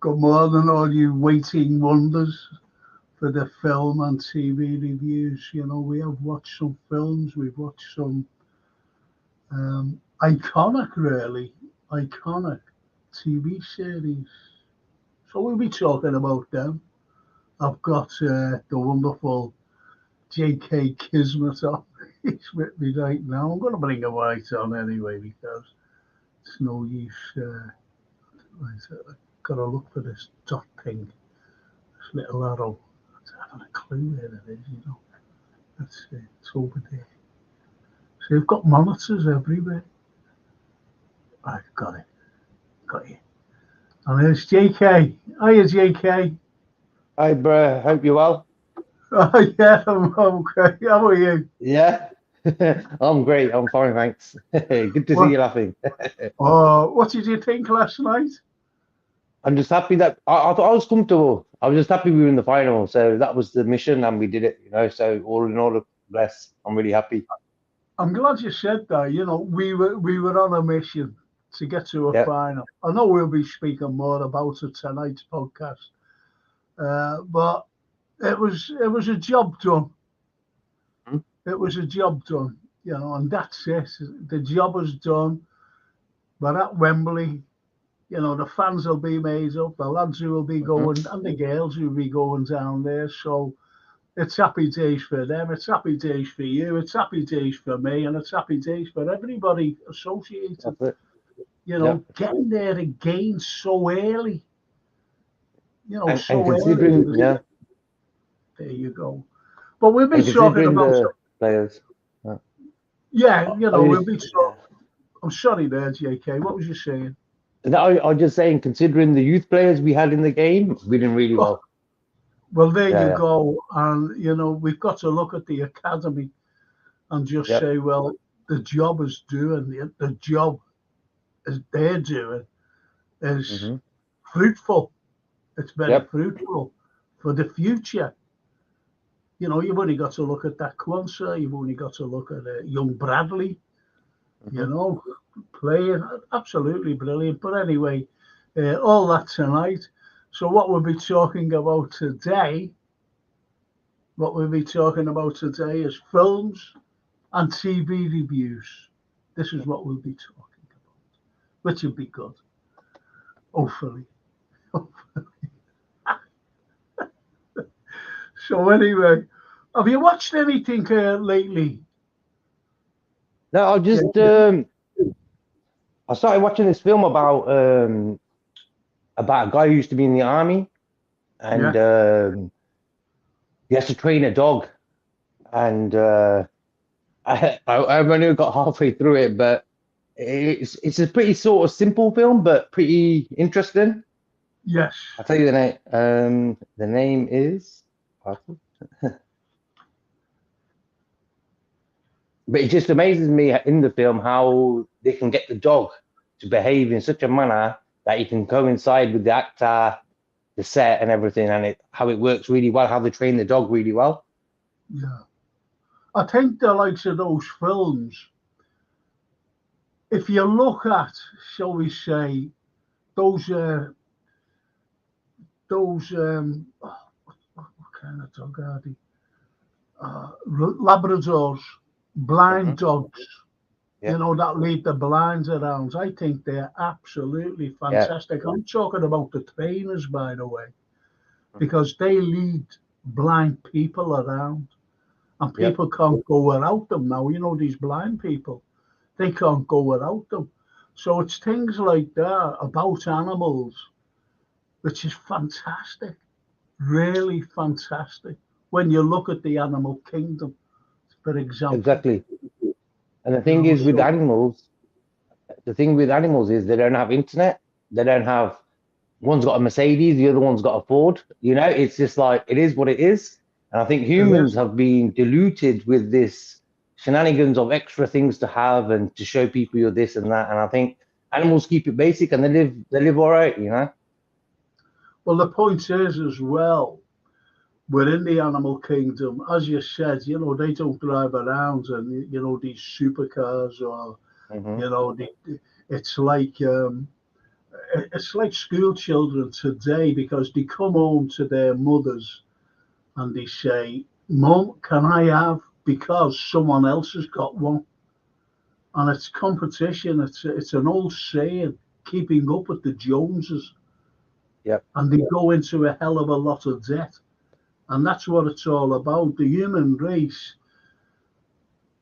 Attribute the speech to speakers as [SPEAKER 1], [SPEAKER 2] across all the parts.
[SPEAKER 1] Good morning, all you waiting wonders for the film and TV reviews. We have watched some films, we've watched some iconic TV series. So we'll be talking about them. I've got the wonderful J.K. Kismet on. He's with me right now. I'm going to bring a right on anyway because it's no use. I've got to look for this dot thing, this little arrow. I haven't a clue where it is. Let's see, it's over there. So you've got monitors everywhere. I've got it. Got you. And there's JK. Hiya, JK.
[SPEAKER 2] Hi, bro. Hope you're well.
[SPEAKER 1] Oh, yeah, I'm okay. How are you?
[SPEAKER 2] Yeah, I'm great. I'm fine, thanks. Good to see
[SPEAKER 1] What?
[SPEAKER 2] you laughing.
[SPEAKER 1] What did you think last night?
[SPEAKER 2] I'm just happy that I thought I was comfortable. I was just happy we were in the final. So that was the mission and we did it. So all in all, bless. I'm really happy.
[SPEAKER 1] I'm glad you said that. We were on a mission to get to a
[SPEAKER 2] Yeah.
[SPEAKER 1] final. I know we'll be speaking more about it tonight's podcast, but it was a job done.
[SPEAKER 2] Mhm.
[SPEAKER 1] It was a job done, and that's it. The job is done. But at Wembley, the fans will be made up, the lads who will be
[SPEAKER 2] Mhm.
[SPEAKER 1] going, and the girls who will be going down there. So it's happy days for them. It's happy days for you. It's happy days for me, and it's happy days for everybody associated.
[SPEAKER 2] That's it. Yeah.
[SPEAKER 1] Getting there again so early.
[SPEAKER 2] And
[SPEAKER 1] So early.
[SPEAKER 2] considering, yeah,
[SPEAKER 1] There you go. But we'll be
[SPEAKER 2] and
[SPEAKER 1] talking
[SPEAKER 2] considering
[SPEAKER 1] about.
[SPEAKER 2] the players. Yeah.
[SPEAKER 1] Yeah,
[SPEAKER 2] I
[SPEAKER 1] we'll
[SPEAKER 2] just,
[SPEAKER 1] be
[SPEAKER 2] yeah.
[SPEAKER 1] talking. I'm sorry there, JK. What was you saying?
[SPEAKER 2] No, I was just saying, considering the youth players we had in the game, we did really
[SPEAKER 1] Oh,
[SPEAKER 2] well.
[SPEAKER 1] well, there you
[SPEAKER 2] Yeah,
[SPEAKER 1] go. And, we've got to look at the academy and just
[SPEAKER 2] yeah.
[SPEAKER 1] say, well, the job is doing, the job is they're doing
[SPEAKER 2] Yep.
[SPEAKER 1] is fruitful. It's very
[SPEAKER 2] Yep.
[SPEAKER 1] fruitful for the future. You've only got to look at that Kwanzaa. You've only got to look at young Bradley, you
[SPEAKER 2] Hmm.
[SPEAKER 1] know, playing absolutely brilliant. But anyway, all that tonight. So what we'll be talking about today is films and TV reviews. This is what we'll be talking about, which will be good, hopefully. So anyway, have you watched anything lately?
[SPEAKER 2] No,
[SPEAKER 1] Yeah,
[SPEAKER 2] I started watching this film about a guy who used to be in the army and
[SPEAKER 1] yeah,
[SPEAKER 2] he has to train a dog. And I've only got halfway through it, but it's a pretty sort of simple film, but pretty interesting.
[SPEAKER 1] yes,
[SPEAKER 2] I'll tell you the name. The name is, but it just amazes me in the film how they can get the dog to behave in such a manner that it can coincide with the actor, the set, and everything, and how it works really well. How they train the dog really well.
[SPEAKER 1] yeah. I think the likes of those films, if you look at, shall we say, those what kind of dog are they? Labradors, blind
[SPEAKER 2] Hmm.
[SPEAKER 1] dogs,
[SPEAKER 2] Yeah,
[SPEAKER 1] that lead the blinds around. I think they're absolutely
[SPEAKER 2] yeah.
[SPEAKER 1] fantastic. I'm talking about the trainers, by the way,
[SPEAKER 2] Hmm.
[SPEAKER 1] because they lead blind people around, and
[SPEAKER 2] Yep.
[SPEAKER 1] people can't go without them now. These blind people, they can't go without them. So it's things like that about animals, which is fantastic, really fantastic. When you look at the animal kingdom, for example,
[SPEAKER 2] Exactly. And
[SPEAKER 1] so
[SPEAKER 2] the thing with animals is they don't have internet. They don't have, one's got a Mercedes, the other one's got a Ford. It's just like, it is what it is. And I think
[SPEAKER 1] it
[SPEAKER 2] humans
[SPEAKER 1] is.
[SPEAKER 2] have been diluted with this shenanigans of extra things to have and to show people you're this and that. And I think animals keep it basic and they live all right.
[SPEAKER 1] Well, the point is as well, we're in the animal kingdom. As you said, they don't drive around and, these supercars or,
[SPEAKER 2] Hmm.
[SPEAKER 1] you know, the, it's like it's like school children today, because they come home to their mothers and they say, "Mum, can I have?" Because someone else has got one. And it's competition. It's an old saying, keeping up with the Joneses.
[SPEAKER 2] Yep.
[SPEAKER 1] And they go into a hell of a lot of debt. And that's what it's all about. The human race,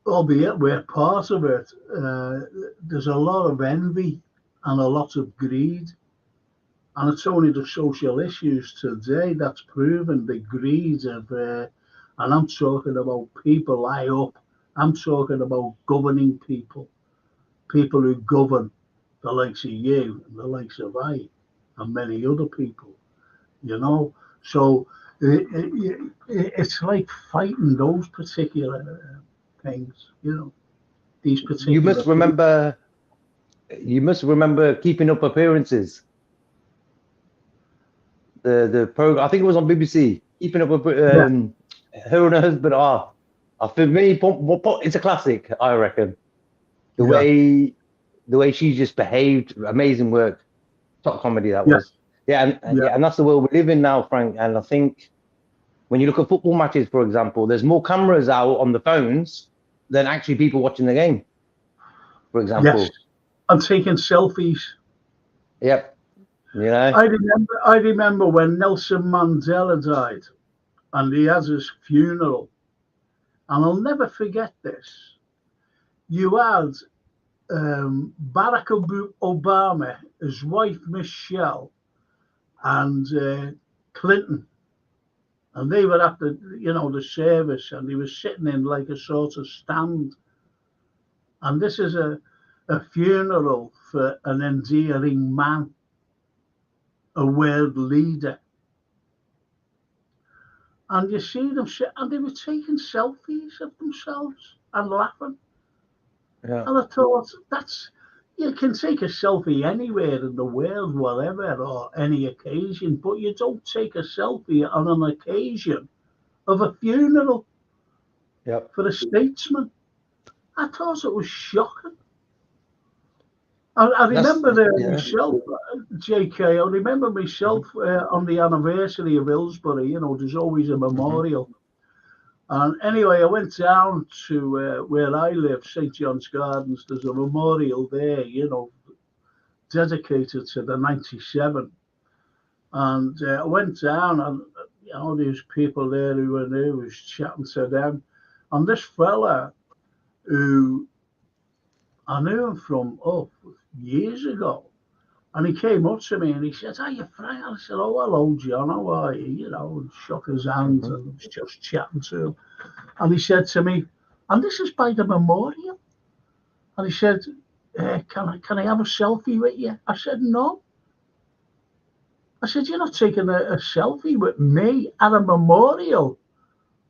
[SPEAKER 1] albeit we're part of it, there's a lot of envy and a lot of greed. And it's only the social issues today that's proven the greed of, and I'm talking about people high up. I'm talking about governing people who govern the likes of you and the likes of I and many other people, you know. So it's like fighting those particular things, you know, these
[SPEAKER 2] You
[SPEAKER 1] particular
[SPEAKER 2] must
[SPEAKER 1] people.
[SPEAKER 2] remember. You must remember Keeping Up Appearances. The program. I think it was on BBC. Keeping Up.
[SPEAKER 1] Yeah,
[SPEAKER 2] Her and her husband are. For me, it's a classic. I reckon. The
[SPEAKER 1] yeah,
[SPEAKER 2] way she just behaved, amazing work, top comedy that
[SPEAKER 1] yes,
[SPEAKER 2] was. Yeah, and
[SPEAKER 1] yeah,
[SPEAKER 2] yeah, and that's the world we live in now, Frank. And I think when you look at football matches, for example, there's more cameras out on the phones than actually people watching the game, for
[SPEAKER 1] yes.
[SPEAKER 2] example.
[SPEAKER 1] I'm taking selfies.
[SPEAKER 2] Yep. You know.
[SPEAKER 1] I remember when Nelson Mandela died and he has his funeral, and I'll never forget this. You had Barack Obama, his wife Michelle, and Clinton, and they were at the service, and he was sitting in like a sort of stand. And this is a funeral for an endearing man, a world leader. And you see them sit, and they were taking selfies of themselves and laughing.
[SPEAKER 2] Yeah.
[SPEAKER 1] And I thought, you can take a selfie anywhere in the world, whatever, or any occasion, but you don't take a selfie on an occasion of a funeral
[SPEAKER 2] Yep.
[SPEAKER 1] for a statesman. I thought it was shocking. I
[SPEAKER 2] That's
[SPEAKER 1] remember
[SPEAKER 2] yeah.
[SPEAKER 1] myself, JK, I remember myself on the anniversary of Hillsborough, there's always a
[SPEAKER 2] Hmm.
[SPEAKER 1] memorial. And anyway, I went down to where I live, St. John's Gardens. There's a memorial there, dedicated to the 97. And I went down, and these people there who were new, was chatting to them. And this fella who I knew him from years ago. And he came up to me and he said, "Are you Frank?" I said, "Oh, hello, John, how are you?" And shook his hand
[SPEAKER 2] Hmm.
[SPEAKER 1] and was just chatting to him. And he said to me, "And this is by the memorial." And he said, "Can I have a selfie with you?" I said, "No." I said, "You're not taking a selfie with me at a memorial,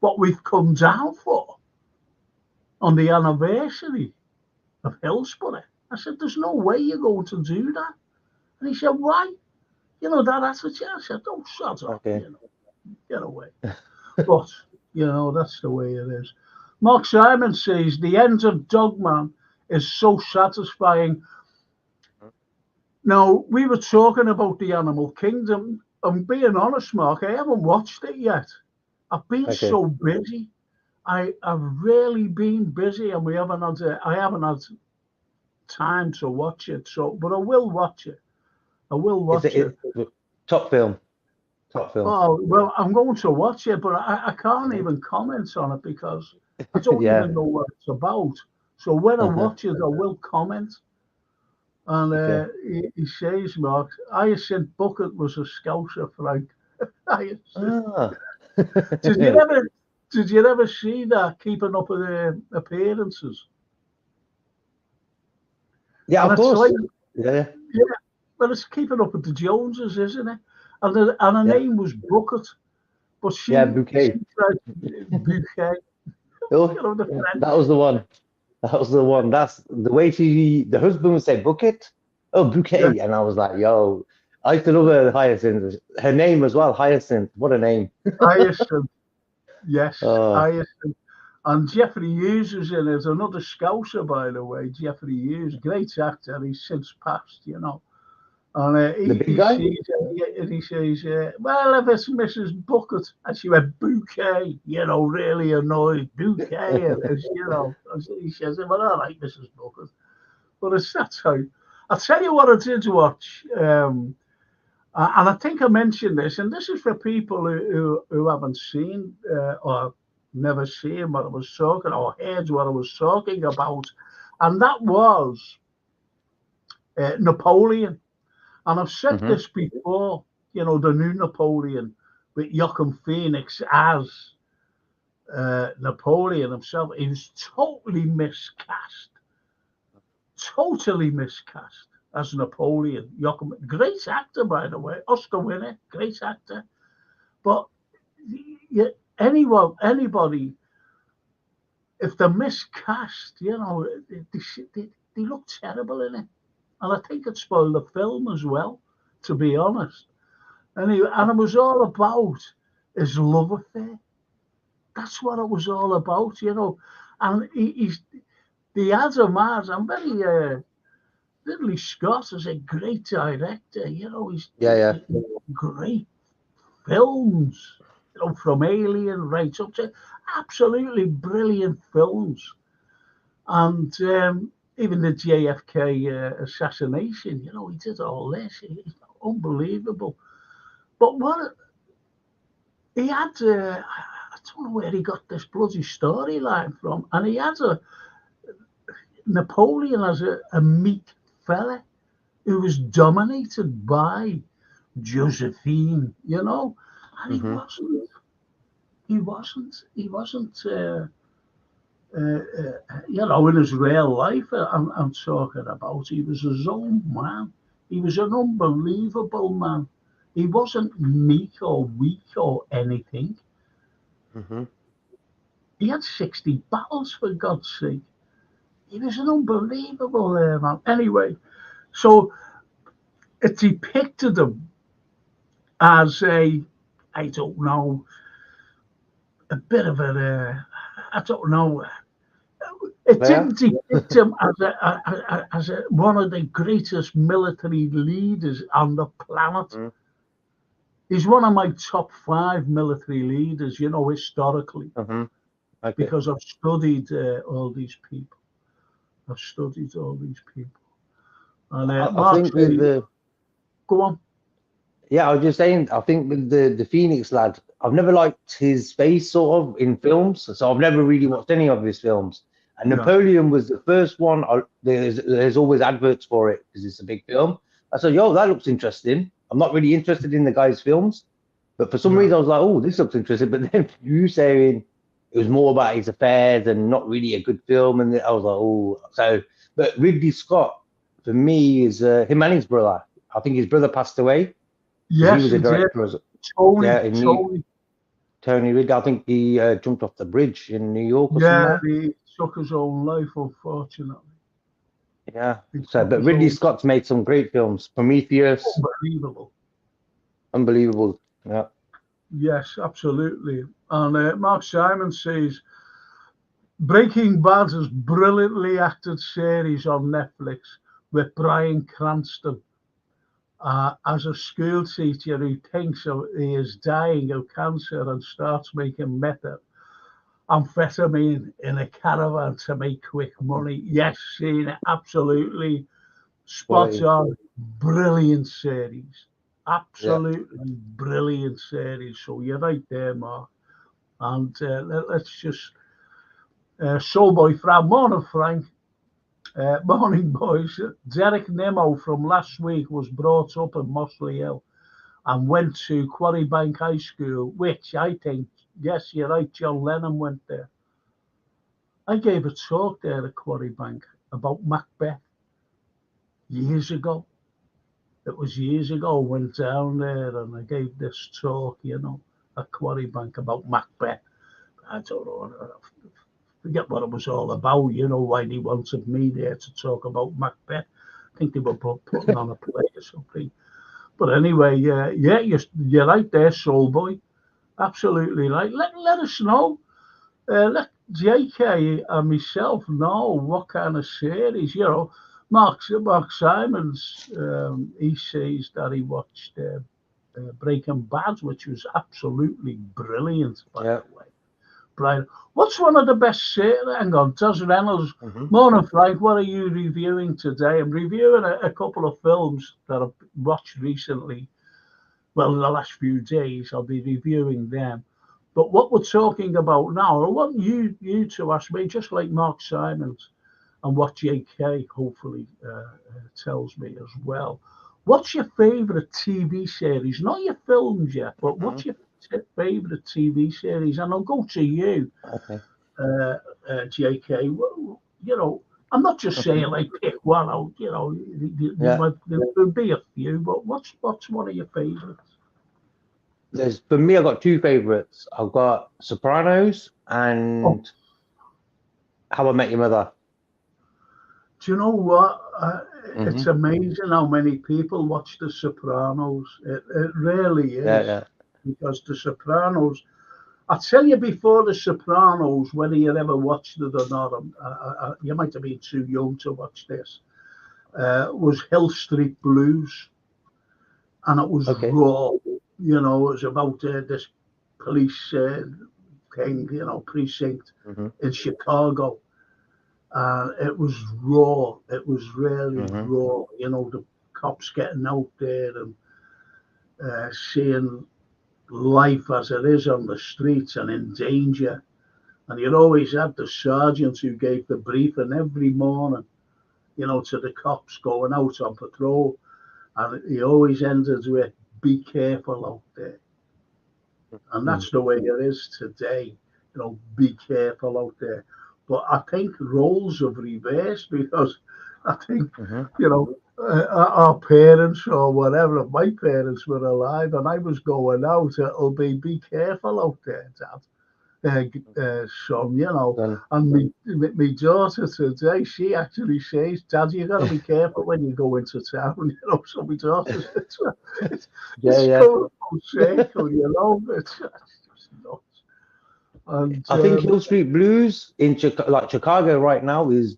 [SPEAKER 1] what we've come down for on the anniversary of Hillsborough." I said, "There's no way you're going to do that." And he said, "Why?" That attitude. I said, "Don't shut up,
[SPEAKER 2] Okay.
[SPEAKER 1] get away." But, that's the way it is. Mark Simon says, "The end of Dogman is so satisfying." Now, we were talking about the Animal Kingdom. I'm being honest, Mark, I haven't watched it yet. I've been
[SPEAKER 2] Okay.
[SPEAKER 1] so busy. I've really been busy, and I haven't had time to watch it. So, but I will watch it. I will
[SPEAKER 2] It's
[SPEAKER 1] watch it.
[SPEAKER 2] top film. Top film.
[SPEAKER 1] Oh, well, I'm going to watch it, but I can't even comment on it because I don't
[SPEAKER 2] Yeah.
[SPEAKER 1] even know what it's about. So when I
[SPEAKER 2] Uh-huh.
[SPEAKER 1] watch it, I will comment. And
[SPEAKER 2] Okay.
[SPEAKER 1] he says, Mark, Hyacinth Bucket was a Scouser, Frank. Hyacinth.
[SPEAKER 2] Ah.
[SPEAKER 1] Did you ever, did you ever see that Keeping Up with the Appearances?
[SPEAKER 2] Yeah,
[SPEAKER 1] And
[SPEAKER 2] of
[SPEAKER 1] it's like,
[SPEAKER 2] course. Yeah.
[SPEAKER 1] yeah, well, it's Keeping Up with the Joneses, isn't it? And her
[SPEAKER 2] Yeah.
[SPEAKER 1] name was Bucket, but
[SPEAKER 2] Yeah.
[SPEAKER 1] she
[SPEAKER 2] Bouquet.
[SPEAKER 1] tried Bouquet.
[SPEAKER 2] Oh,
[SPEAKER 1] The
[SPEAKER 2] yeah,
[SPEAKER 1] French.
[SPEAKER 2] that was the one. That was the one. That's the way the husband would say bucket. Oh,
[SPEAKER 1] Yeah,
[SPEAKER 2] bouquet. And I was like, yo, I used to love her Hyacinth. Her name as well, Hyacinth. What a name.
[SPEAKER 1] Hyacinth. Yes,
[SPEAKER 2] Oh,
[SPEAKER 1] Hyacinth. And Jeffrey Hughes is in it. Another Scouser, by the way. Jeffrey Hughes, great actor. He's since passed. And
[SPEAKER 2] The big guy?
[SPEAKER 1] he says, well, if it's Mrs. Bucket, and she went, bouquet, really annoyed, bouquet, he says, well, all right, Mrs. Bucket. But it's that time. I'll tell you what I did watch, and I think I mentioned this, and this is for people who haven't seen or never seen what I was talking or heard what I was talking about, and that was Napoleon. And I've said
[SPEAKER 2] Mm-hmm.
[SPEAKER 1] this before, the new Napoleon with Joaquin Phoenix as Napoleon himself. He was totally miscast. Totally miscast as Napoleon. Joaquin, great actor, by the way, Oscar winner, great actor. But anybody, if they're miscast, they look terrible in it. And I think it spoiled the film as well, to be honest. And it was all about his love affair. That's what it was all about, And he's the other man. I'm very Ridley Scott is a great director. He's
[SPEAKER 2] Yeah.
[SPEAKER 1] great films. From Alien right up to absolutely brilliant films, and even the JFK assassination. He did all this. He's unbelievable. But what he had, I don't know where he got this bloody storyline from, and he had Napoleon as a meek fella who was dominated by Josephine, and he
[SPEAKER 2] Mm-hmm.
[SPEAKER 1] wasn't, in his real life, I'm talking about, he was his own man. He was an unbelievable man. He wasn't meek or weak or anything.
[SPEAKER 2] Mm-hmm.
[SPEAKER 1] He had 60 battles, for God's sake. He was an unbelievable man. Anyway, so it depicted him as I don't know, a bit of I don't know. It
[SPEAKER 2] Yeah.
[SPEAKER 1] didn't depict him as one of the greatest military leaders on the planet.
[SPEAKER 2] Mm.
[SPEAKER 1] He's one of my top 5 military leaders, historically,
[SPEAKER 2] Mm-hmm. Okay.
[SPEAKER 1] because I've studied all these people. I've studied all these people. And
[SPEAKER 2] I
[SPEAKER 1] Mark,
[SPEAKER 2] think with the
[SPEAKER 1] go on.
[SPEAKER 2] Yeah, I was just saying, I think with the Phoenix lad, I've never liked his face sort of in films, so I've never really watched any of his films. And
[SPEAKER 1] Yeah.
[SPEAKER 2] Napoleon was the first one. There's always adverts for it because it's a big film. I said, "Yo, that looks interesting." I'm not really interested in the guy's films, but for some
[SPEAKER 1] Yeah.
[SPEAKER 2] reason I was like, "Oh, this looks interesting." But then you saying it was more about his affairs and not really a good film, and I was like, "Oh." So, but Ridley Scott for me is him and his brother. I think his brother passed away because he
[SPEAKER 1] Yes,
[SPEAKER 2] was a
[SPEAKER 1] he did.
[SPEAKER 2] director as
[SPEAKER 1] Tony,
[SPEAKER 2] yeah in
[SPEAKER 1] Tony.
[SPEAKER 2] Tony Ridley. I think he jumped off the bridge in New York or
[SPEAKER 1] Yeah,
[SPEAKER 2] somewhere.
[SPEAKER 1] he took his own life, unfortunately.
[SPEAKER 2] Yeah.
[SPEAKER 1] He
[SPEAKER 2] So,
[SPEAKER 1] took
[SPEAKER 2] but
[SPEAKER 1] his
[SPEAKER 2] Ridley
[SPEAKER 1] own.
[SPEAKER 2] Scott's made some great films. Prometheus,
[SPEAKER 1] Unbelievable.
[SPEAKER 2] unbelievable. Yeah.
[SPEAKER 1] Yes, absolutely. And Mark Simon says Breaking Bad is brilliantly acted series on Netflix with Bryan Cranston as a school teacher who thinks he is dying of cancer and starts making methamphetamine in a caravan to make quick money. Yes, seen it, absolutely spot
[SPEAKER 2] Quality.
[SPEAKER 1] on. Brilliant series.
[SPEAKER 2] Yeah.
[SPEAKER 1] Absolutely brilliant series. So you're right there, Mark. And let's just Soulboy Frank, morning Frank, morning boys. Derek Nemo from last week was brought up in Mossley Hill and went to Quarrybank High School, which I think, yes, you're right, John Lennon went there. I gave a talk there at Quarrybank about Macbeth years ago. It was years ago. I went down there and I gave this talk, at Quarrybank about Macbeth. I don't know. I forget what it was all about, why they wanted me there to talk about Macbeth. I think they were putting on a play or something. But anyway, yeah, you're right there, Soul Boy. Absolutely right. Let us know. Let JK and myself know what kind of series, Mark Simons, he says that he watched Breaking Bad, which was absolutely brilliant, by
[SPEAKER 2] Yeah.
[SPEAKER 1] the way. Brian, what's one of the best hang on, Des Reynolds.
[SPEAKER 2] Mm-hmm.
[SPEAKER 1] Morning, Frank. What are you reviewing today? I'm reviewing a couple of films that I've watched recently. Well, in the last few days, I'll be reviewing them. But what we're talking about now, I want you to ask me, just like Mark Simons, and what JK hopefully tells me as well. What's your favourite TV series? Not your films yet, but what's your favourite TV series? And I'll go to you,
[SPEAKER 2] Okay.
[SPEAKER 1] JK. Well, you know, I'm not just saying like pick one out. You know,
[SPEAKER 2] Yeah.
[SPEAKER 1] there'll be a few, but what's one of your favourites?
[SPEAKER 2] For me, I've got two favorites. I've got Sopranos and How I Met Your Mother.
[SPEAKER 1] Do you know what? It's
[SPEAKER 2] Mm-hmm.
[SPEAKER 1] amazing how many people watch The Sopranos. It really is.
[SPEAKER 2] Yeah.
[SPEAKER 1] Because The Sopranos, I tell you before The Sopranos, whether you ever watched it or not, you might have been too young to watch this, was Hill Street Blues. And it was
[SPEAKER 2] Okay.
[SPEAKER 1] raw. You know, it was about this police thing, you know, precinct
[SPEAKER 2] Mm-hmm.
[SPEAKER 1] in Chicago. It was raw. It was really
[SPEAKER 2] Mm-hmm.
[SPEAKER 1] raw. You know, the cops getting out there and seeing life as it is on the streets and in danger. And you always had the sergeant who gave the briefing every morning, you know, to the cops going out on patrol. And he always ended with, be careful out there. And that's the way it is today. You know, be careful out there. But I think roles have reversed because I think,
[SPEAKER 2] Mm-hmm.
[SPEAKER 1] you know, our parents or whatever, if my parents were alive and I was going out, it'll be careful out there, Dad. Son, you know,
[SPEAKER 2] Then,
[SPEAKER 1] and me daughter today, she actually says, Dad, you got to be careful when you go into town, you know. So my daughter, it's
[SPEAKER 2] yeah.
[SPEAKER 1] going full circle, you know. It's just nuts. And
[SPEAKER 2] I think Hill Street Blues in Chicago right now is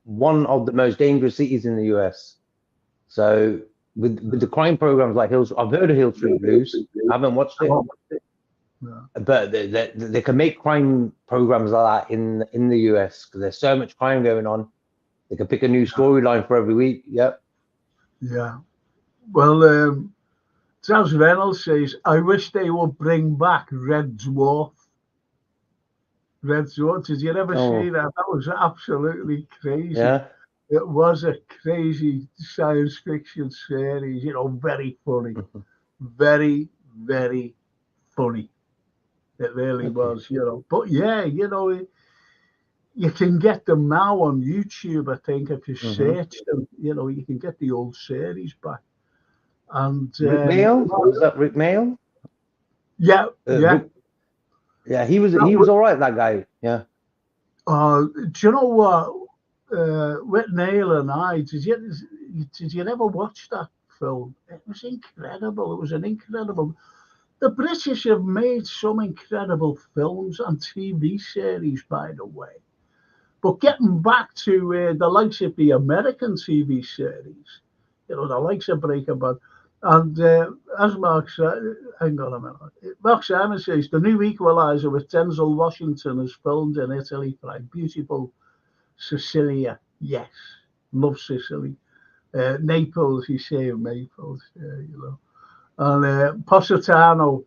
[SPEAKER 2] one of the most dangerous cities in the US. So with the crime programs like I've heard of Hill Street Blues. I haven't watched it,
[SPEAKER 1] yeah.
[SPEAKER 2] but they can make crime programs like that in the US because there's so much crime going on. They can pick a new storyline for every week. Yep.
[SPEAKER 1] Yeah. Well, Des Reynolds says, I wish they would bring back Red Dwarf. Red Dwarf, did you ever see
[SPEAKER 2] Oh,
[SPEAKER 1] that? That was absolutely crazy.
[SPEAKER 2] yeah.
[SPEAKER 1] It was a crazy science fiction series, you know, very funny. Very, very funny. It really
[SPEAKER 2] Okay.
[SPEAKER 1] was, you know. But yeah, you know, you can get them now on YouTube, I think, if you
[SPEAKER 2] Mm-hmm.
[SPEAKER 1] search them, you know, you can get the old series back. And
[SPEAKER 2] Rick Mail, was that Rick Mail?
[SPEAKER 1] yeah, yeah.
[SPEAKER 2] Rick, yeah, he was
[SPEAKER 1] That,
[SPEAKER 2] all right. That guy. Yeah.
[SPEAKER 1] do you know what? With Neil and I, did you ever watch that film? It was incredible. It was an incredible. The British have made some incredible films and TV series, by the way. But getting back to the likes of the American TV series, you know, the likes of Breaking Bad, and as Mark said, hang on a minute. Mark Simon says the new Equalizer with Denzel Washington is filmed in Italy, right? Beautiful Sicilia, yes, love Sicily. Naples, he's saying Naples, you know. And Positano,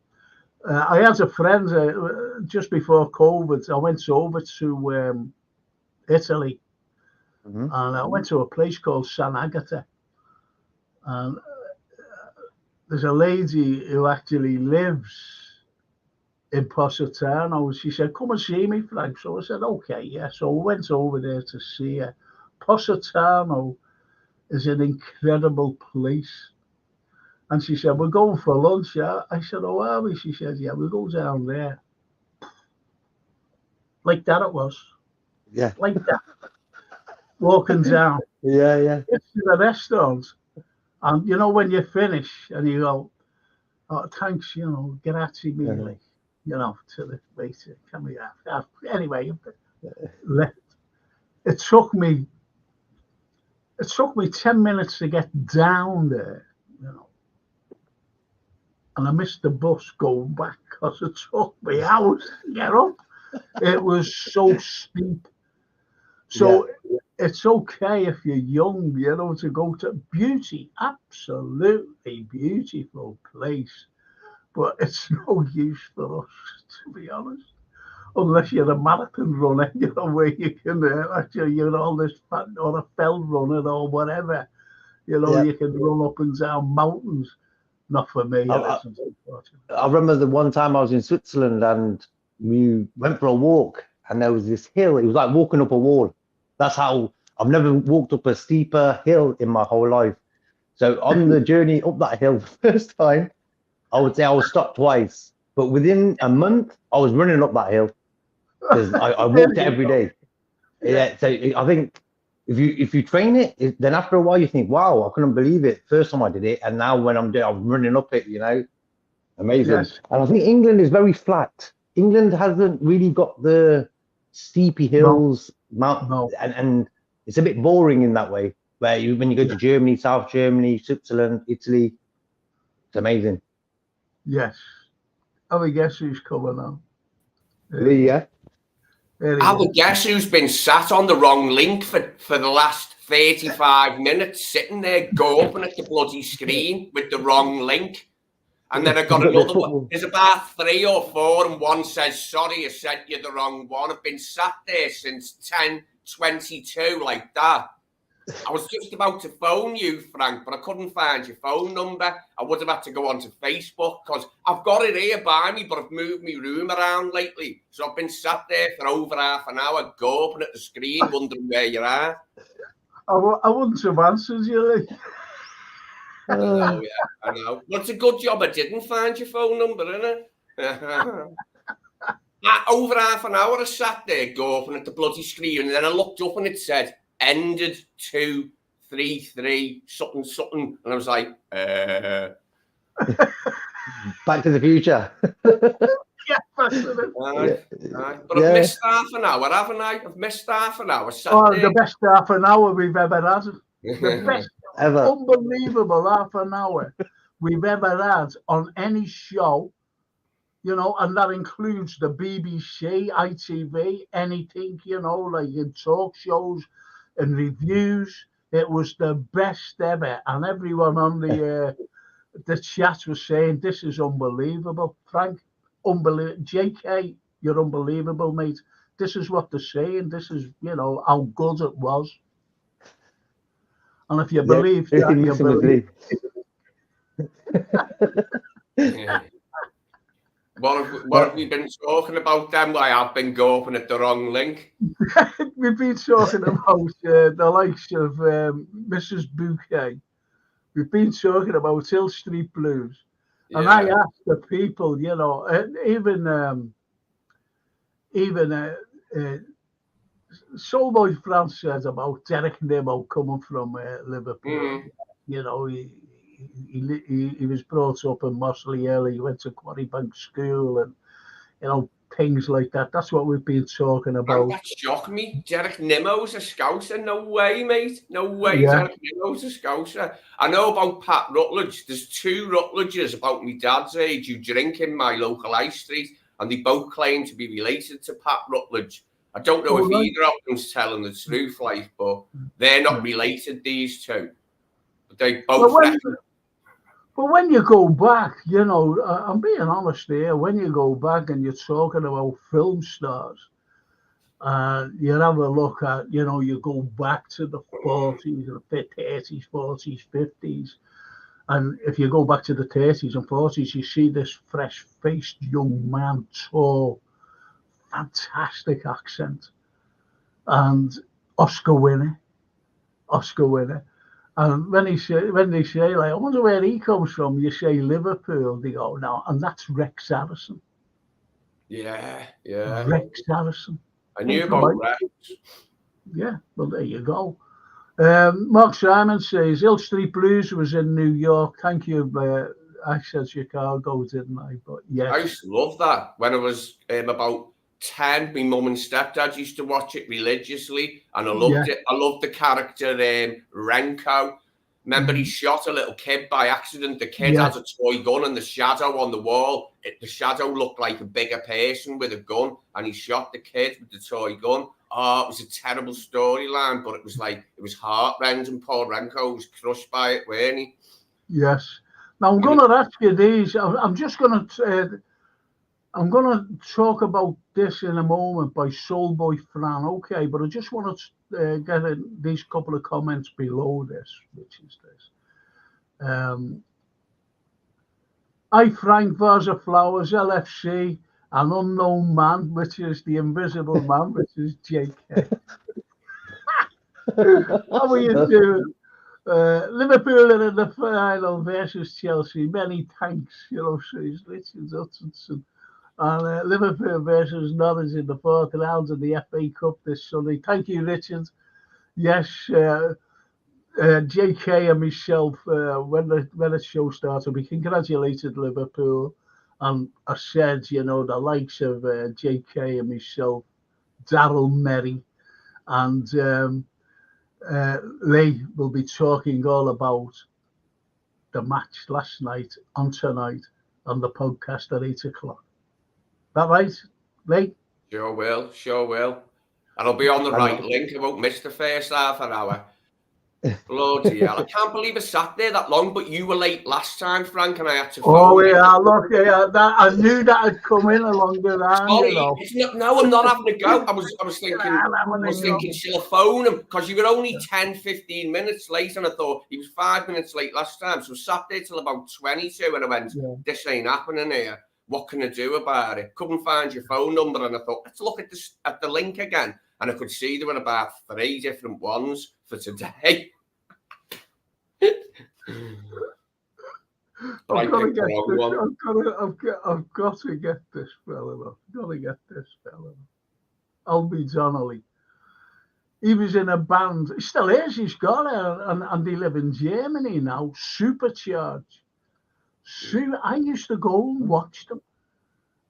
[SPEAKER 1] I had a friend just before COVID. I went over to Italy,
[SPEAKER 2] Mm-hmm.
[SPEAKER 1] and I went to a place called San Agata. And there's a lady who actually lives in Positano. She said, come and see me, Frank. So I said, okay, yeah. So I went over there to see her. Positano is an incredible place. And she said, we're going for lunch. Yeah. I said, oh, are we? She said, yeah, we'll go down there. Like that it was.
[SPEAKER 2] Yeah.
[SPEAKER 1] Like that. Walking down.
[SPEAKER 2] Yeah.
[SPEAKER 1] Get to the restaurant. And you know, when you finish and you go, oh, thanks, you know, grazie
[SPEAKER 2] Uh-huh.
[SPEAKER 1] mille, you know, to the waiter. Can we Anyway, it took me it took me 10 minutes to get down there, you know. And I missed the bus going back because it took me hours to get up. It was so steep. So it's okay if you're young, you know, to go to beauty, absolutely beautiful place. But it's no use for us, to be honest. Unless you're a marathon runner, you know, where you can actually, you know, all this fat or a fell runner or whatever, you know, you can run up and down mountains. Not for me.
[SPEAKER 2] I remember the one time I was in Switzerland and we went for a walk and there was this hill. It was like walking up a wall. That's how I've never walked up a steeper hill in my whole life. So on the journey up that hill, first time, I would say I was stopped twice. But within a month, I was running up that hill because I walked it every day. Yeah. So I think if you train it, then after a while you think, wow, I couldn't believe it. First time I did it, and now when I'm running up it, you know, amazing. Yes. And I think England is very flat. England hasn't really got the steepy hills, and it's a bit boring in that way. Where when you go to Germany, South Germany, Switzerland, Italy, it's amazing.
[SPEAKER 1] Yes. I would guess who's coming now.
[SPEAKER 2] Yeah.
[SPEAKER 3] I would guess who's been sat on the wrong link for the last 35 minutes, sitting there gawping at the bloody screen with the wrong link. And then I got another one. There's about 3 or 4, and one says, sorry, I sent you the wrong one. I've been sat there since 10:22 like that. I was just about to phone you, Frank, but I couldn't find your phone number. I would have had to go onto Facebook because I've got it here by me, but I've moved my room around lately. So I've been sat there for over half an hour, gawping at the screen, wondering where you are.
[SPEAKER 1] I wouldn't have answered you. Like.
[SPEAKER 3] I know, yeah, I know. But it's a good job I didn't find your phone number, isn't it? Over half an hour I sat there, gawping at the bloody screen, and then I looked up and it said, ended 233 something, and I was like,
[SPEAKER 2] Back to the Future.
[SPEAKER 3] But I've missed half an hour, haven't I? I've missed half an hour.
[SPEAKER 1] The best half an hour we've ever had. The best, unbelievable half an hour we've ever had on any show. You know, and that includes the BBC, ITV, anything, you know, like in talk shows and reviews. It was the best ever. And everyone on the chat was saying, this is unbelievable. Frank, unbelievable. JK, you're unbelievable, mate. This is what they're saying. This is, you know, how good it was. And if you believe that, you believe.
[SPEAKER 3] What have we been talking about then? I have been gawping at the wrong link.
[SPEAKER 1] We've been talking about the likes of Mrs. Bouquet. We've been talking about Hill Street Blues. And I asked the people, you know, even Soulboy France said about Derek Nimmo coming from Liverpool. You know, he was brought up in Mossley Hill. He went to Quarrybank School and, you know, things like that. That's what we've been talking about.
[SPEAKER 3] That shocked me. Derek Nimmo's a Scouser. No way, mate. No way. Derek Nimmo's a Scouser. I know about Pat Rutledge. There's 2 Rutledges about my dad's age who drink in my local high street, and they both claim to be related to Pat Rutledge. I don't know if either of them's telling the truth, like, but they're not related, these 2. But they both
[SPEAKER 1] But when you go back, you know, I'm being honest here, when you go back and you're talking about film stars, you have a look at, you know, you go back to the 40s, the 30s, 40s, 50s. And if you go back to the 30s and 40s, you see this fresh-faced young man, tall, fantastic accent, and Oscar winner. And when they say, like, I wonder where he comes from, you say Liverpool, they go, no, and that's Rex Harrison.
[SPEAKER 3] Yeah.
[SPEAKER 1] Rex Harrison.
[SPEAKER 3] I knew about Rex.
[SPEAKER 1] Yeah, well, there you go. Mark Simon says, Hill Street Blues was in New York. Thank you. I said Chicago, didn't I? But yeah.
[SPEAKER 3] I used to love that when I was about 10, my mum and stepdad used to watch it religiously, and I loved it. I loved the character Renko. Remember, he shot a little kid by accident. The kid has a toy gun, and the shadow on the wall, the shadow looked like a bigger person with a gun, and he shot the kid with the toy gun. Oh, it was a terrible storyline, but it was heart-rending. Paul Renko was crushed by it, weren't he?
[SPEAKER 1] Yes. Now I'm going to ask you these. I'm just going to. I'm going to talk about this in a moment by Soulboy Fran, okay? But I just want to get these couple of comments below this, which is this. I, Frank Vase of Flowers, LFC, an unknown man, which is the invisible man, which is JK. How are you doing? Liverpool in the final versus Chelsea. Many thanks, says Richard Hutchinson. And Liverpool versus Norwich in the fourth round of the FA Cup this Sunday. Thank you, Richard. Yes, JK and myself, when the show started, we congratulated Liverpool. And I said, the likes of JK and myself, Daryl Merry, and they will be talking all about the match last night on tonight on the podcast at 8 o'clock. That right, Lee?
[SPEAKER 3] Sure will. And I'll be on the right link. I won't miss the first half an hour. Bloody hell. I can't believe I sat there that long, but you were late last time, Frank, and I had to phone.
[SPEAKER 1] Oh, yeah, look, I knew that had come in along the line.
[SPEAKER 3] Sorry, no, I'm not having a go. I was thinking, shall I phone him? Because you were only 10, 15 minutes late, and I thought he was 5 minutes late last time. So I sat there till about 22, and I went, this ain't happening here. What can I do about it? Couldn't find your phone number, and I thought, let's look at the link again. And I could see there were about 3 different ones for today.
[SPEAKER 1] I've got to get this fella. Albie Donnelly. He was in a band. He still is. He's got it, and they live in Germany now. Supercharged. I used to go and watch them.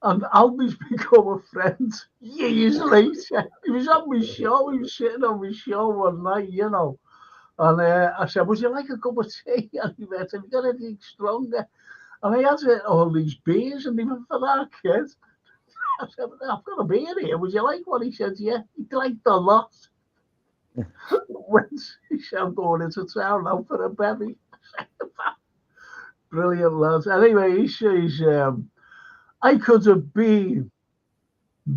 [SPEAKER 1] And Albie's become a friend years later. He was on my show. He was sitting on my show one night, And I said, would you like a cup of tea? And he went, have you got anything stronger? And I had all these beers, and even for that kid. I said, I've got a beer here. Would you like one? He said, yeah. He drank a lot. When he said, I'm going into town now for a bevy. Brilliant, lads. Anyway, he says, I could have been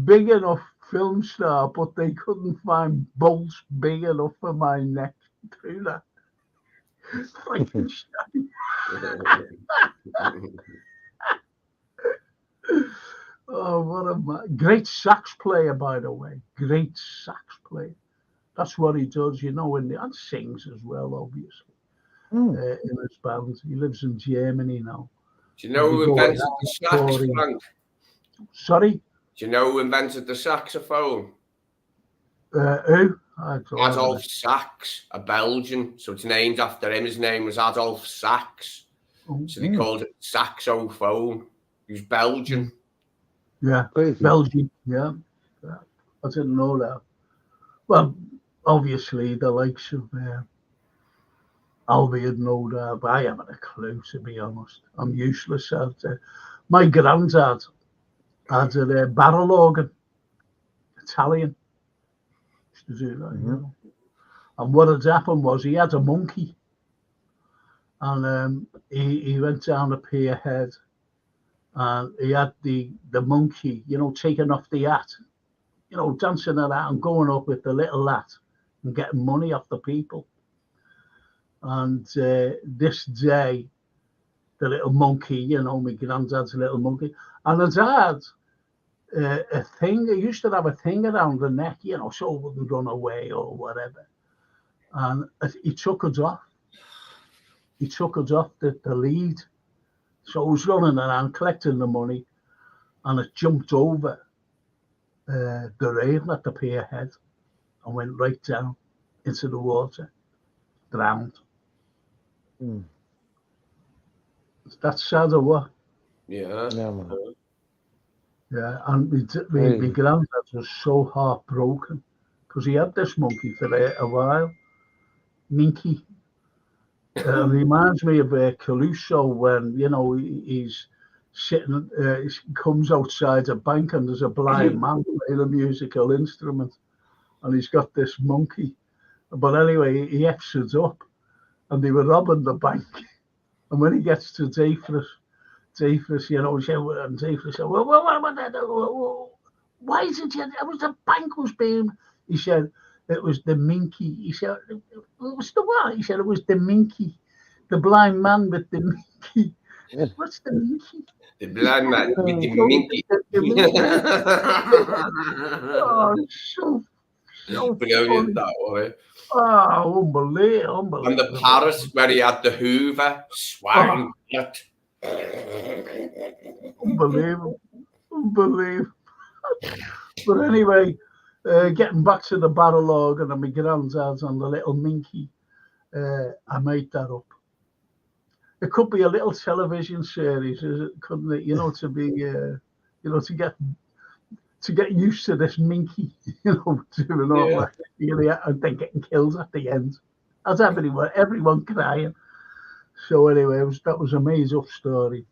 [SPEAKER 1] big enough film star, but they couldn't find bolts big enough for my neck to do that. Frankenstein. Oh, what a great sax player, by the way. Great sax player. That's what he does, and sings as well, obviously. In his band. He lives in Germany now.
[SPEAKER 3] Do you know who invented the sax, Frank?
[SPEAKER 1] Sorry?
[SPEAKER 3] Do you know who invented the saxophone?
[SPEAKER 1] Who?
[SPEAKER 3] Adolf Sax, a Belgian. So it's named after him. His name was Adolf Sax. So they called it saxophone. He was Belgian.
[SPEAKER 1] Yeah, Belgian. Yeah. I didn't know that. Well, obviously, the likes of Albie would know that, but I haven't a clue, to be honest. I'm useless out there. My granddad had a barrel organ, Italian. Used to do that, And what had happened was he had a monkey, and he went down a pier head, and he had the monkey, taking off the hat, dancing around and going up with the little hat and getting money off the people. And this day, the little monkey, my granddad's little monkey, and his dad, a thing, he used to have a thing around the neck, so it wouldn't run away or whatever. And he took it off. He took it off the lead. So he was running around collecting the money, and it jumped over the rail at the pier head and went right down into the water, drowned. That's sad or what?
[SPEAKER 3] Yeah.
[SPEAKER 2] Yeah, man.
[SPEAKER 1] Yeah, and my
[SPEAKER 2] Really?
[SPEAKER 1] granddad was so heartbroken because he had this monkey for a while, Minky. Reminds me of Caruso when he's sitting. He comes outside a bank and there's a blind man playing a musical instrument, and he's got this monkey. But anyway, he F's it up, and they were robbing the bank. And when he gets to Dayfris, and Dayfris said, why is it? It was the bank was being. He said it was the minky. He said it was the what? He said it was the minky, the blind man with the minky.
[SPEAKER 2] Yeah.
[SPEAKER 1] What's the minky?
[SPEAKER 3] The blind man with the minky.
[SPEAKER 1] Oh, so
[SPEAKER 3] Brilliant,
[SPEAKER 1] funny.
[SPEAKER 3] that was.
[SPEAKER 1] Oh, unbelievable.
[SPEAKER 3] And the parrot where he had the Hoover, swine.
[SPEAKER 1] Unbelievable. But anyway, getting back to the barrel organ and my granddad's and the little minky, I made that up. It could be a little television series, couldn't it? To be, to get used to this minky, doing all that, and then getting killed at the end, as everyone crying. So anyway, that was a made-up story.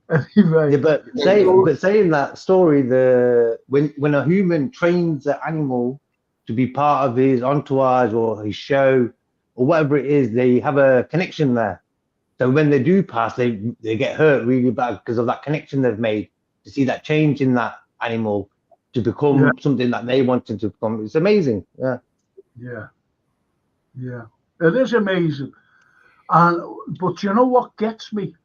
[SPEAKER 1] Anyway,
[SPEAKER 2] Yeah, but saying that story, when a human trains an animal to be part of his entourage or his show or whatever it is, they have a connection there. So when they do pass, they get hurt really bad because of that connection they've made. To see that change in that animal to become something that they wanted to become, it's amazing. Yeah.
[SPEAKER 1] It is amazing. But you know what gets me?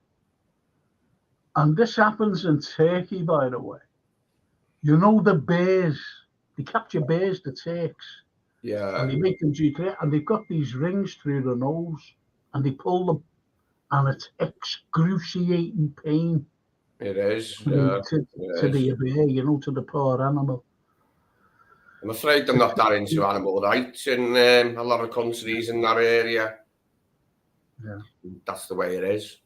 [SPEAKER 1] And this happens in Turkey, by the way. The bears, they capture bears, the Turks.
[SPEAKER 3] Yeah.
[SPEAKER 1] And they make them drink, and they've got these rings through the nose, and they pull them, and it's excruciating pain.
[SPEAKER 3] It is.
[SPEAKER 1] To the bear, to the poor animal.
[SPEAKER 3] I'm afraid they're not that into animal rights in a lot of countries in that area.
[SPEAKER 1] Yeah.
[SPEAKER 3] That's the way it is.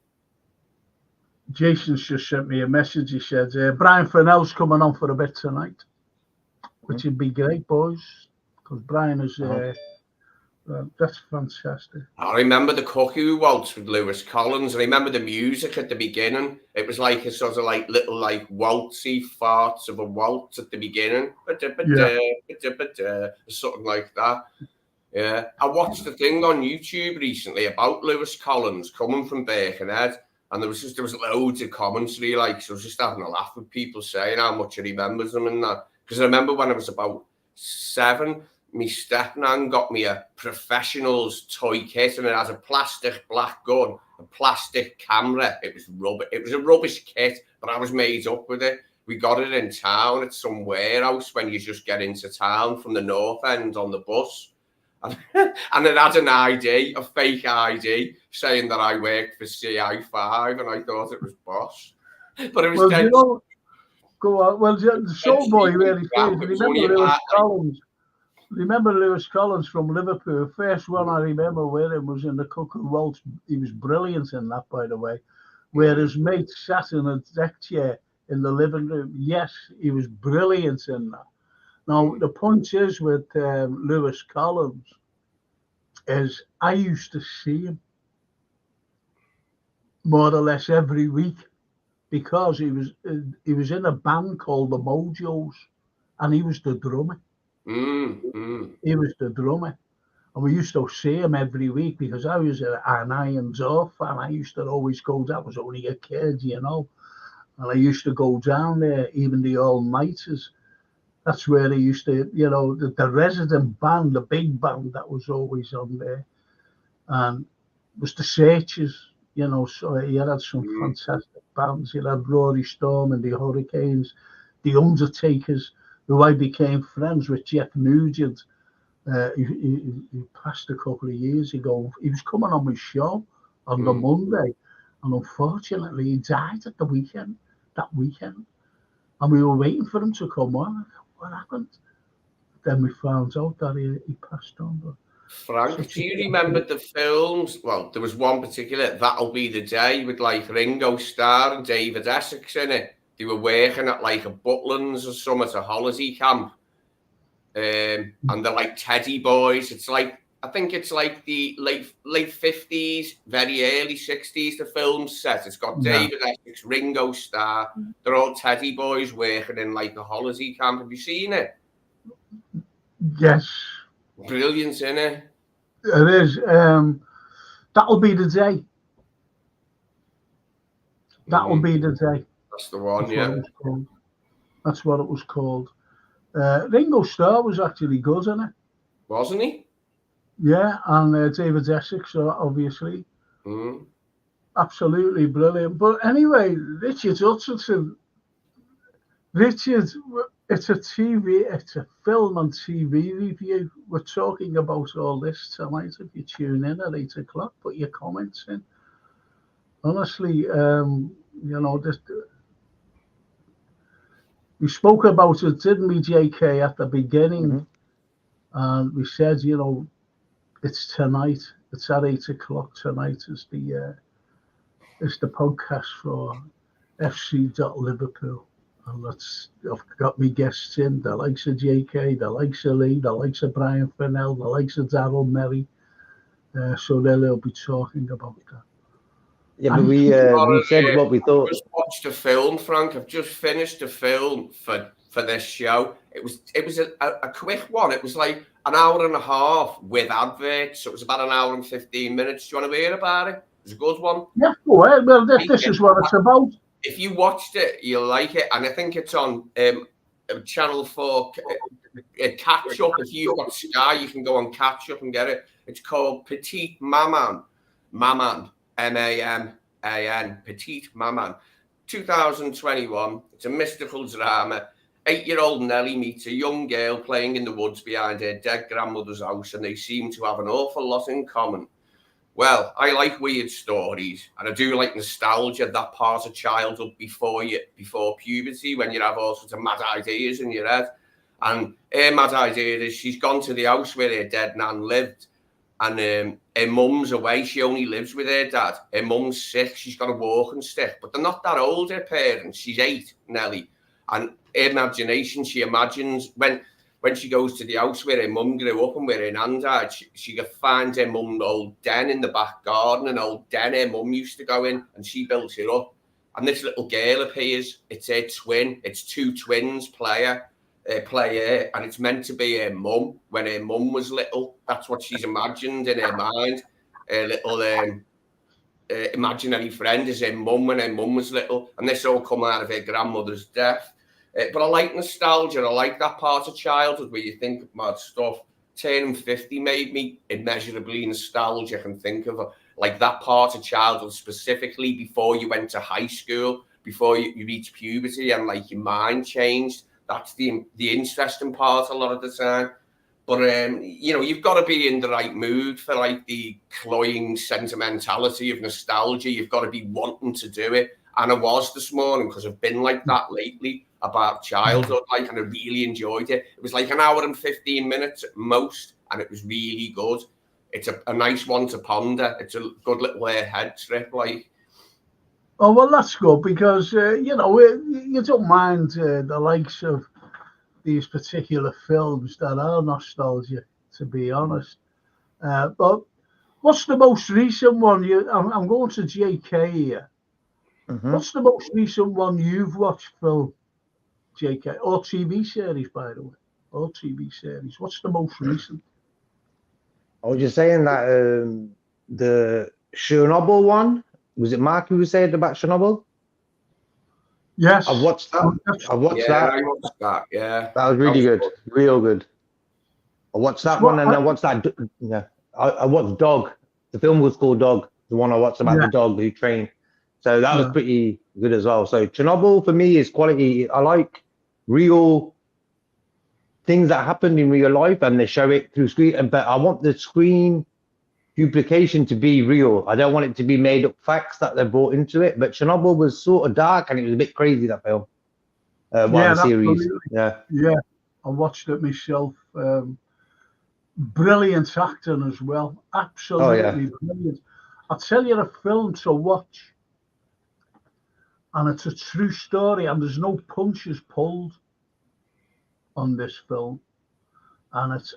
[SPEAKER 1] Jason's just sent me a message. He said, Brian Fennell's coming on for a bit tonight, which would be great, boys, because Brian is, that's fantastic.
[SPEAKER 3] I remember the Cuckoo Waltz with Lewis Collins. I remember the music at the beginning. It was like a sort of like little like waltzy farts of a waltz at the beginning. Something like that. Yeah. I watched the thing on YouTube recently about Lewis Collins coming from Birkenhead. And there was loads of commentary, so I was just having a laugh with people saying how much he remembers them and that. Because I remember when I was about 7, my stepnan got me a professional's toy kit, and it has a plastic black gun, a plastic camera. It was rubbish. It was a rubbish kit, but I was made up with it. We got it in town at some warehouse when you just get into town from the north end on the bus. And it had an ID, a fake ID, saying that I worked for CI5, and I thought it was Boss. But it was dead.
[SPEAKER 1] Go on. Well, the Soul Boy really plays. Remember Lewis Collins from Liverpool? First one I remember with him was in the Cuckoo Waltz. He was brilliant in that, by the way. Where his mate sat in a deck chair in the living room. Yes, he was brilliant in that. Now, the point is with Lewis Collins is I used to see him more or less every week because he was in a band called the Mojos, and he was the drummer. He was the drummer. And we used to see him every week because I was an Iron Door fan. I used to always go down. I was only a kid, And I used to go down there, even the all-nighters. That's where they used to, the resident band, the big band that was always on there. And it was the Searchers, so he had some fantastic bands. He had Rory Storm and the Hurricanes, the Undertakers, who I became friends with, Jeff Nugent. He passed a couple of years ago. He was coming on my show on the Monday, and unfortunately he died at that weekend. And we were waiting for him to come on. What happened? Then we found out that he passed on. But
[SPEAKER 3] Frank, do you remember the films? Well, there was one particular, That'll Be the Day, with Ringo Starr and David Essex in it. they were working at like a Butlins or some at a holiday camp. And they're like teddy boys. It's like, I think it's like the late 50s, very early 60s, the film's set. It's got David Essex, Ringo Starr. They're all teddy boys working in like a holiday camp. Have you seen it?
[SPEAKER 1] Yes.
[SPEAKER 3] Brilliant, isn't it?
[SPEAKER 1] It is. That'll be the day. That'll be the day.
[SPEAKER 3] That's the one,
[SPEAKER 1] That's what it was called. Ringo Starr was actually good in it.
[SPEAKER 3] Wasn't he?
[SPEAKER 1] Yeah, and David Essex, obviously. Absolutely brilliant. But anyway, Richard Hutchinson. Richard, it's a film and TV review. We're talking about all this tonight. If you tune in at 8 o'clock, put your comments in. Honestly, we spoke about it, didn't we, JK, at the beginning? And we said, it's tonight. It's at 8 o'clock tonight. Is the podcast for FC.Liverpool. And I've got my guests in, the likes of JK, the likes of Lee, the likes of Brian Fennell, the likes of Daryl Merry. So they'll be talking about that.
[SPEAKER 2] Yeah, but we said what we thought.
[SPEAKER 3] I just watched a film, Frank. I've just finished a film for this show. It was a quick one. It was like an hour and a half with adverts. So it was about an hour and 15 minutes. Do you want to hear about it? It was a good one.
[SPEAKER 1] Yeah, go ahead. Well, this is what it's about.
[SPEAKER 3] If you watched it, you'll like it. And I think it's on Channel 4 Catch Up. If you've got Sky, you can go on Catch Up and get it. It's called Petite Maman. Maman. M-A-M-A-N. Petite Maman. 2021. It's a mystical drama. 8-year-old Nellie meets a young girl playing in the woods behind her dead grandmother's house, and they seem to have an awful lot in common. Well, I like weird stories, and I do like nostalgia, that part of childhood before puberty, when you have all sorts of mad ideas in your head. And her mad idea is she's gone to the house where her dead nan lived, and her mum's away. She only lives with her dad. Her mum's sick. She's got a walking stick, but they're not that old, her parents. She's 8, Nellie. And her imagination, she imagines when she goes to the house where her mum grew up and where her nan died, she finds her mum's old den in the back garden, an old den her mum used to go in, and she built it up. And this little girl appears. It's her twin. It's 2 twins play her, and it's meant to be her mum when her mum was little. That's what she's imagined in her mind. Her little imaginary friend is her mum when her mum was little, and this all come out of her grandmother's death. But I like nostalgia. I like that part of childhood where you think of mad stuff. Turning 50 made me immeasurably nostalgic and think of like that part of childhood specifically before you went to high school, before you reached puberty, and like your mind changed. That's the interesting part a lot of the time. But you've got to be in the right mood for like the cloying sentimentality of nostalgia. You've got to be wanting to do it. And I was this morning because I've been like that lately about childhood, and I really enjoyed it. It was like an hour and 15 minutes at most, and it was really good. It's a nice one to ponder. It's a good little head trip, like.
[SPEAKER 1] Oh, well, that's good because, you don't mind the likes of these particular films that are nostalgia, to be honest. But what's the most recent one? I'm going to JK here. What's the most recent one you've watched, Phil, JK? Or TV series, by the way. Or TV series. What's the most recent?
[SPEAKER 2] I was just saying that the Chernobyl one, was it Mark who was saying about Chernobyl?
[SPEAKER 1] Yes.
[SPEAKER 2] I've watched that.
[SPEAKER 3] I watched that, yeah.
[SPEAKER 2] That was really good. Real good. I watched that one, and I watched that. Yeah. I watched Dog. The film was called Dog. The one I watched about the dog who trained. So that was pretty good as well. So Chernobyl for me is quality. I like real things that happened in real life, and they show it through screen. But I want the screen duplication to be real. I don't want it to be made up facts that they brought into it. But Chernobyl was sort of dark, and it was a bit crazy, that film. The series. Yeah.
[SPEAKER 1] I watched it myself. Brilliant acting as well. Absolutely brilliant. I'll tell you a film to watch. And it's a true story, and there's no punches pulled on this film, and it's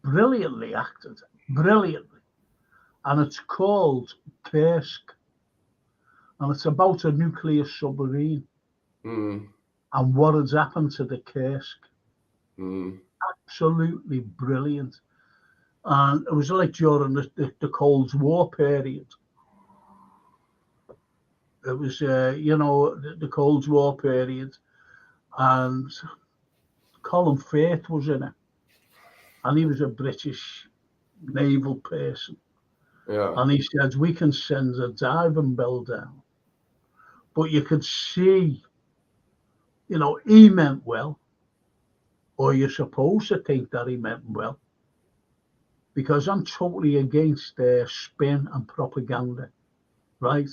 [SPEAKER 1] brilliantly acted, brilliantly. And it's called Kursk, and it's about a nuclear submarine and what has happened to the Kursk. Absolutely brilliant. And it was like during the Cold War period. It was, the Cold War period, and Colin Firth was in it, and he was a British naval person.
[SPEAKER 3] Yeah.
[SPEAKER 1] And he said, we can send a diving bell down. But you could see, he meant well, or you're supposed to think that he meant well, because I'm totally against their spin and propaganda, right?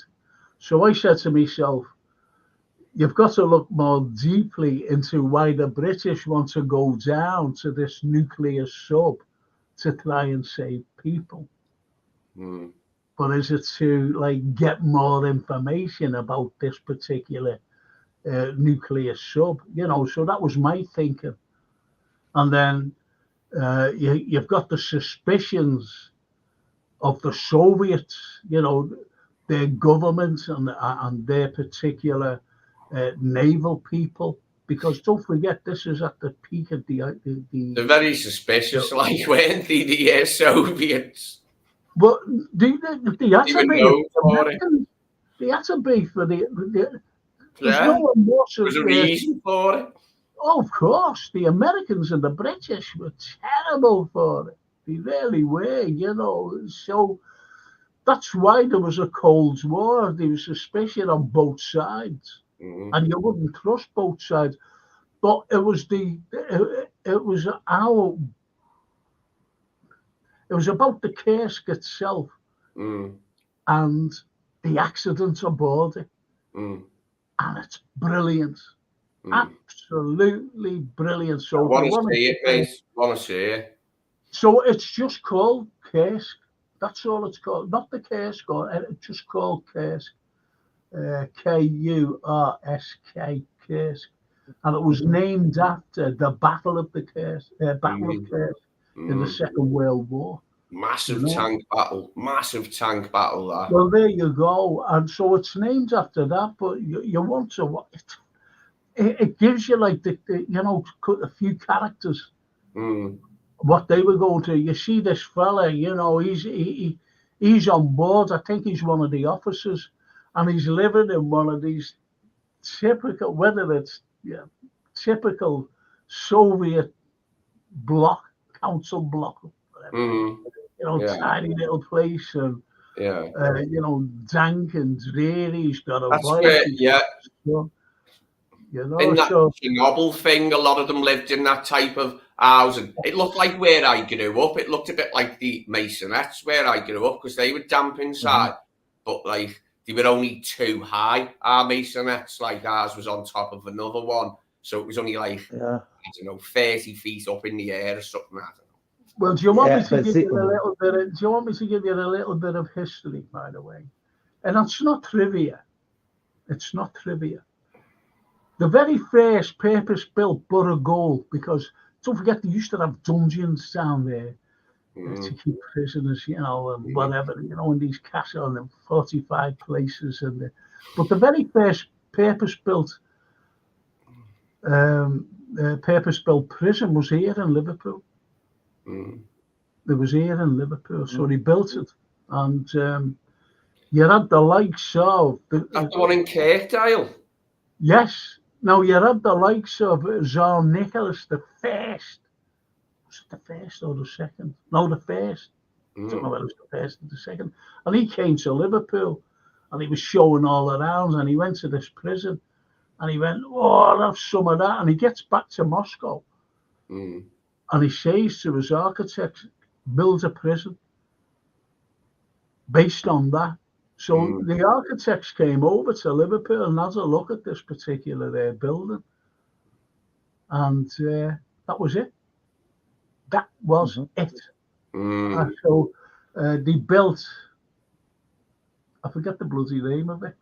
[SPEAKER 1] So I said to myself, you've got to look more deeply into why the British want to go down to this nuclear sub to try and save people. But is it to get more information about this particular nuclear sub? So that was my thinking. And then you've got the suspicions of the Soviets, their government and their particular naval people, because don't forget, this is at the peak of the
[SPEAKER 3] They're very suspicious, weren't they, the Soviets?
[SPEAKER 1] But they had to be. They had to be for the there's no one more.
[SPEAKER 3] There's a reason for it.
[SPEAKER 1] Oh, of course, the Americans and the British were terrible for it. They really were, So that's why there was a Cold War. There was suspicion on both sides, and you wouldn't trust both sides. But it was about the Kursk itself and the accident aboard it, and it's brilliant. Absolutely brilliant. So
[SPEAKER 3] I want to see it, mate. Want to see it.
[SPEAKER 1] So it's just called Kursk. That's all it's called. Not the Kursk, it's just called Kursk. Kursk, Kursk. And it was named after the Battle of the Kursk, in the Second World War.
[SPEAKER 3] Massive tank battle. That.
[SPEAKER 1] Well, there you go. And so it's named after that, but you want to watch it. It gives you a few characters, what they were going to. You see this fella, he's on board. I think he's one of the officers, and he's living in one of these typical, whether it's typical Soviet block, council block, whatever, tiny little place, and dank and dreary. He's got a wife.
[SPEAKER 3] In that Chernobyl thing, a lot of them lived in that type of housing. It looked like where I grew up. It looked a bit like the Masonettes where I grew up, because they were damp inside, but they were only too high. Our Masonettes, ours was on top of another one, so it was only 30 feet up in the air or something. I don't know.
[SPEAKER 1] Well, do you want me to give you a little bit? Do you want me to give you a little bit of history, by the way? And it's not trivia. It's not trivia. The very first purpose-built Borough Goal, because don't forget they used to have dungeons down there to keep prisoners, and whatever, in these castles and 45 places. But the very first purpose-built prison was here in Liverpool. It was here in Liverpool, so they built it, and you had the likes of
[SPEAKER 3] that's the one in Kirkdale.
[SPEAKER 1] Yes. Now, you had the likes of Tsar Nicholas the First. Was it the first or the second? No, the first. I don't know whether it was the first or the second. And he came to Liverpool, and he was showing all around, and he went to this prison, and he went, I'll have some of that. And he gets back to Moscow, and he says to his architects, build a prison based on that. So the architects came over to Liverpool and had a look at this particular building, and that was it. That was it. And so they built, I forget the bloody name of it,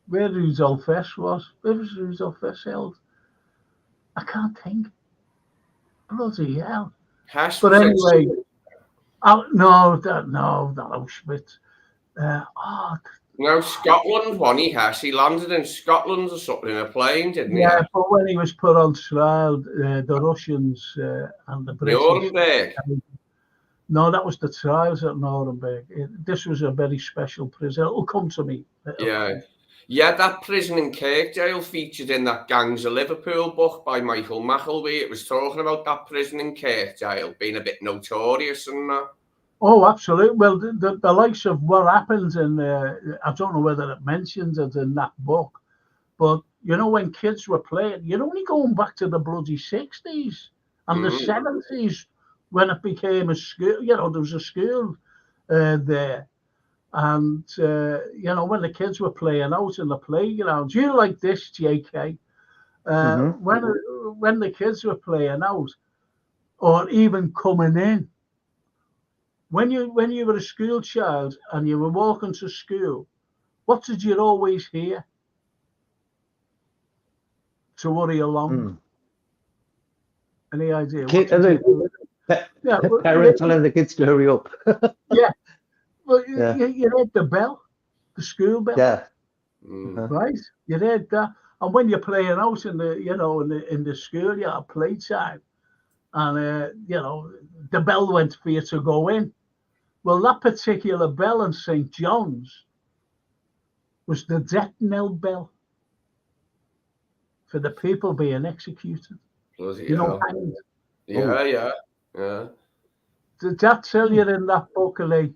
[SPEAKER 1] where Rudolph S was. Where was Rudolph S held? I can't think. Bloody hell.
[SPEAKER 3] Hess
[SPEAKER 1] But
[SPEAKER 3] was
[SPEAKER 1] anyway, that Auschwitz. Oh,
[SPEAKER 3] no, Scotland won he Hess. He landed in Scotland or something in a plane, didn't he?
[SPEAKER 1] yeah, but when he was put on trial, the Russians and the British.
[SPEAKER 3] Nuremberg.
[SPEAKER 1] No, that was the trials at Nuremberg. This was a very special prison. It'll come to me.
[SPEAKER 3] Yeah, that prison in Kirkjail featured in that Gangs of Liverpool book by Michael McElwee. It was talking about that prison in Kirkjail being a bit notorious and that.
[SPEAKER 1] Oh, absolutely. Well, the likes of what happens in, I don't know whether it mentions it in that book, but you know, when kids were playing, you're only going back to the bloody 60s and the 70s when it became a school. You know, there was a school there. And, you know, when the kids were playing out in the playgrounds, you like this, JK, when the kids were playing out or even coming in, when you were a school child and you were walking to school, what did you always hear to worry along? Any idea?
[SPEAKER 2] Parents telling the kids to hurry up.
[SPEAKER 1] Yeah. Well, you heard the bell, the school bell.
[SPEAKER 2] Yeah.
[SPEAKER 1] Right? You heard that. And when you're playing out in the, you know, in the school, you have playtime. And, you know, the bell went for you to go in. Well, that particular bell in St. John's was the death knell bell for the people being executed. You know, hanged.
[SPEAKER 3] Yeah.
[SPEAKER 1] Did that tell you in that book, Lee?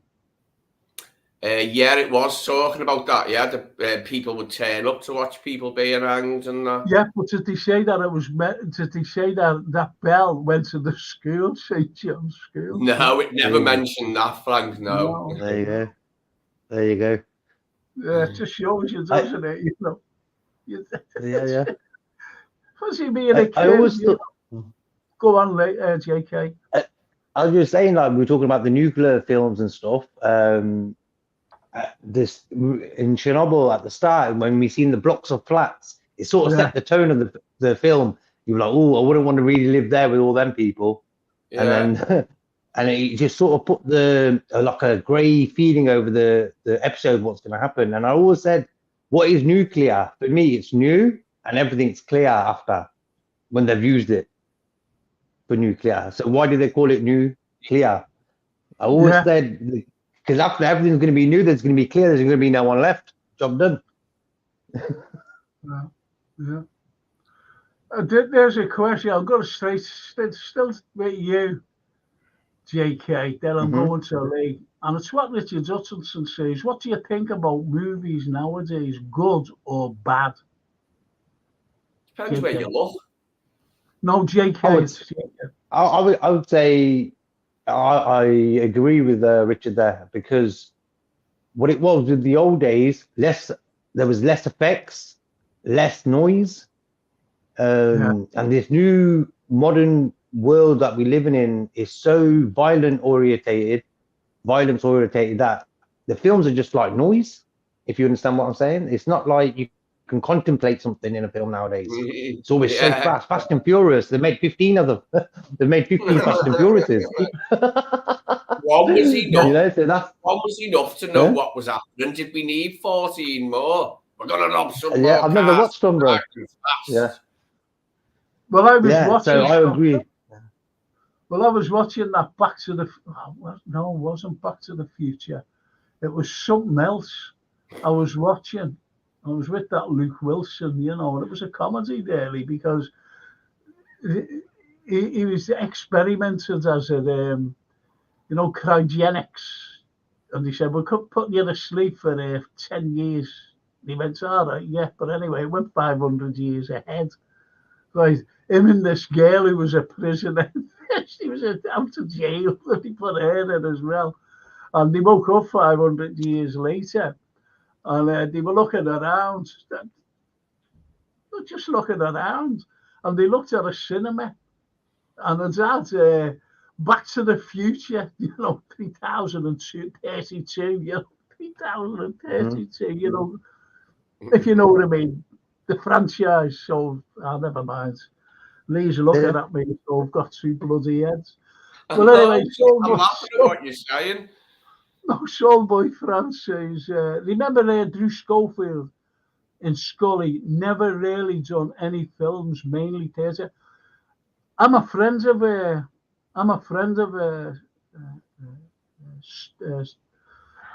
[SPEAKER 3] Yeah, it was talking about that. Yeah, the people would turn up to watch people being hanged and that.
[SPEAKER 1] Yeah, but did they say that it was? Did they say that bell went to the school, St. John's School?
[SPEAKER 3] No, it never mentioned that, Frank. No.
[SPEAKER 2] There you go. There you go.
[SPEAKER 1] Yeah, it just shows you, doesn't it? You know.
[SPEAKER 2] Yeah.
[SPEAKER 1] Fancy being a kid.
[SPEAKER 2] I always thought.
[SPEAKER 1] Go on, JK.
[SPEAKER 2] I was just saying, like, we were talking about the nuclear films and stuff. This in Chernobyl at the start, when we seen the blocks of flats, it sort of set the tone of the film. You were like, oh, I wouldn't want to really live there with all them people. And then and it just sort of put the like a grey feeling over the episode, what's going to happen. And I always said, what is nuclear? For me, it's new and everything's clear after when they've used it for nuclear. So why do they call it nuclear? I always said, because after everything's going to be new, there's going to be clear, there's going to be no one left. Job done.
[SPEAKER 1] Yeah. There's a question. I'll go straight still with you, JK. Then I'm going to Lee. And it's what Richard Hutchinson says. What do you think about movies nowadays, good or bad?
[SPEAKER 3] Depends where you look.
[SPEAKER 1] No, JK.
[SPEAKER 2] I would say I agree with Richard there, because what it was with the old days, there was less effects, less noise, and this new modern world that we're living in is so violence orientated that the films are just like noise. If you understand what I'm saying, it's not like you can contemplate something in a film nowadays. It's always so fast and furious. They made 15 of them. They made 15 Fast and Furiouses.
[SPEAKER 3] One was enough.
[SPEAKER 2] You know, so
[SPEAKER 3] one was enough to know what was happening. Did we need 14 more? We're gonna rob some more.
[SPEAKER 2] I've never watched them, bro. Yeah.
[SPEAKER 1] Well, I was watching.
[SPEAKER 2] So I agree.
[SPEAKER 1] Well, I was watching that Back to the. No, it wasn't Back to the Future. It was something else. I was watching. I was with that Luke Wilson, you know, and it was a comedy really, because he was experimented as a, you know, cryogenics. And he said, we could put you to sleep for 10 years. And he went, all right, yeah. But anyway, it went 500 years ahead. Right. Him and this girl who was a prisoner, she was out of jail, and he put her in as well. And they woke up 500 years later. And they were looking around, just looking around, and they looked at a cinema, and it had Back to the Future, you know, 3032, you know, 3032, you know, if you know what I mean. The franchise, so never mind. Lee's looking at me, so I've got 2 bloody heads. Well, anyway,
[SPEAKER 3] I'm laughing at what you're saying.
[SPEAKER 1] No, Soulboy Francis. Remember Drew Schofield in Scully? Never really done any films, mainly theatre. I'm a friend of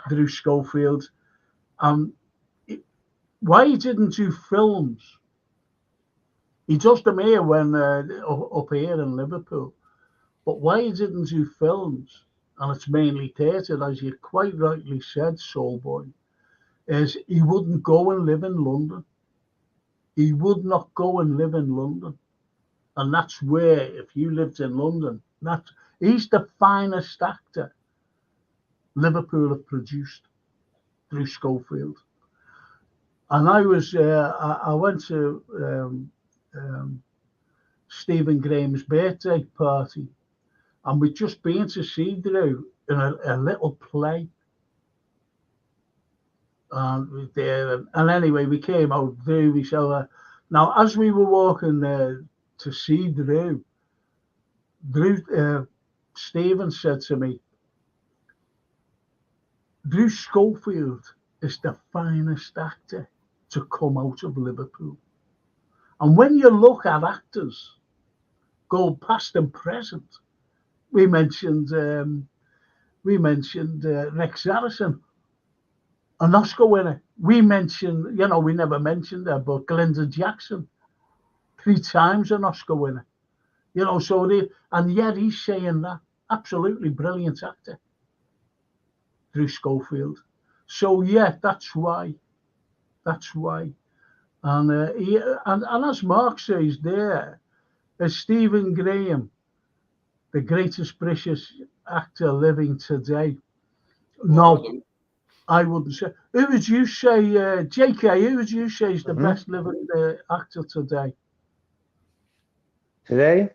[SPEAKER 1] Drew Schofield. Why he didn't do films? He does them here when up here in Liverpool. But why he didn't do films, and it's mainly theatre, as you quite rightly said, Soulboy, is he wouldn't go and live in London. He would not go and live in London. And that's where, if you lived in London, he's the finest actor Liverpool have produced, Drew Schofield. And I went to Stephen Graham's birthday party, and we'd just been to see Drew in a little play. And anyway, we came out, Drew, we saw her. Now, as we were walking there to see Drew, Stephen said to me, Drew Schofield is the finest actor to come out of Liverpool. And when you look at actors, go past and present, we mentioned Rex Harrison, an Oscar winner. We mentioned, we never mentioned her, but Glenda Jackson, 3 times an Oscar winner. And yet he's saying that absolutely brilliant actor, Drew Schofield. So yeah, that's why. And and as Mark says there, as Stephen Graham, the greatest British actor living today. No, I wouldn't say. Who would you say, JK? Who would you say is the best living actor today?
[SPEAKER 2] Today?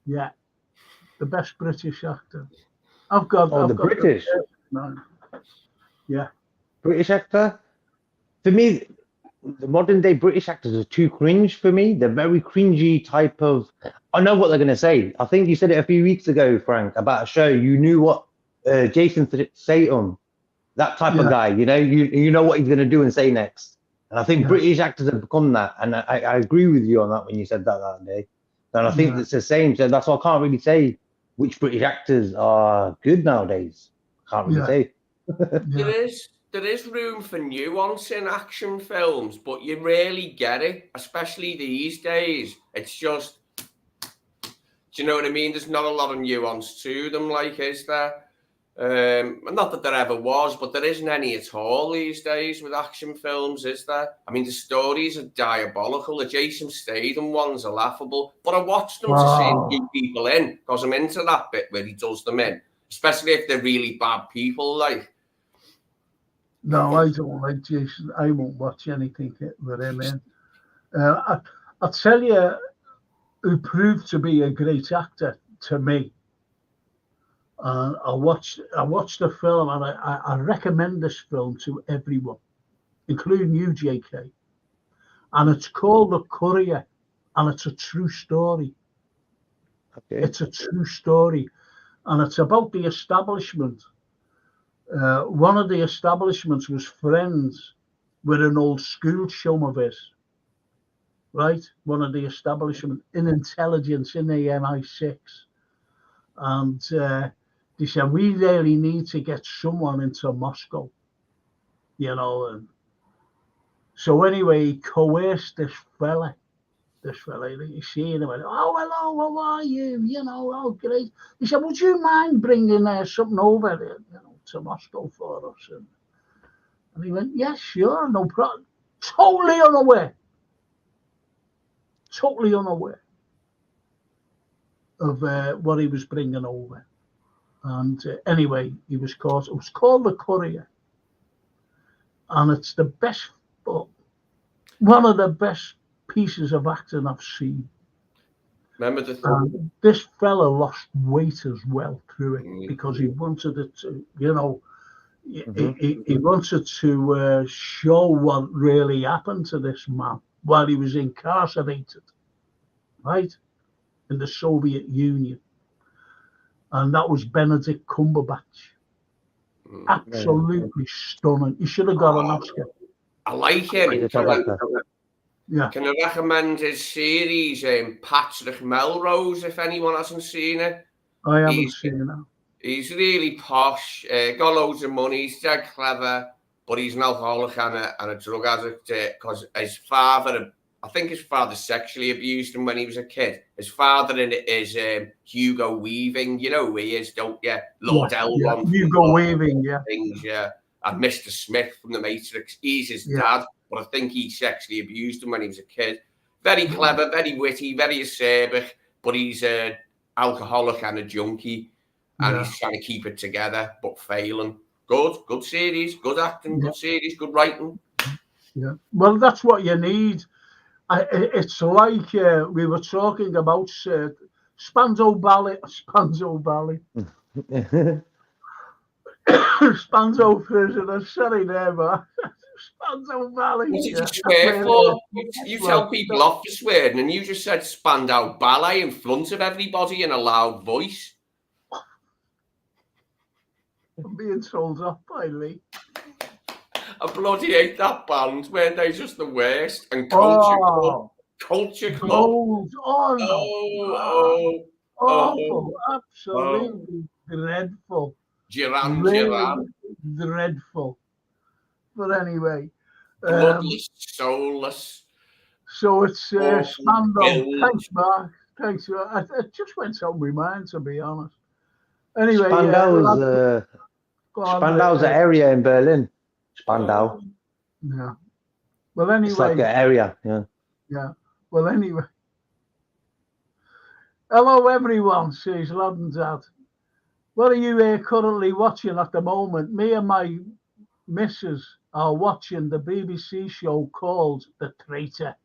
[SPEAKER 1] Yeah, the best British actor. I've got
[SPEAKER 2] British.
[SPEAKER 1] No. Yeah.
[SPEAKER 2] British actor. For me, the modern day British actors are too cringe for me. They're very cringy type of. I know what they're going to say. I think you said it a few weeks ago, Frank, about a show. You knew what Jason Statham, that type of guy. You know what he's going to do and say next. And I think British actors have become that. And I agree with you on that when you said that day. And I think it's the same. So that's why I can't really say which British actors are good nowadays. Can't really say.
[SPEAKER 3] There is room for nuance in action films, but you rarely get it, especially these days. It's just, do you know what I mean? There's not a lot of nuance to them, like, is there? Not that there ever was, but there isn't any at all these days with action films, is there? I mean, the stories are diabolical. The Jason Statham ones are laughable, but I watch them to see good people in, because I'm into that bit where he does them in, especially if they're really bad people, like.
[SPEAKER 1] No, I don't like Jason. I won't watch anything with him in. I'll tell you who proved to be a great actor to me. I watched the film, and I recommend this film to everyone, including you, JK. And it's called The Courier, and it's a true story. Okay. It's a true story, and it's about the establishment. One of the establishments was friends with an old school chum of his, right? One of the establishment in intelligence in the MI6. And they said, we really need to get someone into Moscow, And so anyway, he coerced this fella, you see, and he went, oh, hello, how are you? Oh, great. He said, would you mind bringing something over, to Moscow for us? And he went, yeah, sure, no problem. Totally unaware of what he was bringing over. And anyway, he was caught. It was called The Courier. And it's the best, one of the best pieces of acting I've seen.
[SPEAKER 3] Remember
[SPEAKER 1] this fella lost weight as well through it, because he wanted it to, he wanted to show what really happened to this man while he was incarcerated, right, in the Soviet Union. And that was Benedict Cumberbatch. Absolutely stunning. He should have got an Oscar.
[SPEAKER 3] I like him.
[SPEAKER 1] Yeah.
[SPEAKER 3] Can I recommend his series, Patrick Melrose, if anyone hasn't seen it?
[SPEAKER 1] I haven't seen it.
[SPEAKER 3] He's really posh, got loads of money, he's dead clever, but he's an alcoholic and a drug addict because his father, I think his father sexually abused him when he was a kid. His father in it is Hugo Weaving, you know who he is, don't you? Lord Elrond.
[SPEAKER 1] Hugo Weaving, yeah.
[SPEAKER 3] Things, yeah. And Mr. Smith from The Matrix, he's his dad, but I think he sexually abused him when he was a kid. Very clever, very witty, very acerbic, but he's an alcoholic and a junkie. And he's trying to keep it together, but failing. Good series, good acting, good series, good writing.
[SPEAKER 1] Yeah, well, that's what you need. It's like we were talking about Spandau Ballet. Spandau Prisoner, sorry there, man. Spandau Ballet.
[SPEAKER 3] What did you swear for? You tell people off for swearing, and you just said Spandau Ballet in front of everybody in a loud voice.
[SPEAKER 1] I'm being told off by Lee.
[SPEAKER 3] I bloody hate that band. Weren't they just the worst? And Culture Club. Culture Club.
[SPEAKER 1] Awful. Absolutely dreadful.
[SPEAKER 3] Duran.
[SPEAKER 1] Dreadful. But anyway.
[SPEAKER 3] Bloodless, soulless.
[SPEAKER 1] So it's Spandau. Thanks, Mark. Thanks. It just went on my mind, to be honest. Anyway,
[SPEAKER 2] Spandau's an area in Berlin. Spandau.
[SPEAKER 1] Yeah. Well, anyway.
[SPEAKER 2] It's like an area, yeah.
[SPEAKER 1] Yeah. Well, anyway. Hello, everyone, says Lad and Dad. What are you currently watching at the moment? Me and my missus are watching the BBC show called The Traitor.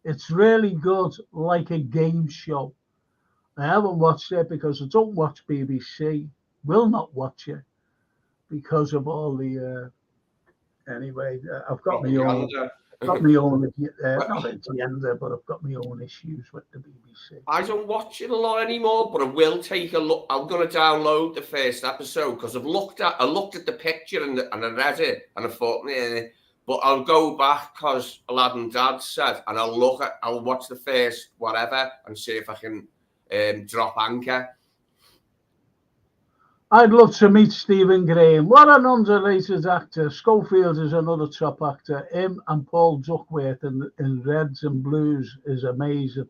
[SPEAKER 1] It's really good, like a game show. I haven't watched it because I don't watch BBC. Will not watch it because of all the. Anyway, I've got my own. Not agenda, but I've got my own issues with the BBC.
[SPEAKER 3] I don't watch it a lot anymore, but I will take a look. I'm going to download the first episode because I looked at the picture and I read it and I thought, but I'll go back because Lad and Dad said, and I'll watch the first whatever and see if I can drop anchor.
[SPEAKER 1] I'd love to meet Stephen Graham. What an underrated actor. Schofield is another top actor. Him and Paul Duckworth in Reds and Blues is amazing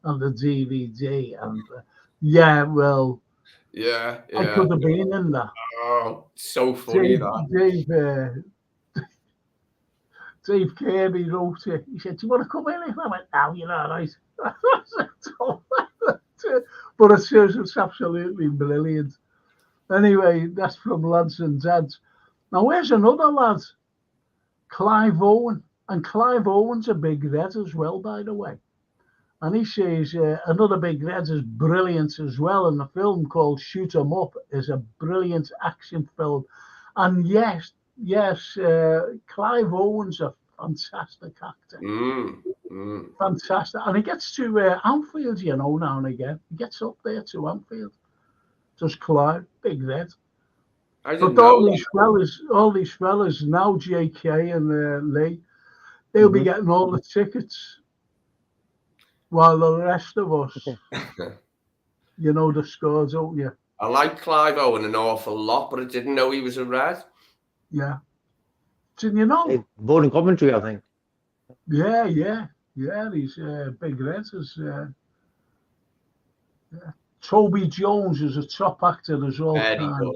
[SPEAKER 1] on the DVD. And I could have been in that.
[SPEAKER 3] Oh, so funny
[SPEAKER 1] Dave Kirby wrote it. He said, "Do you want to come in?" I went, "No, you're all right." But it's absolutely brilliant. Anyway, that's from Lads and Dads. Now, where's another lad? Clive Owen. And Clive Owen's a big red as well, by the way. And he says another big red is brilliant as well. And the film called Shoot 'em Up is a brilliant action film. And yes, Clive Owen's a fantastic actor. Fantastic. And he gets to Anfield, now and again. He gets up there to Anfield. Just Clive, big red. But all these fellas now, JK and Lee, they'll be getting all the tickets, while the rest of us, the scores, don't you?
[SPEAKER 3] I like Clive Owen an awful lot, but I didn't know he was a red.
[SPEAKER 1] Yeah. Didn't you know?
[SPEAKER 2] Born in Coventry, I think.
[SPEAKER 1] Yeah. These big reds is. Toby Jones is a top actor as all time.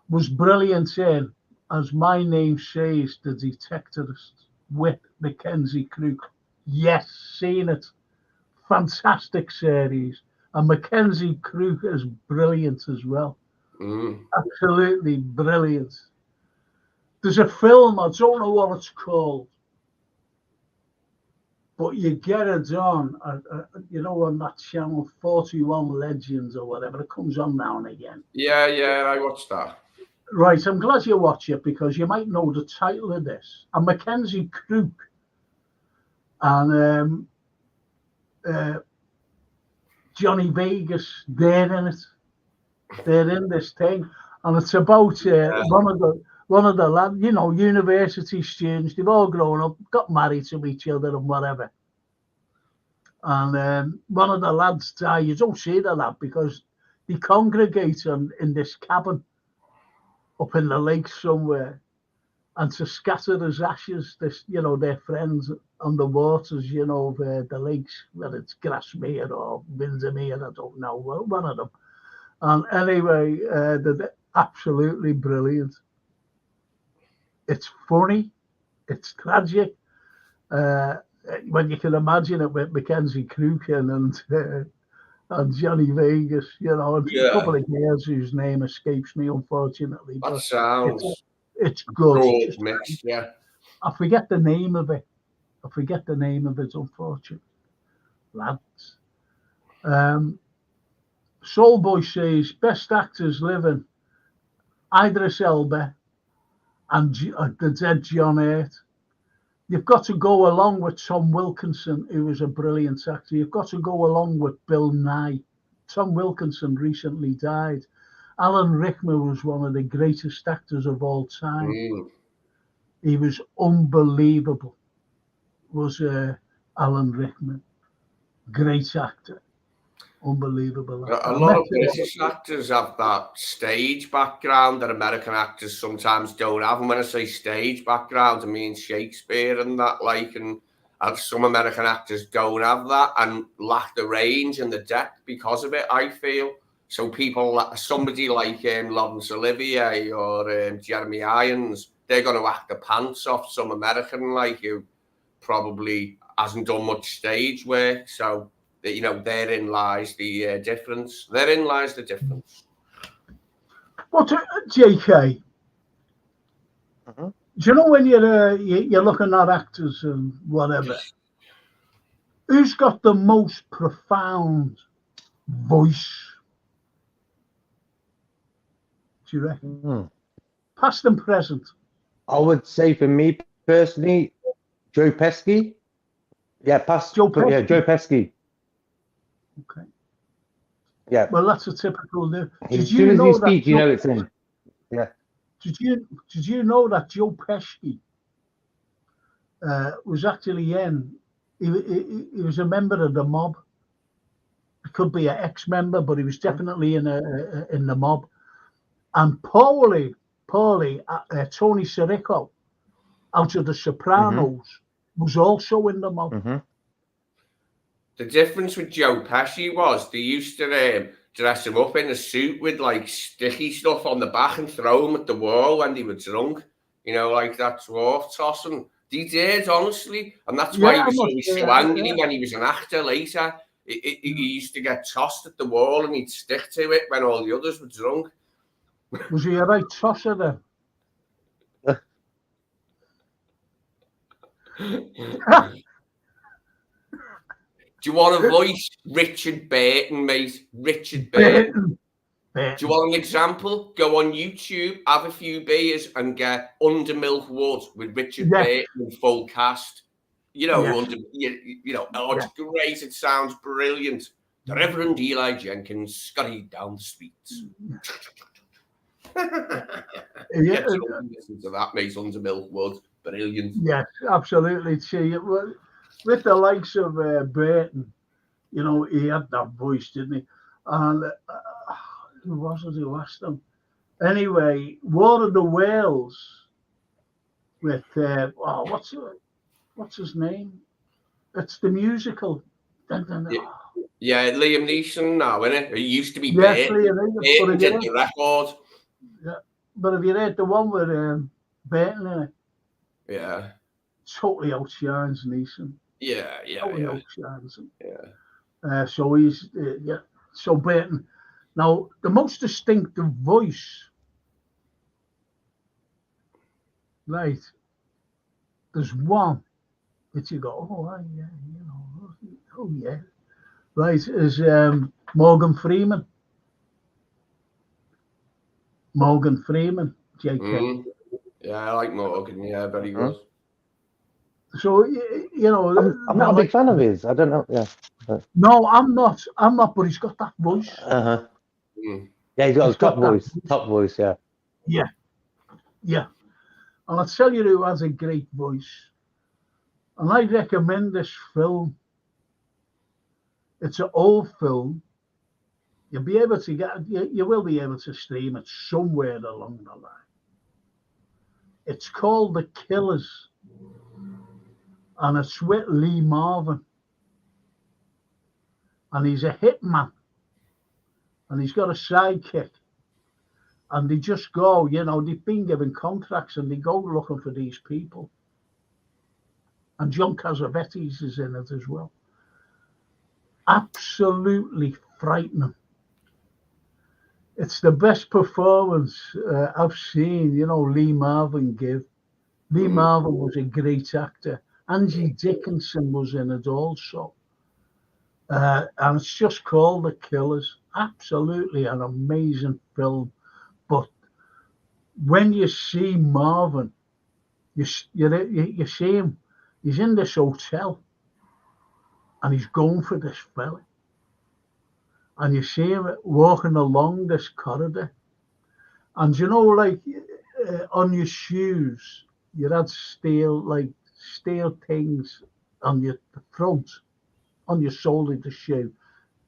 [SPEAKER 1] Was brilliant in As My Name Says, The Detectorist with Mackenzie Crook. Yes, seen it. Fantastic series. And Mackenzie Crook is brilliant as well. Absolutely brilliant. There's a film, I don't know what it's called, but you get it on, on that channel 41 Legends or whatever. It comes on now and again.
[SPEAKER 3] Yeah, I watched that.
[SPEAKER 1] Right, I'm glad you watch it because you might know the title of this. And Mackenzie Crook and Johnny Vegas, they're in it. They're in this thing, and it's about one of the lads, you know, university students. They've all grown up, got married to each other, and whatever. And one of the lads died. You don't see the lad because they congregate in this cabin up in the lake somewhere, and to scatter his ashes, this, you know, their friends on the waters, you know, the lakes, whether it's Grasmere or Windermere, I don't know, one of them. And anyway, they're absolutely brilliant. It's funny, it's tragic. When you can imagine it with Mackenzie Crook and Johnny Vegas, you know, and a couple of girls whose name escapes me, unfortunately.
[SPEAKER 3] That
[SPEAKER 1] But
[SPEAKER 3] sounds
[SPEAKER 1] it's good.
[SPEAKER 3] broad mixed, yeah.
[SPEAKER 1] I forget the name of it. Unfortunately, lads. Soulboy says best actors living: Idris Elba and the dead John Hurt. You've got to go along with Tom Wilkinson, who was a brilliant actor. You've got to go along with Bill Nye. Tom Wilkinson recently died. Alan Rickman was one of the greatest actors of all time. He was unbelievable. Was Alan Rickman. Great actor. Unbelievable actor.
[SPEAKER 3] A lot of British actors have that stage background that American actors sometimes don't have. And when I say stage background, I mean Shakespeare and that, like, and some American actors don't have that and lack the range and the depth because of it, I feel. So somebody like Laurence Olivier or Jeremy Irons, they're going to act the pants off some American, like, who probably hasn't done much stage work. So, you know, therein lies the difference. Therein lies the difference.
[SPEAKER 1] What, JK? Do you know when you're looking at actors and whatever, who's got the most profound voice? Do you reckon? Past and present.
[SPEAKER 2] I would say for me personally, Joe Pesci. Yeah, Joe Pesci.
[SPEAKER 1] Okay.
[SPEAKER 2] Yeah.
[SPEAKER 1] Well, that's a typical.
[SPEAKER 2] As soon as you speak, you know it's in. Yeah.
[SPEAKER 1] Did you know that Joe Pesci was actually in? He was a member of the mob. He could be an ex-member, but he was definitely in the mob. And Tony Sirico, out of The Sopranos, was also in the mob.
[SPEAKER 3] The difference with Joe Pesci was they used to dress him up in a suit with like sticky stuff on the back and throw him at the wall when they were drunk. You know, like that dwarf tossing. They did, honestly. And that's why he was so angry when he was an actor later. He used to get tossed at the wall and he'd stick to it when all the others were drunk.
[SPEAKER 1] Was he a right tosser then?
[SPEAKER 3] Do you want to voice Richard Burton, mate? Richard Burton. Do you want an example? Go on YouTube, have a few beers, and get Under Milk Wood with Richard Burton in full cast. You know, it's great. It sounds brilliant. The Reverend Eli Jenkins scurried down the streets. Listen to that, mate. Under Milk Wood, brilliant.
[SPEAKER 1] Yes, absolutely. With the likes of Burton, you know, he had that voice, didn't he? And who was it who asked him? Anyway, War of the Whales with what's his name? It's the musical.
[SPEAKER 3] Yeah, Liam Neeson now, isn't it? He used to be
[SPEAKER 1] Burton
[SPEAKER 3] did the record.
[SPEAKER 1] Yeah, but have you read the one with Burton in it?
[SPEAKER 3] Yeah.
[SPEAKER 1] Totally outshines Neeson.
[SPEAKER 3] Yeah.
[SPEAKER 1] Outshines him. Yeah. So he's So Burton. Now the most distinctive voice, right? There's one that you go, right? Is Morgan Freeman. Morgan Freeman, JK.
[SPEAKER 3] Mm. Yeah, I like Morgan. Yeah, very good.
[SPEAKER 1] So you know,
[SPEAKER 2] I'm not a big fan of his. I don't know. Yeah.
[SPEAKER 1] No, I'm not. But he's got that voice.
[SPEAKER 2] Uh-huh.
[SPEAKER 3] Mm.
[SPEAKER 2] Yeah, he's got a
[SPEAKER 1] He's got
[SPEAKER 2] top voice. Top voice, yeah.
[SPEAKER 1] Yeah. And I'll tell you who has a great voice. And I recommend this film. It's an old film. You'll be able to you will be able to stream it somewhere along the line. It's called The Killers. And it's with Lee Marvin. And he's a hitman. And he's got a sidekick. And they just go, they've been given contracts and they go looking for these people. And John Cassavetes is in it as well. Absolutely frightening. It's the best performance I've seen, Lee Marvin give. Lee Marvin was a great actor. Angie Dickinson was in it also. And it's just called The Killers. Absolutely an amazing film. But when you see Marvin, you see him. He's in this hotel, and he's going for this fella. And you see him walking along this corridor. And on your shoes, you had steel things on your front, on your sole of the shoe,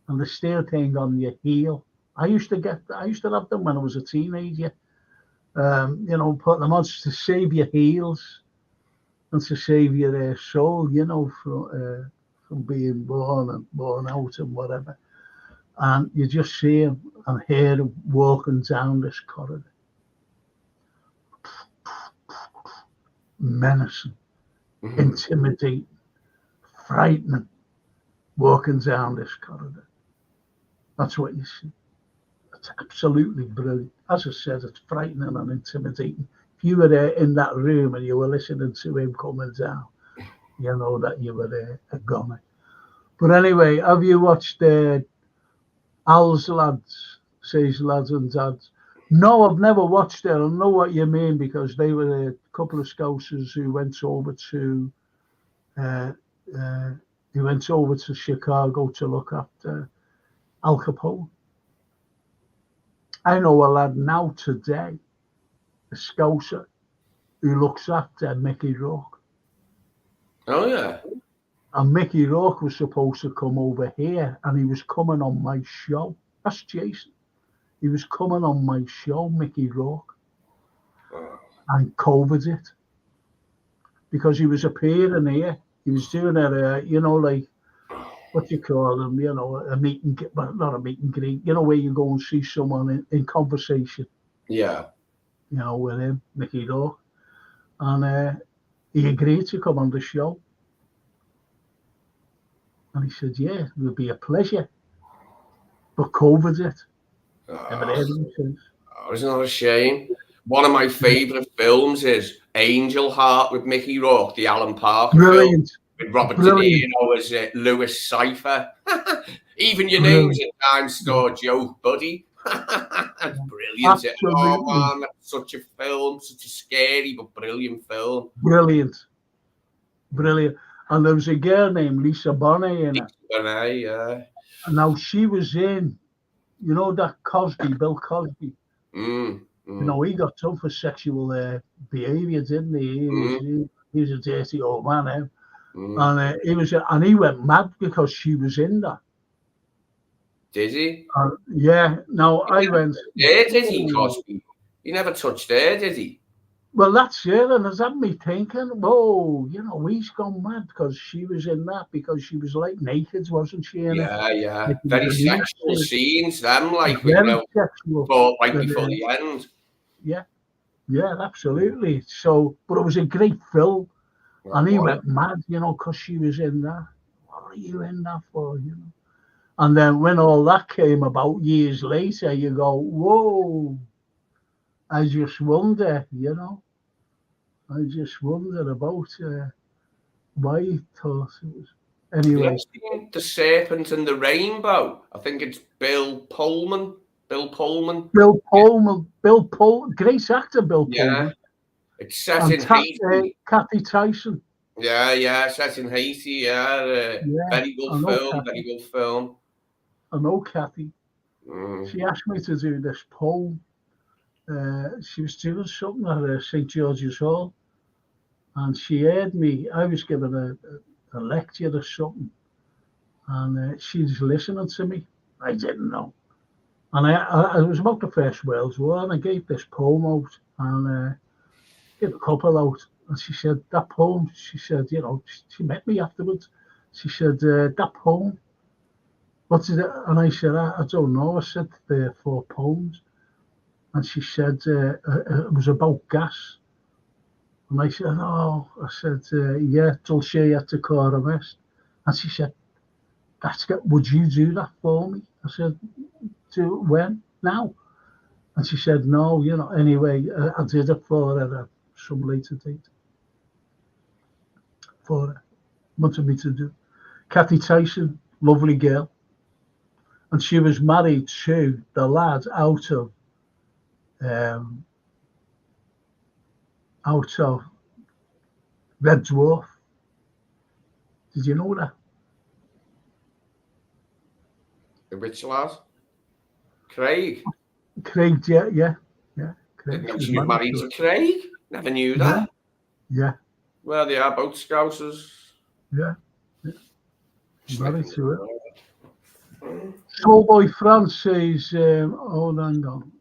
[SPEAKER 1] and the steel thing on your heel. I used to have them when I was a teenager. Put them on to save your heels and to save your soul, from being born out and whatever. And you just see him and hear him walking down this corridor. Menacing, intimidating, frightening, walking down this corridor. That's what you see. It's absolutely brilliant. As I said, it's frightening and intimidating. If you were there in that room and you were listening to him coming down, you know that you were there a goner. But anyway, have you watched Al's Lads, Says Lads and Dads? No, I've never watched it. I know what you mean, because they were a couple of Scousers who went over to Chicago to look after Al Capone. I know a lad now today, a Scouser, who looks after Mickey Rourke.
[SPEAKER 3] Oh, yeah.
[SPEAKER 1] And Mickey Rourke was supposed to come over here, and he was coming on my show. That's Jason. He was coming on my show, Mickey Rourke, and COVID it. Because he was appearing here. He was doing what you call them, a meet and greet, well, not a meet and greet, where you go and see someone in conversation.
[SPEAKER 3] Yeah.
[SPEAKER 1] With him, Mickey Rourke. And he agreed to come on the show. And he said, yeah, it would be a pleasure. But COVID it. Never heard of him since.
[SPEAKER 3] Oh, isn't that a shame? One of my favourite films is Angel Heart with Mickey Rourke, the Alan Parker film. With Robert De Niro as Lewis Cypher. Even your name's a time store joke, buddy. That's brilliant. Oh man, that's such a film, such a scary but brilliant film.
[SPEAKER 1] Brilliant. And there was a girl named Lisa Bonet in it.
[SPEAKER 3] Bonet, yeah.
[SPEAKER 1] And now she was in, that Bill Cosby. He got done for sexual behaviour, didn't he? He was a dirty old man. And he went mad because she was in that.
[SPEAKER 3] Did he?
[SPEAKER 1] Yeah. No, I went.
[SPEAKER 3] Yeah, did he, Cosby? He never touched her, did he?
[SPEAKER 1] Well, that's it, and has that me thinking, whoa, he's gone mad because she was in that, because she was like naked, wasn't she?
[SPEAKER 3] Yeah. Very sexual scenes, them, like,
[SPEAKER 1] sexual.
[SPEAKER 3] Right before the end.
[SPEAKER 1] Yeah, absolutely. So, but it was a great film. And he went mad, because she was in that. What are you in that for, And then when all that came about years later, you go, whoa. I just wonder, I just wonder about why he thought it was. Anyway.
[SPEAKER 3] The Serpent and the Rainbow. I think it's Bill Pullman Bill Pullman.
[SPEAKER 1] Bill Pullman, great actor, Bill Pullman.
[SPEAKER 3] It's set
[SPEAKER 1] And
[SPEAKER 3] in Haiti.
[SPEAKER 1] Kathy Tyson.
[SPEAKER 3] Yeah, set in Haiti. Yeah, very good film.
[SPEAKER 1] Kathy.
[SPEAKER 3] Very good film.
[SPEAKER 1] I know Kathy.
[SPEAKER 3] Mm.
[SPEAKER 1] She asked me to do this poem. She was doing something at St. George's Hall, and she heard me. I was giving a lecture or something, and she was listening to me. I didn't know. And I was about the First World War, and I gave this poem out, and gave a couple out. And she said, that poem, she said, you know, she met me afterwards. She said, that poem, what's it? And I said, I don't know. I said, there are 4 poems. And she said, it was about gas. And I said, oh, I said, yeah, Dulce et Decorum Est. And she said, that's good. Would you do that for me? I said, do when? Now? And she said, no, you know, anyway, I did it for her at some later date. For her. Wanted me to do. Kathy Tyson, lovely girl. And she was married to the lad out of Red Dwarf. Did you know that?
[SPEAKER 3] The which lad? Craig.
[SPEAKER 1] Craig, yeah. Craig.
[SPEAKER 3] Didn't know she was married to Craig. Never knew that.
[SPEAKER 1] Yeah.
[SPEAKER 3] Well, they are both Scousers.
[SPEAKER 1] Yeah. Married to her. Soulboy France says, hold on.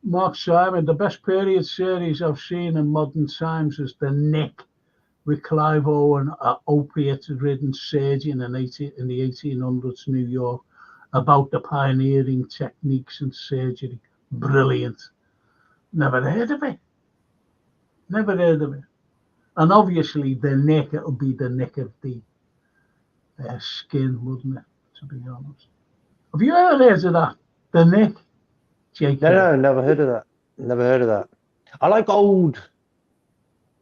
[SPEAKER 1] Mark Simon, the best period series I've seen in modern times is The Nick, with Clive Owen, an opiate-ridden surgeon in the 1800s New York, about the pioneering techniques in surgery. Brilliant. Never heard of it. And obviously, The Nick, it'll be the nick of the skin, wouldn't it, to be honest. Have you ever heard of that? The Nick? JK?
[SPEAKER 2] No, never heard of that. I like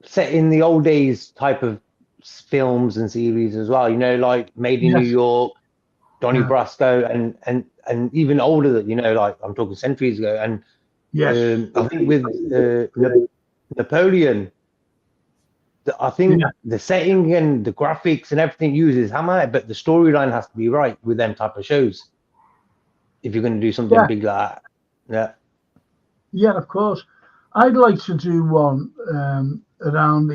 [SPEAKER 2] set in the old days type of films and series as well, you know, like Made in New York, Donnie Brasco, and even older, you know, like I'm talking centuries ago. And I think with Napoleon, I think the setting and the graphics and everything uses hammer, but the storyline has to be right with them type of shows if you're going to do something big like that.
[SPEAKER 1] Yeah, of course. I'd like to do one around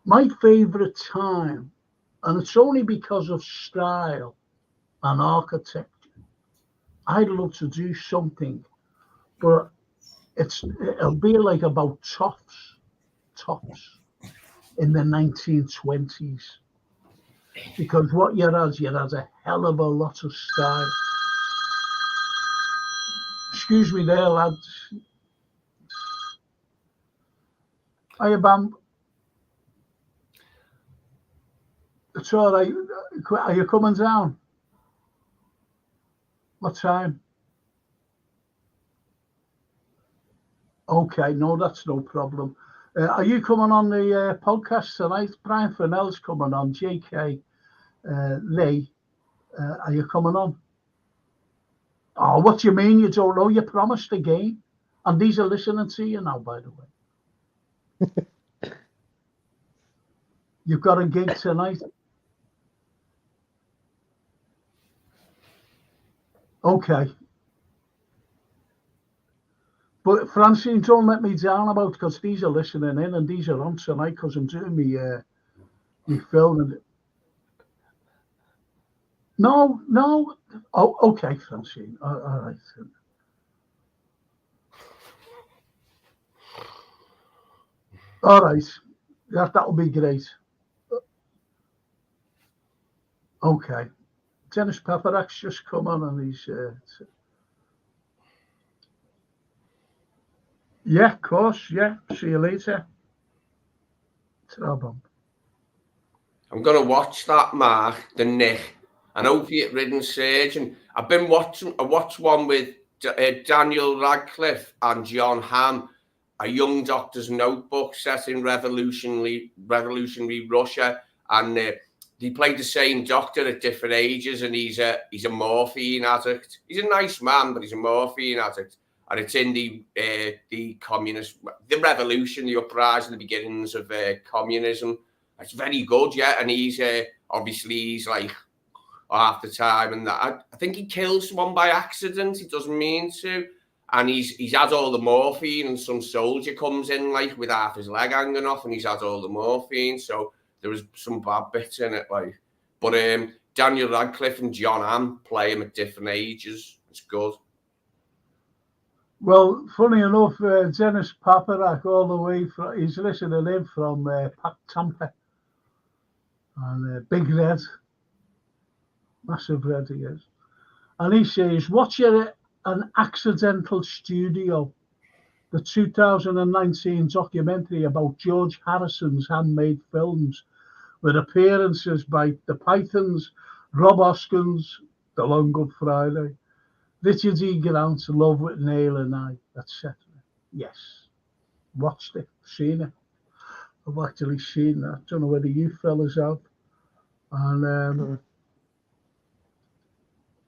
[SPEAKER 1] my favorite time, and it's only because of style and architecture. I'd love to do something, but it'll be like about tops in the 1920s, because what you had a hell of a lot of style. Excuse me there, lads. Hiya, Bam. It's all right. Are you coming down? What time? Okay, no, that's no problem. Are you coming on the podcast tonight? Brian Fennell's coming on. JK Lee, are you coming on? Oh, what do you mean you don't know? You promised the game. And these are listening to you now, by the way. You've got a gig tonight. Okay. But Francine, don't let me down about, because these are listening in and these are on tonight because I'm doing me filming. No. Oh, okay, Francine. All right. All right. That'll be great. Okay. Dennis Paparak's just come on and he's... yeah, of course. Yeah. See you later.
[SPEAKER 3] I'm going to watch that, Mark, The Nick, an opiate-ridden surgeon. I watched one with Daniel Radcliffe and John Hamm, A Young Doctor's Notebook set in revolutionary Russia, and the he played the same doctor at different ages, and he's a morphine addict. He's a nice man, but he's a morphine addict. And it's in the communist, the revolution, the uprising, the beginnings of communism. It's very good, yeah. And he's obviously he's like half the time, and that I think he kills someone by accident. He doesn't mean to, and he's had all the morphine, and some soldier comes in like with half his leg hanging off, and he's had all the morphine. So there was some bad bits in it, like. But Daniel Radcliffe and John Hamm play him at different ages. It's good.
[SPEAKER 1] Well, funny enough, Dennis Paparak, all the way from, he's listening in from Tampa. And Big Red, massive red he is. And he says, watching an accidental studio, the 2019 documentary about George Harrison's handmade films, with appearances by the Pythons, Rob Hoskins, The Long Good Friday, Richard E. Grant, Love with Neil and I, etc. Yes, watched it, seen it. I've actually seen that. Don't know whether you fellas have. And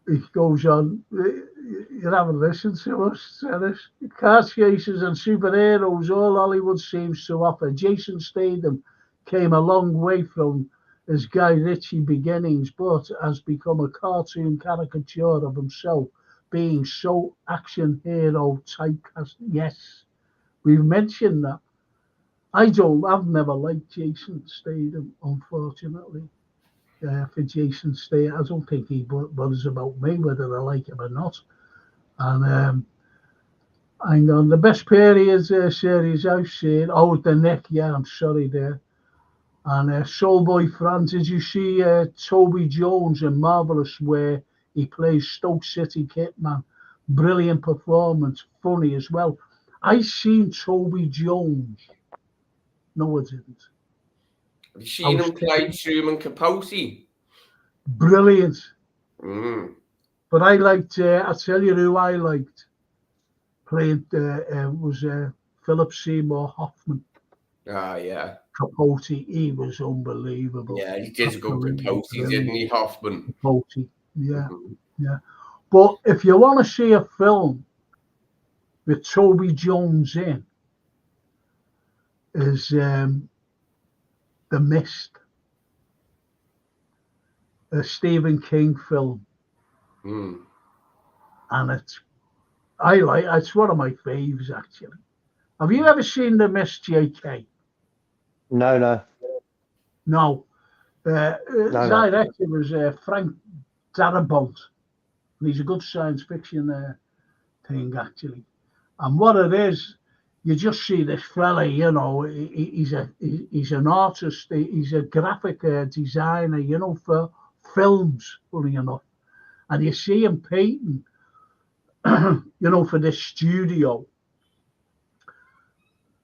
[SPEAKER 1] he goes on, you haven't listened to us, Dennis. Car chasers and superheroes, all Hollywood seems to offer. Jason Statham came a long way from his Guy Ritchie beginnings, but has become a cartoon caricature of himself, being so action hero typecast. Yes, we've mentioned that. I've never liked Jason Statham, unfortunately. For Jason Statham, I don't think he bothers about me whether I like him or not. And hang on, the best period series I've seen. Oh, The Nick, yeah, I'm sorry there. And Soul Boy Fran, did you see Toby Jones in Marvelous, where he plays Stoke City Kitman? Brilliant performance, funny as well. I seen Toby Jones. No, I didn't.
[SPEAKER 3] Have you seen him play Truman Capote?
[SPEAKER 1] Brilliant.
[SPEAKER 3] Mm.
[SPEAKER 1] But I liked, I'll tell you who I liked playing, was Philip Seymour Hoffman.
[SPEAKER 3] Ah, yeah.
[SPEAKER 1] Capote, he was unbelievable.
[SPEAKER 3] Yeah, he did a good Capote, didn't he, Hoffman?
[SPEAKER 1] Capote, yeah, yeah. But if you want to see a film with Toby Jones in, is The Mist, a Stephen King film.
[SPEAKER 3] Mm.
[SPEAKER 1] And it's one of my faves, actually. Have you ever seen The Mist, JK?
[SPEAKER 2] No.
[SPEAKER 1] No. Director was Frank Darabont. He's a good science fiction thing, actually. And what it is, you just see this fella, you know, he's an artist, he's a graphic designer, you know, for films, funny enough. And you see him painting, you know, for this studio.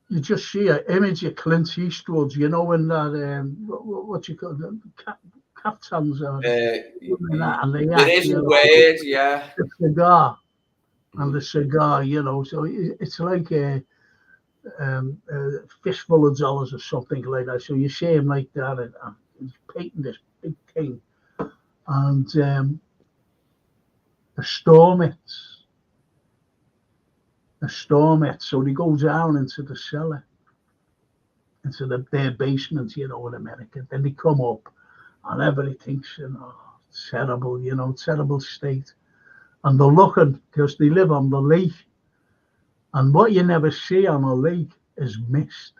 [SPEAKER 1] You just see an image of Clint Eastwood, you know, in that, what you call it, caftans are.
[SPEAKER 3] It is weird, yeah.
[SPEAKER 1] The cigar, and the cigar, you know, so it's like a fistful of dollars or something like that. So you see him like that, and he's painting this big thing, and a storm hits. So they go down into the cellar, into their basement, you know, in America. Then they come up, and everything's, you know, terrible, you know, terrible state. And they're looking, because they live on the lake. And what you never see on a lake is mist.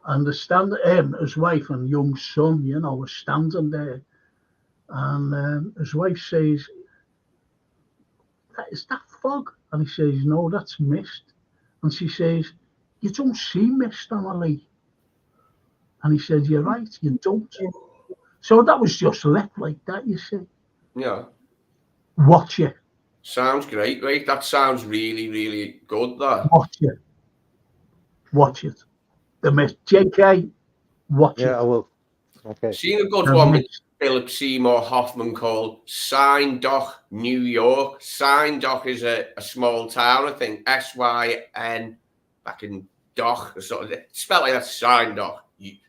[SPEAKER 1] And his wife and young son, you know, are standing there. And his wife says, is that fog? And he says, no, that's mist. And she says, you don't see mist on a lake. And he said, you're right, you don't. So that was just left like that, you see.
[SPEAKER 3] Yeah.
[SPEAKER 1] Watch it.
[SPEAKER 3] Sounds great, right? That sounds really, really good, that.
[SPEAKER 1] Watch it. The Mist. JK, watch it.
[SPEAKER 2] Yeah, I will. Okay.
[SPEAKER 3] Seen a good one with Philip Seymour Hoffman called Syndoch, New York. Syndoch is a small town, I think. SYN, back in Doch, sort of spelled like that, Syndoch.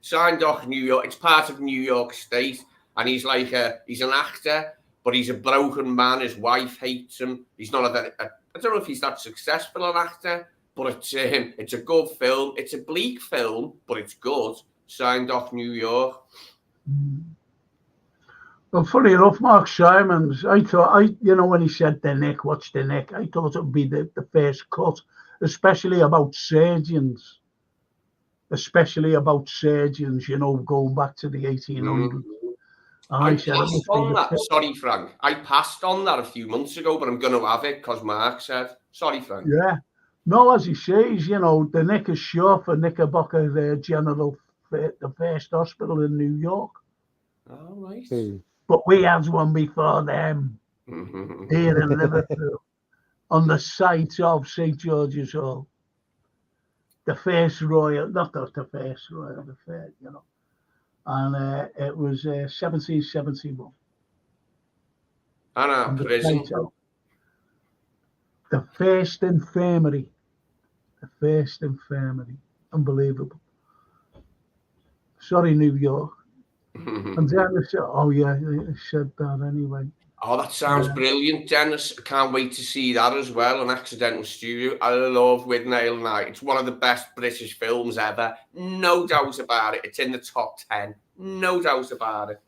[SPEAKER 3] signed off New York. It's part of New York State, and he's like he's an actor, but he's a broken man. His wife hates him. He's not I don't know if he's that successful an actor, but it's a good film. It's a bleak film, but it's good. Signed off New York.
[SPEAKER 1] Well, funny enough, Mark Simons, I thought, when he said the Nick, what's the Nick? I thought it would be the first cut, especially about surgeons. Going back to the 1800s.
[SPEAKER 3] I passed on that. Sorry, Frank. I passed on that a few months ago, but I'm going to have it because Mark said. Sorry, Frank.
[SPEAKER 1] Yeah. No, as he says, the Nick is short for Knickerbocker the first hospital in New York.
[SPEAKER 3] Oh, right.
[SPEAKER 1] But we had one before them here in Liverpool on the site of St. George's Hall. The first Royal, not the first Royal, the first, And it was 1771.
[SPEAKER 3] And a prison.
[SPEAKER 1] The first infirmary. Unbelievable. Sorry, New York. And Dennis, I said that anyway.
[SPEAKER 3] Oh, that sounds brilliant, Dennis. I can't wait to see that as well. An Accidental Studio. I love With Nail Night. It's one of the best British films ever. No doubt about it. It's in the top 10. No doubt about it.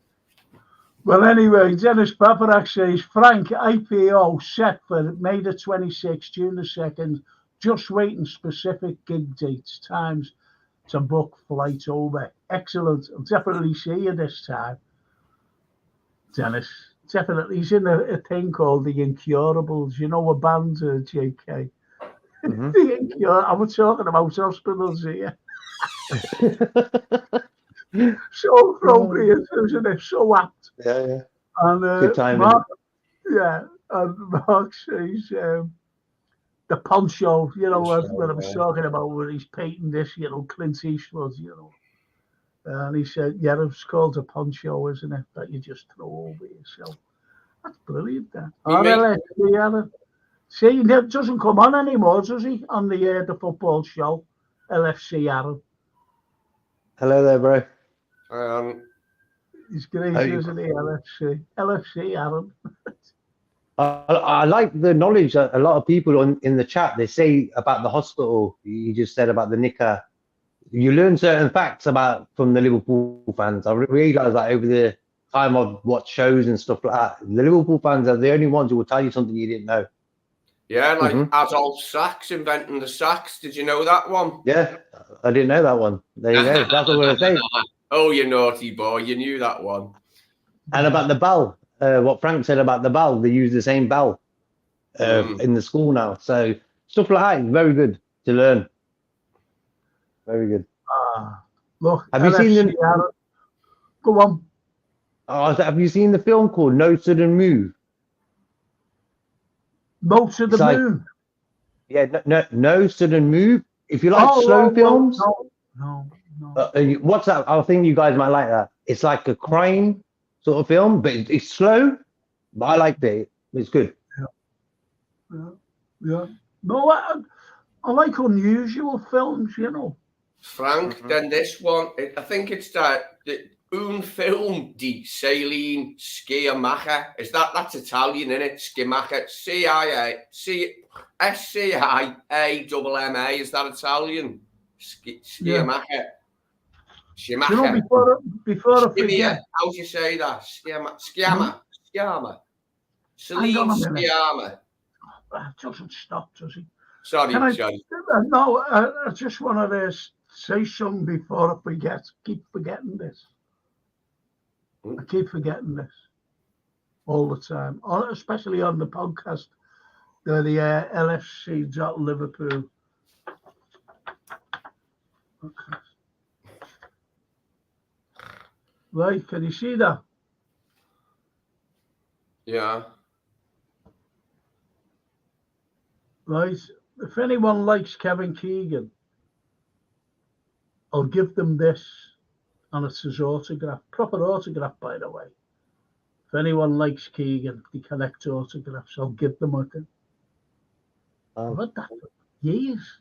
[SPEAKER 1] Well, anyway, Dennis Paparak says, Frank, IPO set for May the 26th, June the 2nd. Just waiting specific gig dates, times to book flights over. Excellent. I'll definitely see you this time, Dennis. Definitely. He's in a thing called The Incurables. You know a band, JK?
[SPEAKER 2] Mm-hmm.
[SPEAKER 1] The Incurables. I was talking about hospitals here. So appropriate, isn't it? So apt.
[SPEAKER 2] Yeah.
[SPEAKER 1] And
[SPEAKER 2] good timing.
[SPEAKER 1] Mark says the poncho, what I was talking about, where he's painting this, Clint Eastwood, And he said, it's called a poncho, isn't it? That you just throw over yourself. That's brilliant, that. See, he doesn't come on anymore, does he? On the football show, LFC Aaron.
[SPEAKER 2] Hello there, bro.
[SPEAKER 1] He's great, isn't he? LFC Aaron.
[SPEAKER 2] I like the knowledge that a lot of people in the chat, they say about the hospital. You just said about the Nicker. You learn certain facts from the Liverpool fans. I realised that over the time I've watched shows and stuff like that. The Liverpool fans are the only ones who will tell you something you didn't know.
[SPEAKER 3] Yeah, like Adolf Sachs inventing the sax. Did you know that one?
[SPEAKER 2] Yeah, I didn't know that one. There you go. That's what we're saying.
[SPEAKER 3] Oh, you naughty boy. You knew that one.
[SPEAKER 2] And about the bell, what Frank said about the bell, they use the same bell in the school now. So stuff like that is very good to learn. Very good.
[SPEAKER 1] Look,
[SPEAKER 2] have you seen
[SPEAKER 1] the... Go on.
[SPEAKER 2] Have you seen the film called No Sudden Move?
[SPEAKER 1] No to the Moon.
[SPEAKER 2] Yeah, no Sudden Move. If you like slow films,
[SPEAKER 1] no.
[SPEAKER 2] What's that? I think you guys might like that. It's like a crime sort of film, but it's slow. But I liked it. It's good.
[SPEAKER 1] Yeah. No, I like unusual films,
[SPEAKER 3] Frank, then this one, I think it's the Un Film di Saline Sciamaca. That's Italian, isn't it? Sciamaca. SCIAMMA. Is that Italian? Sciamaca.
[SPEAKER 1] Sciamaca. Before I forget.
[SPEAKER 3] How do you say that? Sciama. Celine Sciama.
[SPEAKER 1] That doesn't stop, does he?
[SPEAKER 3] Sorry.
[SPEAKER 1] No, I just wanted to say something before I forget. Keep forgetting this. I keep forgetting this all the time, especially on the podcast. The LFC Liverpool. Okay. Right, can you see that?
[SPEAKER 3] Yeah.
[SPEAKER 1] Right. If anyone likes Kevin Keegan, I'll give them this. And it's his autograph. Proper autograph, by the way. If anyone likes Keegan, they collect autographs. I'll give them a thing. I've had that for years.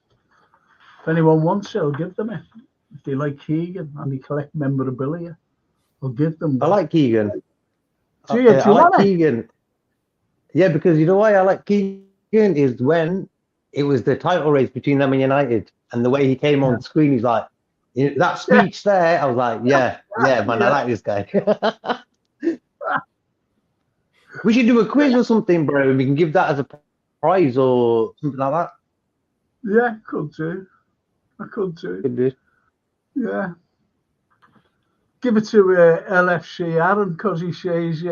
[SPEAKER 1] If anyone wants it, I'll give them it. if they like Keegan and they collect memorabilia, I'll give them that.
[SPEAKER 2] I like Keegan.
[SPEAKER 1] Do you
[SPEAKER 2] I like
[SPEAKER 1] want it?
[SPEAKER 2] Keegan. Yeah, because you know why I like Keegan is when it was the title race between them and United, and the way he came on screen, he's like, that speech there, I was like, yeah, man, I like this guy. We should do a quiz or something, bro, and we can give that as a prize or something like that.
[SPEAKER 1] Yeah, could do. I could do.
[SPEAKER 2] Could do.
[SPEAKER 1] Yeah. Give it to LFC Aaron because he says,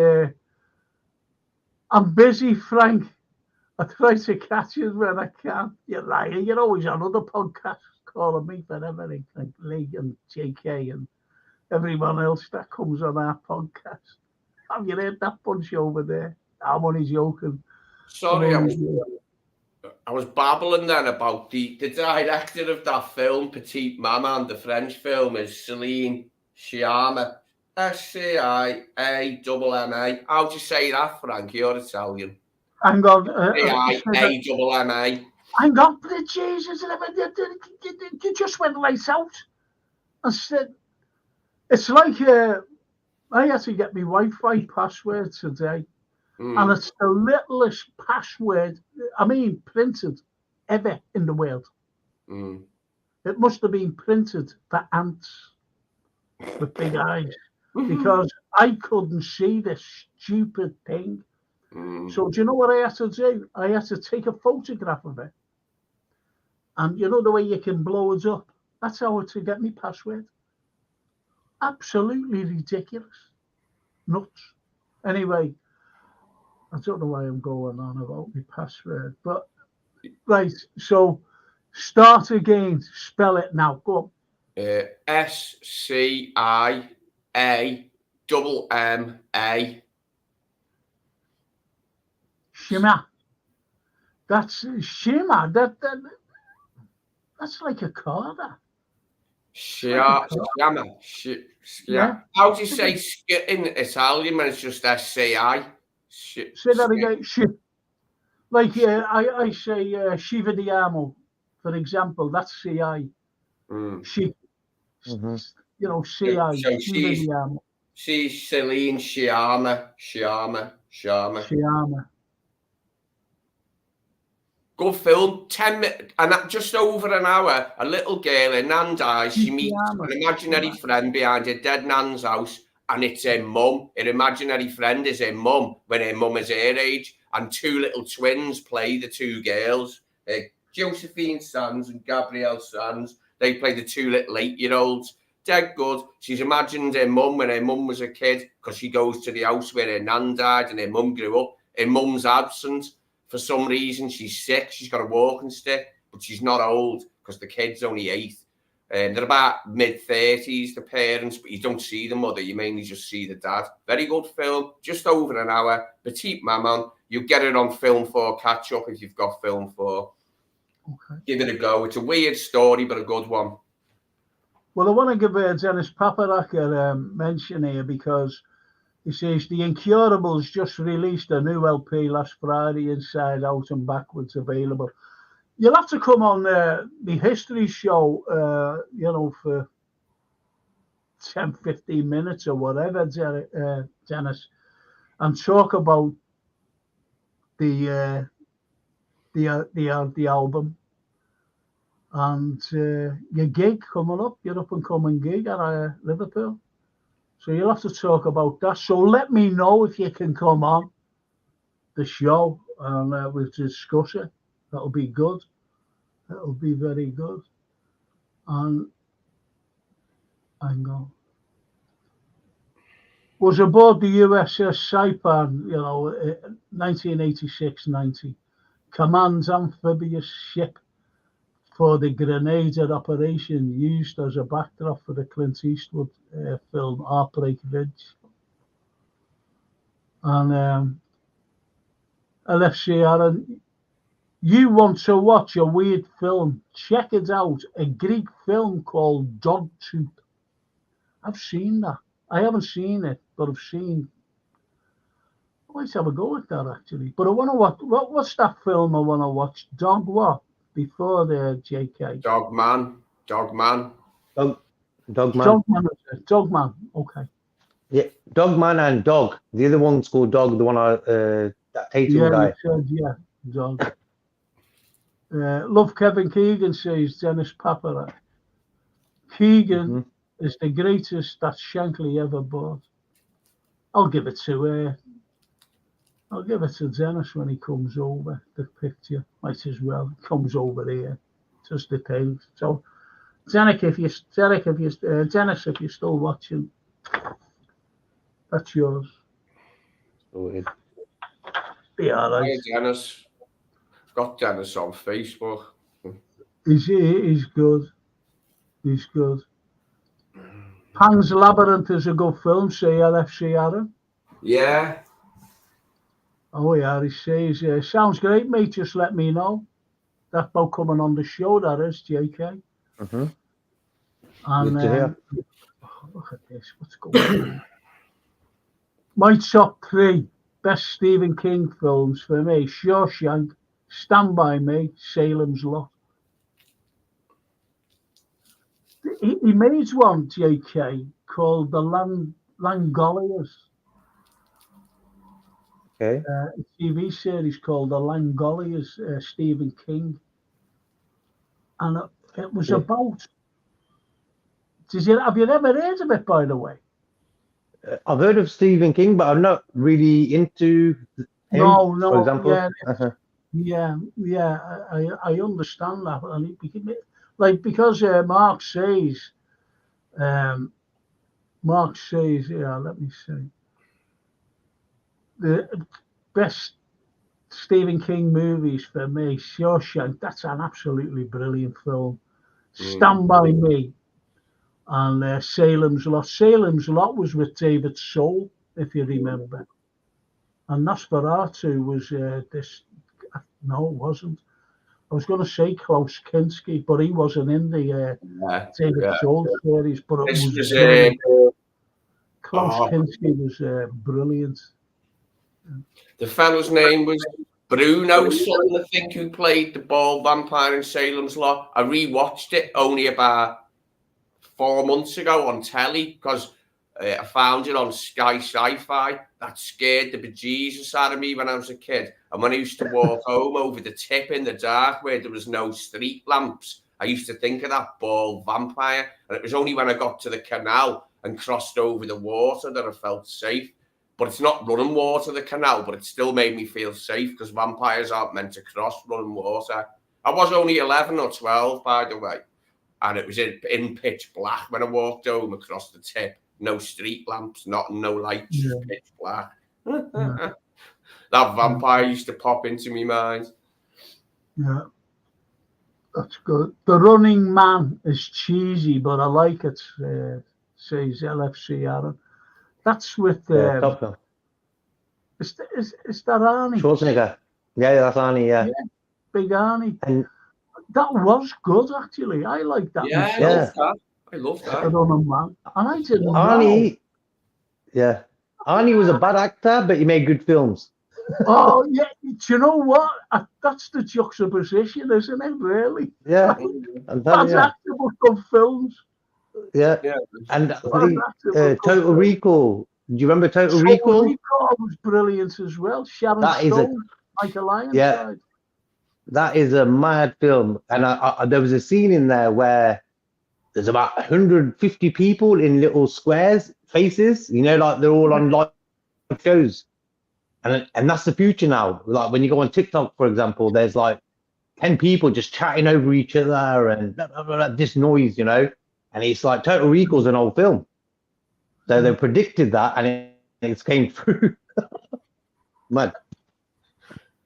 [SPEAKER 1] I'm busy, Frank. I try to catch you when I can. You're lying. You're always on other podcasts calling me for everything, like Lee and JK and everyone else that comes on our podcast. Have you heard that bunch over there? I'm only joking.
[SPEAKER 3] Sorry, I was babbling then about the director of that film, Petite Maman, the French film, is Celine Sciamma. Sciamma. How do you say that, Frank? You're Italian.
[SPEAKER 1] Hang on.
[SPEAKER 3] Sciamma.
[SPEAKER 1] Hang on, Jesus. You just went lights out. I said, it's like I had to get my Wi-Fi password today. And it's the littlest password, printed ever in the world. It must have been printed for ants with big eyes because I couldn't see this stupid thing. So do you know what I had to do? I had to take a photograph of it. And you know the way you can blow it up? That's how to get me password. Absolutely ridiculous. Nuts. Anyway, I don't know why I'm going on about my password, but right. So start again. Spell it now. Go on.
[SPEAKER 3] Sciamma.
[SPEAKER 1] Shima. That's Shima. That's like a car. That.
[SPEAKER 3] Sciamma.
[SPEAKER 1] Yeah.
[SPEAKER 3] How do you say skit in Italian when it's just SCI?
[SPEAKER 1] Say that again. Like I say Shiva di Amo, for example. That's CI. She, you know, CI.
[SPEAKER 3] So
[SPEAKER 1] Shiva di Amo.
[SPEAKER 3] She's Celine Sciamma. Good film. 10 minutes and just over an hour. A little girl, her nan dies. She meets an imaginary friend behind her dead nan's house. And it's her mum. Her imaginary friend is her mum when her mum is her age. And two little twins play the two girls. Josephine Sands and Gabrielle Sands. They play the two little 8-year-olds. Dead good. She's imagined her mum when her mum was a kid because she goes to the house where her nan died and her mum grew up. Her mum's absent. For some reason, she's sick. She's got a walking stick, but she's not old because the kid's only 8. They're about mid-30s, the parents, but you don't see the mother. You mainly just see the dad. Very good film, just over an hour. Petite Maman. You get it on Film 4 catch-up if you've got Film 4.
[SPEAKER 1] Okay.
[SPEAKER 3] Give it a go. It's a weird story, but a good one.
[SPEAKER 1] Well, I want to give Dennis Paparak a mention here because he says the Incurables just released a new LP last Friday, Inside Out and Backwards, available. You'll have to come on the history show, for 10, 15 minutes or whatever, Dennis, and talk about the album and your gig coming up, your up and coming gig at Liverpool. So you'll have to talk about that. So let me know if you can come on the show and we'll discuss it. That'll be good. That'll be very good. And hang on. Was aboard the USS Saipan, 1986-90. Command amphibious ship for the Grenada operation used as a backdrop for the Clint Eastwood film Heartbreak Ridge. And LFC Aaron, you want to watch a weird film? Check it out. A Greek film called Dogtooth. I've seen that. I haven't seen it, but I've seen. I might have a go at that actually. But I want to watch. What's that film I want to watch? Dog what? Before the JK.
[SPEAKER 3] Dog Man.
[SPEAKER 2] Dogman.
[SPEAKER 1] Dogman. Okay.
[SPEAKER 2] Yeah, Dogman and Dog. The other one's called Dog. The one that Tatum guy.
[SPEAKER 1] Yeah, Dog. Love Kevin Keegan, says Dennis Papera. Keegan is the greatest that Shankly ever bought. I'll give it to Dennis when he comes over. The picture might as well comes over here. Just depends. So, Dennis, if you're still watching, that's yours.
[SPEAKER 2] Sorted.
[SPEAKER 1] Be all right.
[SPEAKER 3] Hi, Dennis. I've got Dennis on Facebook.
[SPEAKER 1] He's good. He's good. Pan's Labyrinth is a good film, say LFC Aaron.
[SPEAKER 3] Yeah.
[SPEAKER 1] Oh yeah, he says, sounds great, mate, just let me know. That's about coming on the show, that is, JK. And
[SPEAKER 2] Good to hear.
[SPEAKER 1] look at this, what's going on? My top 3 best Stephen King films for me: Shawshank, Stand By Me, Salem's Lot. He made one, JK, called The Langoliers.
[SPEAKER 2] Okay.
[SPEAKER 1] A TV series called The Langoliers, Stephen King. And it was about... Have you ever heard of it, by the way?
[SPEAKER 2] I've heard of Stephen King, but I'm not really into him,
[SPEAKER 1] No,
[SPEAKER 2] for example.
[SPEAKER 1] Yeah, I understand that. And because Mark says, yeah, let me see. The best Stephen King movies for me: Shawshank, that's an absolutely brilliant film. Stand By Me, and Salem's Lot. Salem's Lot was with David Soul, if you remember. And Nosferatu was this. No, it wasn't. I was going to say Klaus Kinski, but he wasn't in the David Soul series. But it was brilliant. Klaus Kinski was brilliant.
[SPEAKER 3] The fellow's name was Bruno something, I think, who played the bald vampire in Salem's Lot. I rewatched it only about 4 months ago on telly because I found it on Sky Sci-Fi. That scared the bejesus out of me when I was a kid. And when I used to walk home over the tip in the dark where there was no street lamps, I used to think of that bald vampire. And it was only when I got to the canal and crossed over the water that I felt safe. But it's not running water, the canal, but it still made me feel safe because vampires aren't meant to cross running water. I was only 11 or 12, by the way. And it was in pitch black when I walked home across the tip. No street lamps, no lights, just pitch black. That vampire used to pop into my mind.
[SPEAKER 1] Yeah, that's good. The Running Man is cheesy, but I like it, says LFC Aaron. That's with...
[SPEAKER 2] Top film.
[SPEAKER 1] Is that Arnie?
[SPEAKER 2] Schwarzenegger. Yeah, that's Arnie, yeah.
[SPEAKER 1] Big Arnie.
[SPEAKER 2] And
[SPEAKER 1] that was good, actually. I like that.
[SPEAKER 3] Yeah, I love that.
[SPEAKER 1] The Running Man. And I didn't
[SPEAKER 2] Arnie, yeah. Arnie was a bad actor, but he made good films.
[SPEAKER 1] Oh, yeah. Do you know what? That's the juxtaposition, isn't it, really?
[SPEAKER 2] Yeah.
[SPEAKER 1] Bad actor, but good films.
[SPEAKER 2] Yeah. And Total Recall. Do you remember Total Recall?
[SPEAKER 1] Total Recall was brilliant as well. Sharon Stone, Michael Ironside.
[SPEAKER 2] Yeah. That is a mad film. And there was a scene in there where there's about 150 people in little squares, faces, like they're all on live shows. And that's the future now. Like when you go on TikTok, for example, there's like 10 people just chatting over each other and blah, blah, blah, this noise, And it's like Total Recall's an old film. So they predicted that and it came through. Mad.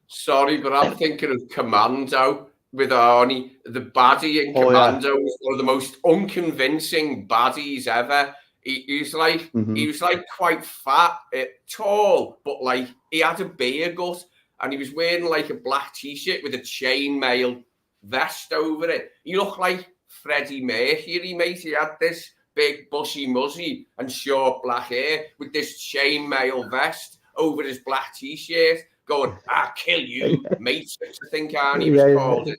[SPEAKER 3] Sorry, but I'm thinking of Commando with Arnie. The baddie in Commando was one of the most unconvincing baddies ever. He was like quite fat, tall, but like he had a beer gut and he was wearing like a black t-shirt with a chainmail vest over it. He looked like Freddie Mercury, mate. He had this big bushy muzzy and short black hair with this chainmail vest over his black t-shirt going, "I'll kill you, mate," I think Arnie was called it.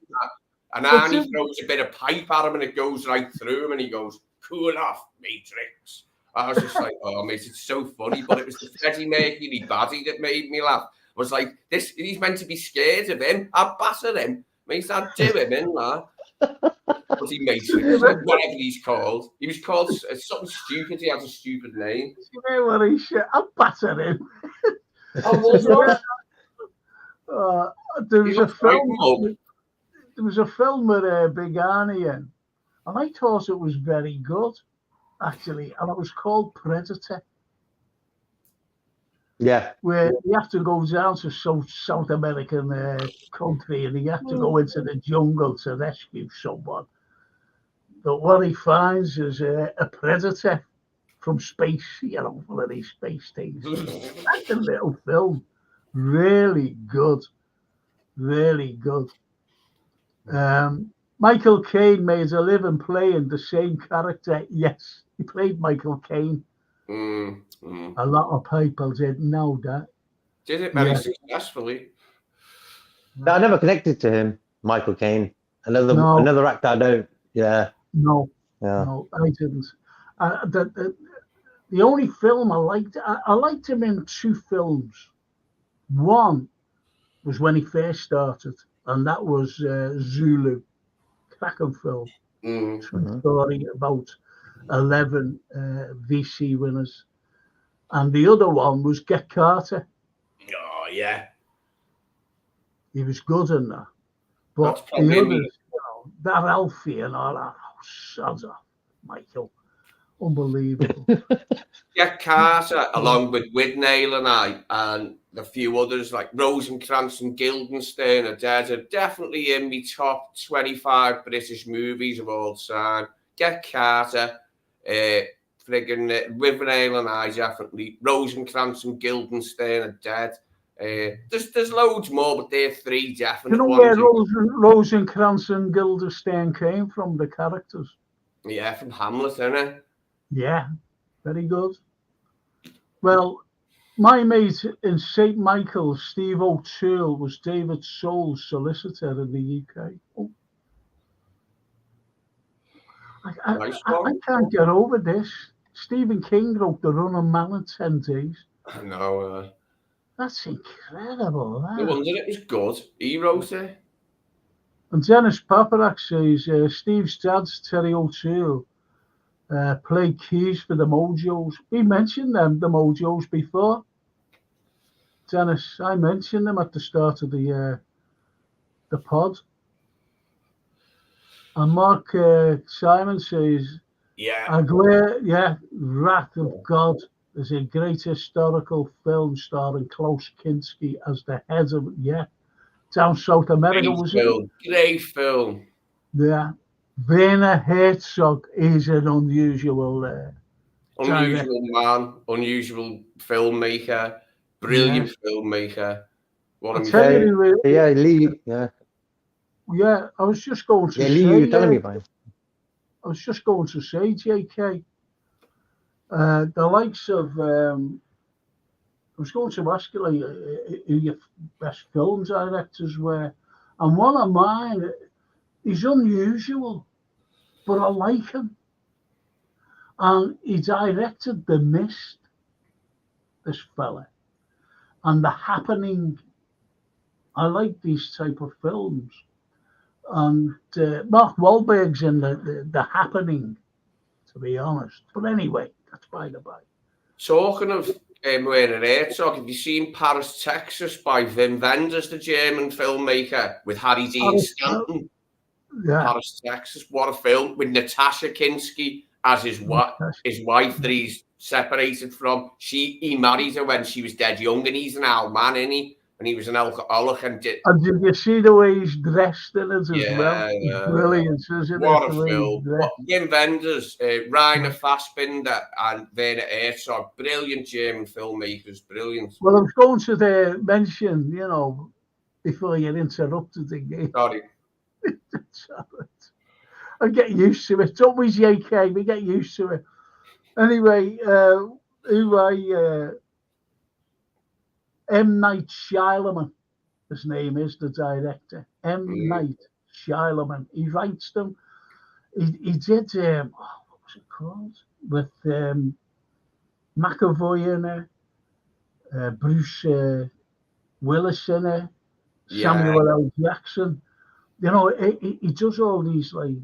[SPEAKER 3] And Arnie throws a bit of pipe at him and it goes right through him and he goes, cool off, Matrix. I was just like, oh, mate, it's so funny. But it was the Freddie Mercury baddie that made me laugh. I was like, he's meant to be scared of him. I'd batter him. Mate, I'd do him in that. Was he Matrix? Whatever he's called. He was called something stupid. He has a stupid name.
[SPEAKER 1] You know what he said? I'd batter him.
[SPEAKER 3] Oh, was it?
[SPEAKER 1] There was a film with Big Arnie in, and I thought it was very good, actually, and it was called Predator.
[SPEAKER 2] Yeah.
[SPEAKER 1] Where you have to go down to South American country, and you have to go into the jungle to rescue someone. But what he finds is a predator from space, one of these space things. That's a little film. Really good. Really good. Michael Caine made a living playing the same character. Yes, he played Michael Caine. A lot of people didn't know that.
[SPEAKER 3] Did it very successfully?
[SPEAKER 2] No, I never connected to him, Michael Caine. Another actor I don't. Yeah.
[SPEAKER 1] No, I didn't. The only film I liked him in two films. One was when he first started, and that was Zulu, cracking film. True story about 11 VC winners. And the other one was Get Carter.
[SPEAKER 3] Oh, yeah.
[SPEAKER 1] He was good in that. But the others, that Alfie and all that, sods off, Michael. Unbelievable.
[SPEAKER 3] Get Carter, along with Widnail and I, and a few others like Rosencrantz and Guildenstern are dead, are definitely in my top 25 British movies of all time. Get Carter, Widnail and I definitely. Rosencrantz and Guildenstern are dead. There's loads more, but they're three definite ones.
[SPEAKER 1] You know where Rosencrantz and Guildenstern came from, the characters?
[SPEAKER 3] Yeah, from Hamlet, isn't it?
[SPEAKER 1] Yeah, very good. Well, my mate in St. Michael's, Steve O'Toole, was David Soul's solicitor in the UK. Oh. I can't get over this. Stephen King wrote The Running Man in 10 days.
[SPEAKER 3] I know.
[SPEAKER 1] That's incredible.
[SPEAKER 3] No wonder it was good. He wrote it.
[SPEAKER 1] And Dennis Paparak says Steve's dad's Terry O'Toole played keys for the Mojos. We mentioned them, the Mojos, before. Dennis, I mentioned them at the start of the pod. And Mark Simon says, Wrath of God is a great historical film starring Klaus Kinski as the head of, down South America,
[SPEAKER 3] Great film.
[SPEAKER 1] Yeah. Werner Herzog is an unusual
[SPEAKER 3] man, unusual filmmaker, brilliant filmmaker.
[SPEAKER 1] I was just going to say.
[SPEAKER 2] You're telling me about.
[SPEAKER 1] I was just going to say, JK, the likes of. I was going to ask you who your best film directors were, and one of mine. He's unusual, but I like him. And he directed The Mist, this fella, and The Happening. I like these type of films. And Mark Wahlberg's in the Happening, to be honest. But anyway, that's by the by.
[SPEAKER 3] Talking of Werner Herzog, have you seen Paris, Texas by Wim Wenders, the German filmmaker, with Harry Dean Stanton?
[SPEAKER 1] Yeah.
[SPEAKER 3] Paris, Texas. What a film, with Natasha Kinski as his wife that he's separated from. He married her when she was dead young, and he's an old man, isn't he? And he was an alcoholic. And did you see the way he's dressed in it as well? It's brilliant, isn't it? What a film. Wim Wenders, Rainer Fassbinder, and Werner Herzog, brilliant German filmmakers, brilliant.
[SPEAKER 1] Well, I was going to mention, before you interrupted again.
[SPEAKER 3] Sorry.
[SPEAKER 1] I get used to it. It's always JK. We get used to it. Anyway, M. Night Shyamalan, his name is, the director. M. Night Shyamalan. He writes them. He did, what what's it called? With McAvoy in it, Bruce Willis in it, Samuel L. Jackson. You know, he does all these like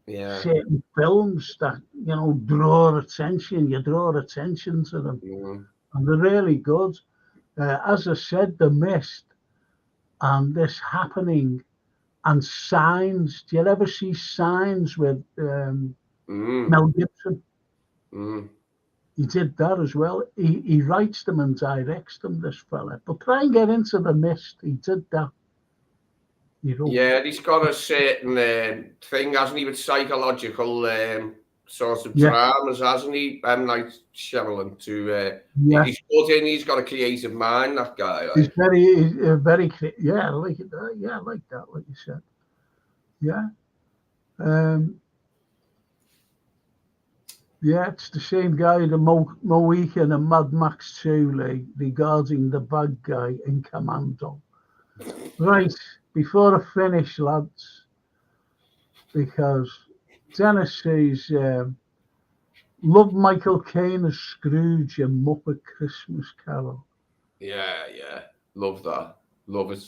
[SPEAKER 1] certain films that draw attention. You draw attention to them, and they're really good. As I said, The Mist and This Happening and Signs. Do you ever see Signs with Mel Gibson? He did that as well. He writes them and directs them, this fella. But try and get into The Mist. He did that.
[SPEAKER 3] Yeah, he's got a certain thing, hasn't he, with psychological sort of dramas, hasn't he? Like Shyamalan he's good in. He's got a creative mind. That guy. Like.
[SPEAKER 1] He's very. Yeah, I like it. Yeah, I like that. Like you said. Yeah. Yeah, it's the same guy, the Mohican and Mad Max 2, regarding the bad guy in Commando. Right, before I finish, lads, because Dennis says, love Michael Caine as Scrooge and Muppet Christmas Carol.
[SPEAKER 3] Yeah, love that. Love it.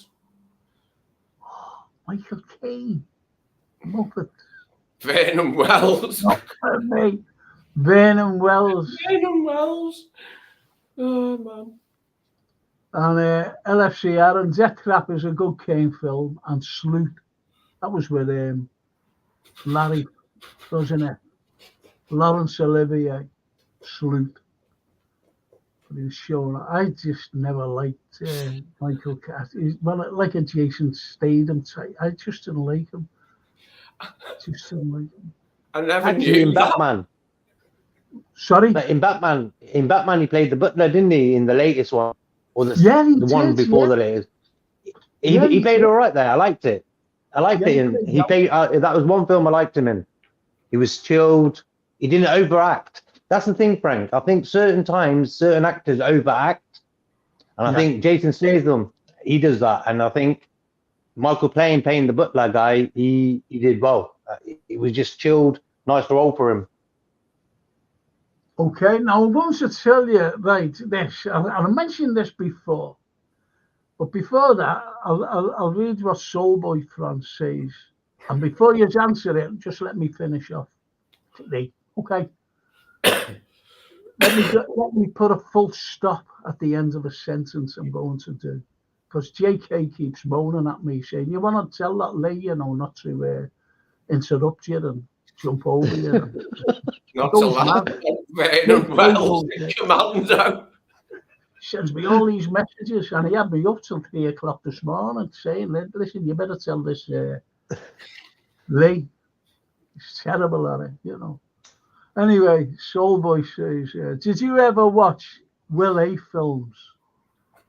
[SPEAKER 1] Oh, Michael Caine, Muppet.
[SPEAKER 3] Vernon Wells.
[SPEAKER 1] Mate. Vernon Wells.
[SPEAKER 3] Oh, man.
[SPEAKER 1] And LFC Aaron, Death Trap is a good Caine film. And Sleuth, that was with Larry, wasn't it? Laurence Olivier, Sleuth. But he was showing. I just never liked Michael Caine. He's like a Jason Statham type. I just didn't like him.
[SPEAKER 3] I never
[SPEAKER 2] Actually,
[SPEAKER 3] knew
[SPEAKER 2] in
[SPEAKER 3] that.
[SPEAKER 2] Batman.
[SPEAKER 1] Sorry?
[SPEAKER 2] In Batman, he played the butler, didn't he, in the latest one? Or the one before the latest. He played all right there. I liked it. And he played. That was one film I liked him in. He was chilled. He didn't overact. That's the thing, Frank. I think certain times, certain actors overact. And I think Jason Statham, he does that. And I think Michael playing the butler guy, he did well. It was just chilled, nice role for him.
[SPEAKER 1] Okay, now I want to tell you, this. I mentioned this before, but before that, I'll read what Soulboy Fran says. And before you answer it, just let me finish off today, okay? let me put a full stop at the end of a sentence I'm going to do. Because JK keeps moaning at me, saying, you want to tell that lady, not to interrupt you and jump over you.
[SPEAKER 3] Not to laugh. Vernon Wells, Commando.
[SPEAKER 1] Sends me all these messages, and he had me up till 3 o'clock this morning saying, listen, you better tell this Lee. He's terrible at it, Anyway, Soulboy says, did you ever watch Will A films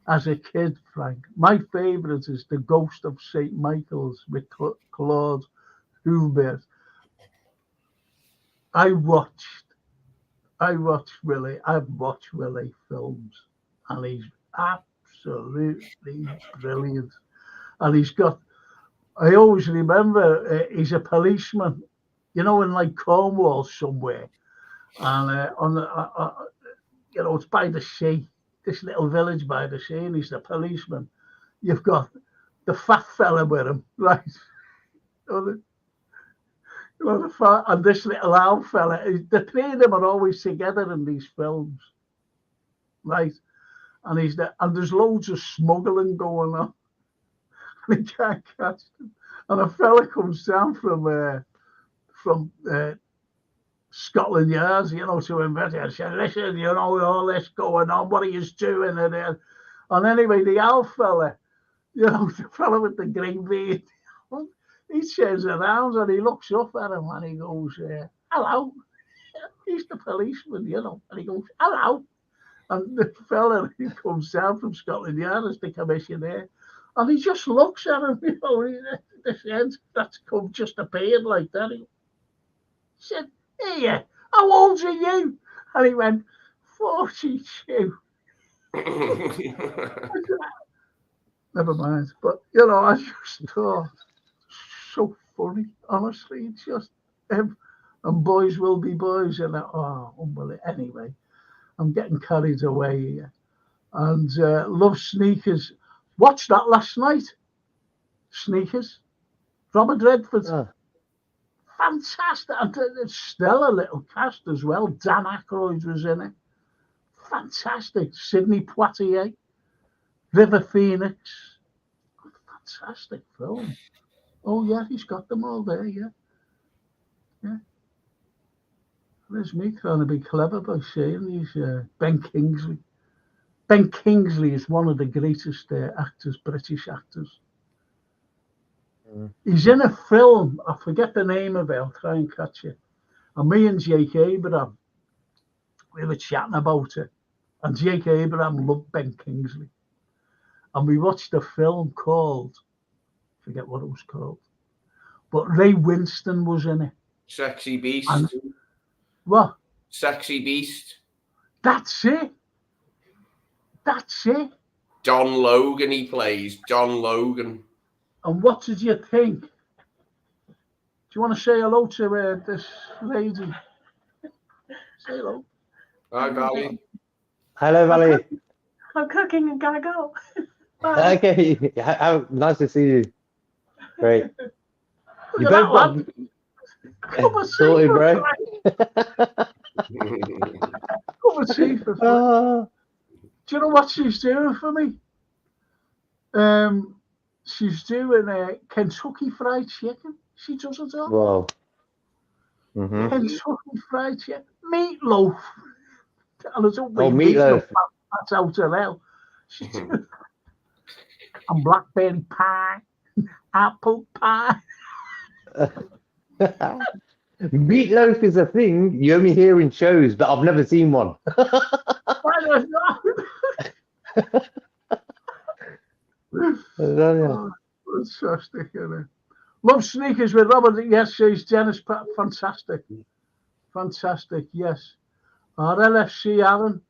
[SPEAKER 1] as a kid, Frank? My favourite is The Ghost of St. Michael's with Claude Hubert. I've watched Willie. I've watched Willie films, and he's absolutely brilliant. And he's got. I always remember he's a policeman, in like Cornwall somewhere, and on the, it's by the sea. This little village by the sea, and he's the policeman. You've got the fat fella with him, right? And this little old fella, the three of them are always together in these films, right? And and there's loads of smuggling going on, and he can't catch them. And a fella comes down from Scotland Yard, to investigate. And said, listen, all this going on, what are you doing? And anyway, the old fella, the fella with the green beard, he turns around and he looks up at him and he goes, hello. He's the policeman, and he goes, hello. And the fella who comes down from Scotland Yard is the commissioner. And he just looks at him, this end that's just appeared like that. He said, hey, how old are you? And he went, 42. Never mind. But, I just thought, so funny, honestly. It's just and boys will be boys. And anyway, I'm getting carried away here. And love Sneakers. Watched that last night. Sneakers. Robert Redford.
[SPEAKER 2] Oh.
[SPEAKER 1] Fantastic. And it's still a little cast as well. Dan Aykroyd was in it. Fantastic. Sidney Poitier. River Phoenix. Fantastic film. Oh, yeah, he's got them all there, yeah. Yeah. There's me trying to be clever by saying these. Ben Kingsley. Ben Kingsley is one of the greatest actors, British actors. He's in a film, I forget the name of it, I'll try and catch it. And me and Jake Abraham, we were chatting about it. And Jake Abraham loved Ben Kingsley. And we watched a film called, I forget what it was called, but Ray Winston was in it.
[SPEAKER 3] Sexy Beast.
[SPEAKER 1] And, what?
[SPEAKER 3] Sexy Beast.
[SPEAKER 1] That's it. That's it.
[SPEAKER 3] John Logan he plays. John Logan.
[SPEAKER 1] And what did you think? Do you want to say hello to this lady? Say hello.
[SPEAKER 3] Hi, Valley.
[SPEAKER 2] Hello, Valley.
[SPEAKER 4] I'm cooking and gotta go. Bye.
[SPEAKER 2] Okay. Nice to see you. Great.
[SPEAKER 1] Look at that one. Come and see
[SPEAKER 2] Sorted,
[SPEAKER 1] for
[SPEAKER 2] bro.
[SPEAKER 1] Come and see for free. Do you know what she's doing for me? She's doing Kentucky Fried Chicken. She does it all.
[SPEAKER 2] Wow. Mm-hmm.
[SPEAKER 1] Kentucky Fried Chicken. Meatloaf. And I don't mean
[SPEAKER 2] Meatloaf.
[SPEAKER 1] That's out of hell. And blackberry pie. Apple pie.
[SPEAKER 2] Meatloaf is a thing you only hear in shows, but I've never seen one.
[SPEAKER 1] Fantastic, isn't it? Love Sneakers with Robert. Yes, says Dennis. Fantastic. Fantastic, yes. Our LFC, Aaron.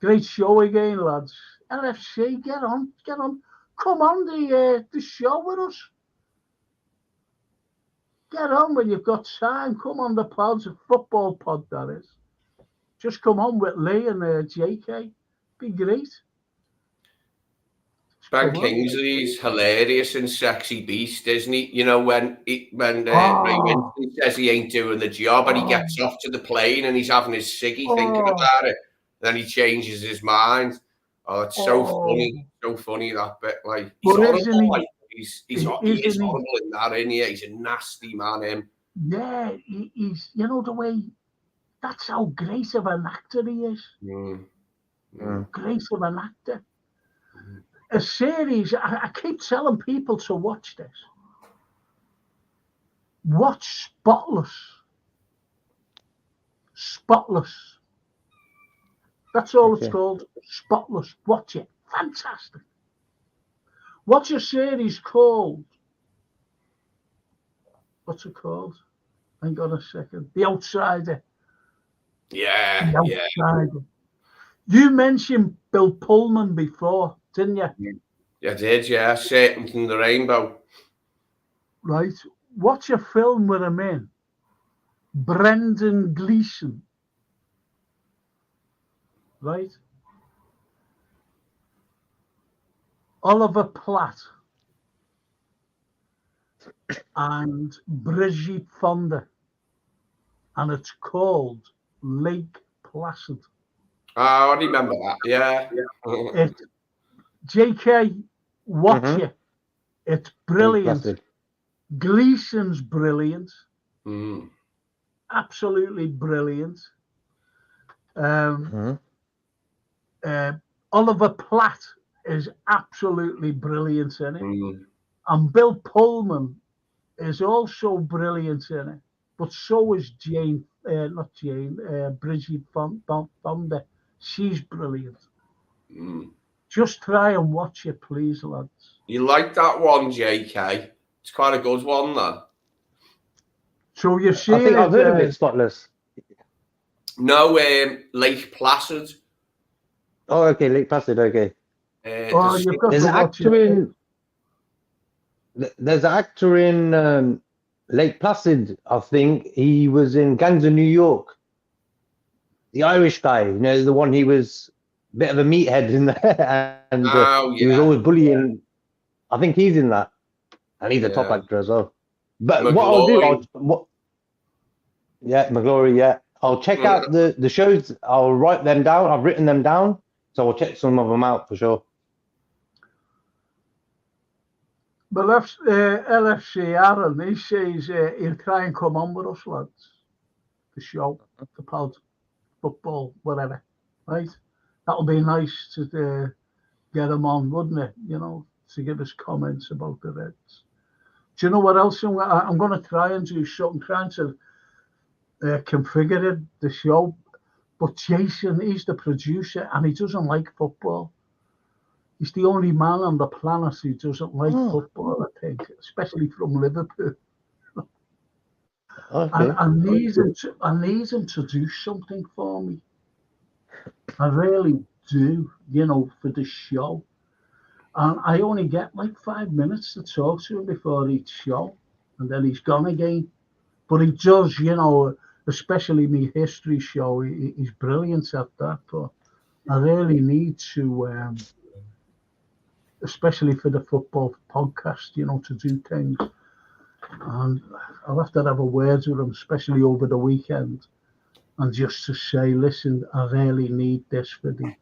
[SPEAKER 1] Great show again, lads. LFC, get on. Come on the show with us. Get on when you've got time. Come on the pods, a football pod, that is. Just come on with Lee and JK. Be great.
[SPEAKER 3] Ben Kingsley's hilarious in Sexy Beast, isn't he? You know, when Ray Winston says he ain't doing the job and he gets off to the plane and he's having his ciggy thinking about it. Then he changes his mind. Oh, it's so funny. So funny, that bit. Like, he's horrible. He's horrible in that, isn't he? He's a nasty man, him.
[SPEAKER 1] Yeah, he's, you know, the way, that's how great of an actor he is. Great of an actor. A series, I keep telling people to watch this. Watch Spotless. Spotless. That's all it's called. Spotless. Watch it. Fantastic. Watch a series called, what's it called? Hang on a second. The Outsider.
[SPEAKER 3] Yeah.
[SPEAKER 1] The Outsider. You mentioned Bill Pullman before, didn't you?
[SPEAKER 3] Yeah, I did, yeah. Satan from the Rainbow.
[SPEAKER 1] Right. Watch a film with him in. Brendan Gleeson. Right. Oliver Platt and Brigitte Fonda. And it's called Lake Placid.
[SPEAKER 3] Oh, I remember that. Yeah.
[SPEAKER 1] JK, watch it. It's brilliant. Gleeson's brilliant. Absolutely brilliant. Oliver Platt is absolutely brilliant in it. And Bill Pullman is also brilliant in it. But so is Brigitte Fonda. She's brilliant. Just try and watch it, please, lads.
[SPEAKER 3] You like that one, JK? It's quite a good one, though.
[SPEAKER 1] So you see,
[SPEAKER 2] I think I've heard of it, Spotless.
[SPEAKER 3] No, Lake Placid.
[SPEAKER 2] Oh, okay, Lake Placid, okay.
[SPEAKER 1] There's
[SPEAKER 2] an actor in Lake Placid, I think he was in Gangs of New York. The Irish guy, you know, the one he was a bit of a meathead in there, and he was always bullying. I think he's in that, and he's a top actor as well. But
[SPEAKER 3] McGlory.
[SPEAKER 2] what I'll do, McGlory, yeah. I'll check out the shows. I'll write them down. I've written them down, so I'll check some of them out for sure.
[SPEAKER 1] But LFC Aaron, he says he'll try and come on with us, lads. The show, the pod, football, whatever, right? That'll be nice to get him on, wouldn't it? You know, to give us comments about the Reds. Do you know what else I'm going to try and do? Something, trying to configure the show. But Jason, he's the producer, and he doesn't like football. He's the only man on the planet who doesn't like football, I think, especially from Liverpool.
[SPEAKER 2] Okay.
[SPEAKER 1] I need him to do something for me. I really do, you know, for the show. And I only get like 5 minutes to talk to him before each show, and then he's gone again. But he does, you know, especially my history show. He's brilliant at that. But I really need to. Especially for the football podcast, you know, to do things. And I'll have to have a word with him, especially over the weekend, and just to say, listen, I really need this for the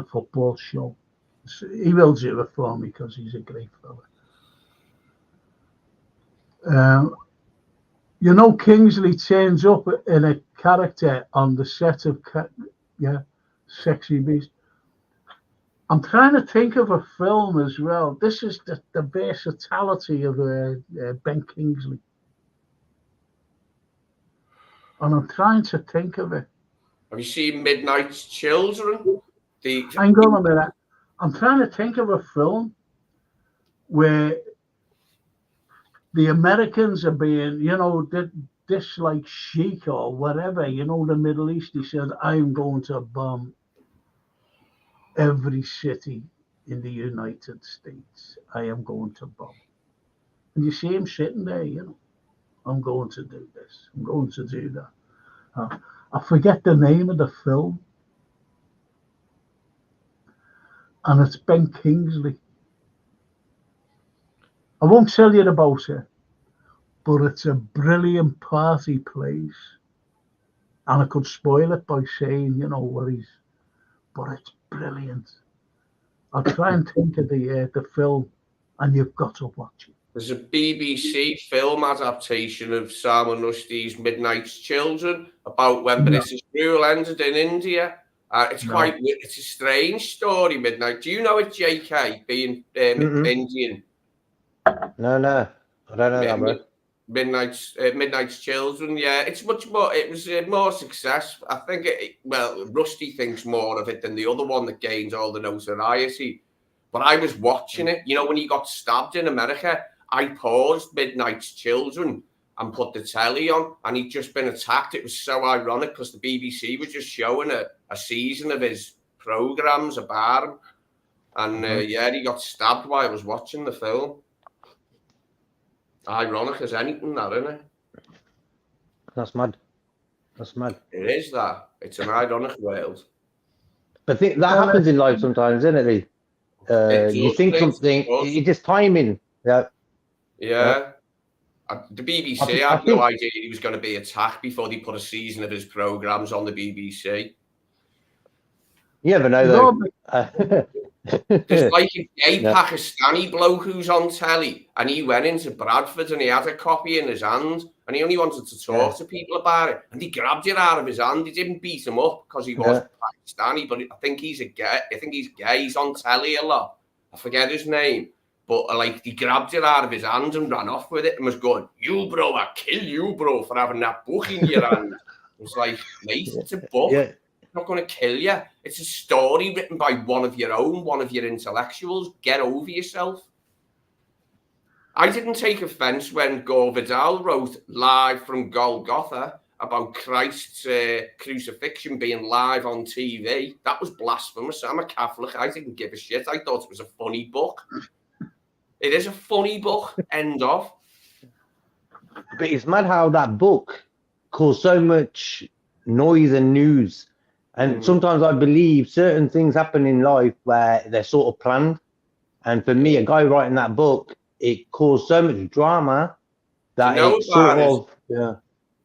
[SPEAKER 1] football show. So he will do it for me because he's a great fella. You know, Kingsley turns up in a character on the set of, Sexy Beast. I'm trying to think of a film as well. This is the versatility of Ben Kingsley. And I'm trying to think of it.
[SPEAKER 3] Have you seen Midnight's Children?
[SPEAKER 1] Hang on a minute. I'm trying to think of a film where the Americans are being, you know, this like Sheikh or whatever, you know, the Middle East. He said, I'm going to bomb every city in the United States. I am going to bomb. And you see him sitting there, you know, I'm going to do this. I'm going to do that. I forget the name of the film. And it's Ben Kingsley. I won't tell you about it, but it's a brilliant party place. And I could spoil it by saying, you know, but it's brilliant. I'll try and think of the film, and you've got to watch it.
[SPEAKER 3] There's a BBC film adaptation of Salman Rushdie's Midnight's Children about when British rule ended in India. It's a strange story, Midnight. Do you know it, JK, being Indian?
[SPEAKER 2] No. I don't know that, bro.
[SPEAKER 3] Midnight's Children, yeah. It's much more, it was more success. I think, Rushdie thinks more of it than the other one that gained all the notoriety. But I was watching it, you know, when he got stabbed in America, I paused Midnight's Children and put the telly on, and he'd just been attacked. It was so ironic because the BBC was just showing a season of his programmes about him. And he got stabbed while I was watching the film. Ironic as anything, that, isn't it?
[SPEAKER 2] That's mad.
[SPEAKER 3] It is that. It's an ironic world.
[SPEAKER 2] But that happens in life sometimes, isn't it? You think something, it's just timing. Yeah.
[SPEAKER 3] The BBC had no idea he was going to be attacked before they put a season of his programmes on the BBC.
[SPEAKER 2] You never know, though.
[SPEAKER 3] There's like a gay Pakistani bloke who's on telly, and he went into Bradford and he had a copy in his hand, and he only wanted to talk to people about it, and he grabbed it out of his hand. He didn't beat him up because he was Pakistani, but I think he's gay. He's on telly a lot. I forget his name, but he grabbed it out of his hand and ran off with it and was going, "You bro, I kill you, bro, for having that book in your hand." It was like, mate, it's a book.
[SPEAKER 2] Yeah.
[SPEAKER 3] Not going to kill you. It's a story written by one of your intellectuals. Get over yourself. I didn't take offence when Gore Vidal wrote live from Golgotha about Christ's crucifixion being live on TV. That was blasphemous. I'm a Catholic. I didn't give a shit. I thought it was a funny book. It is a funny book. End of.
[SPEAKER 2] But it's mad how that book caused so much noise and news. And sometimes I believe certain things happen in life where they're sort of planned. And for me, a guy writing that book, it caused so much drama that it sort of,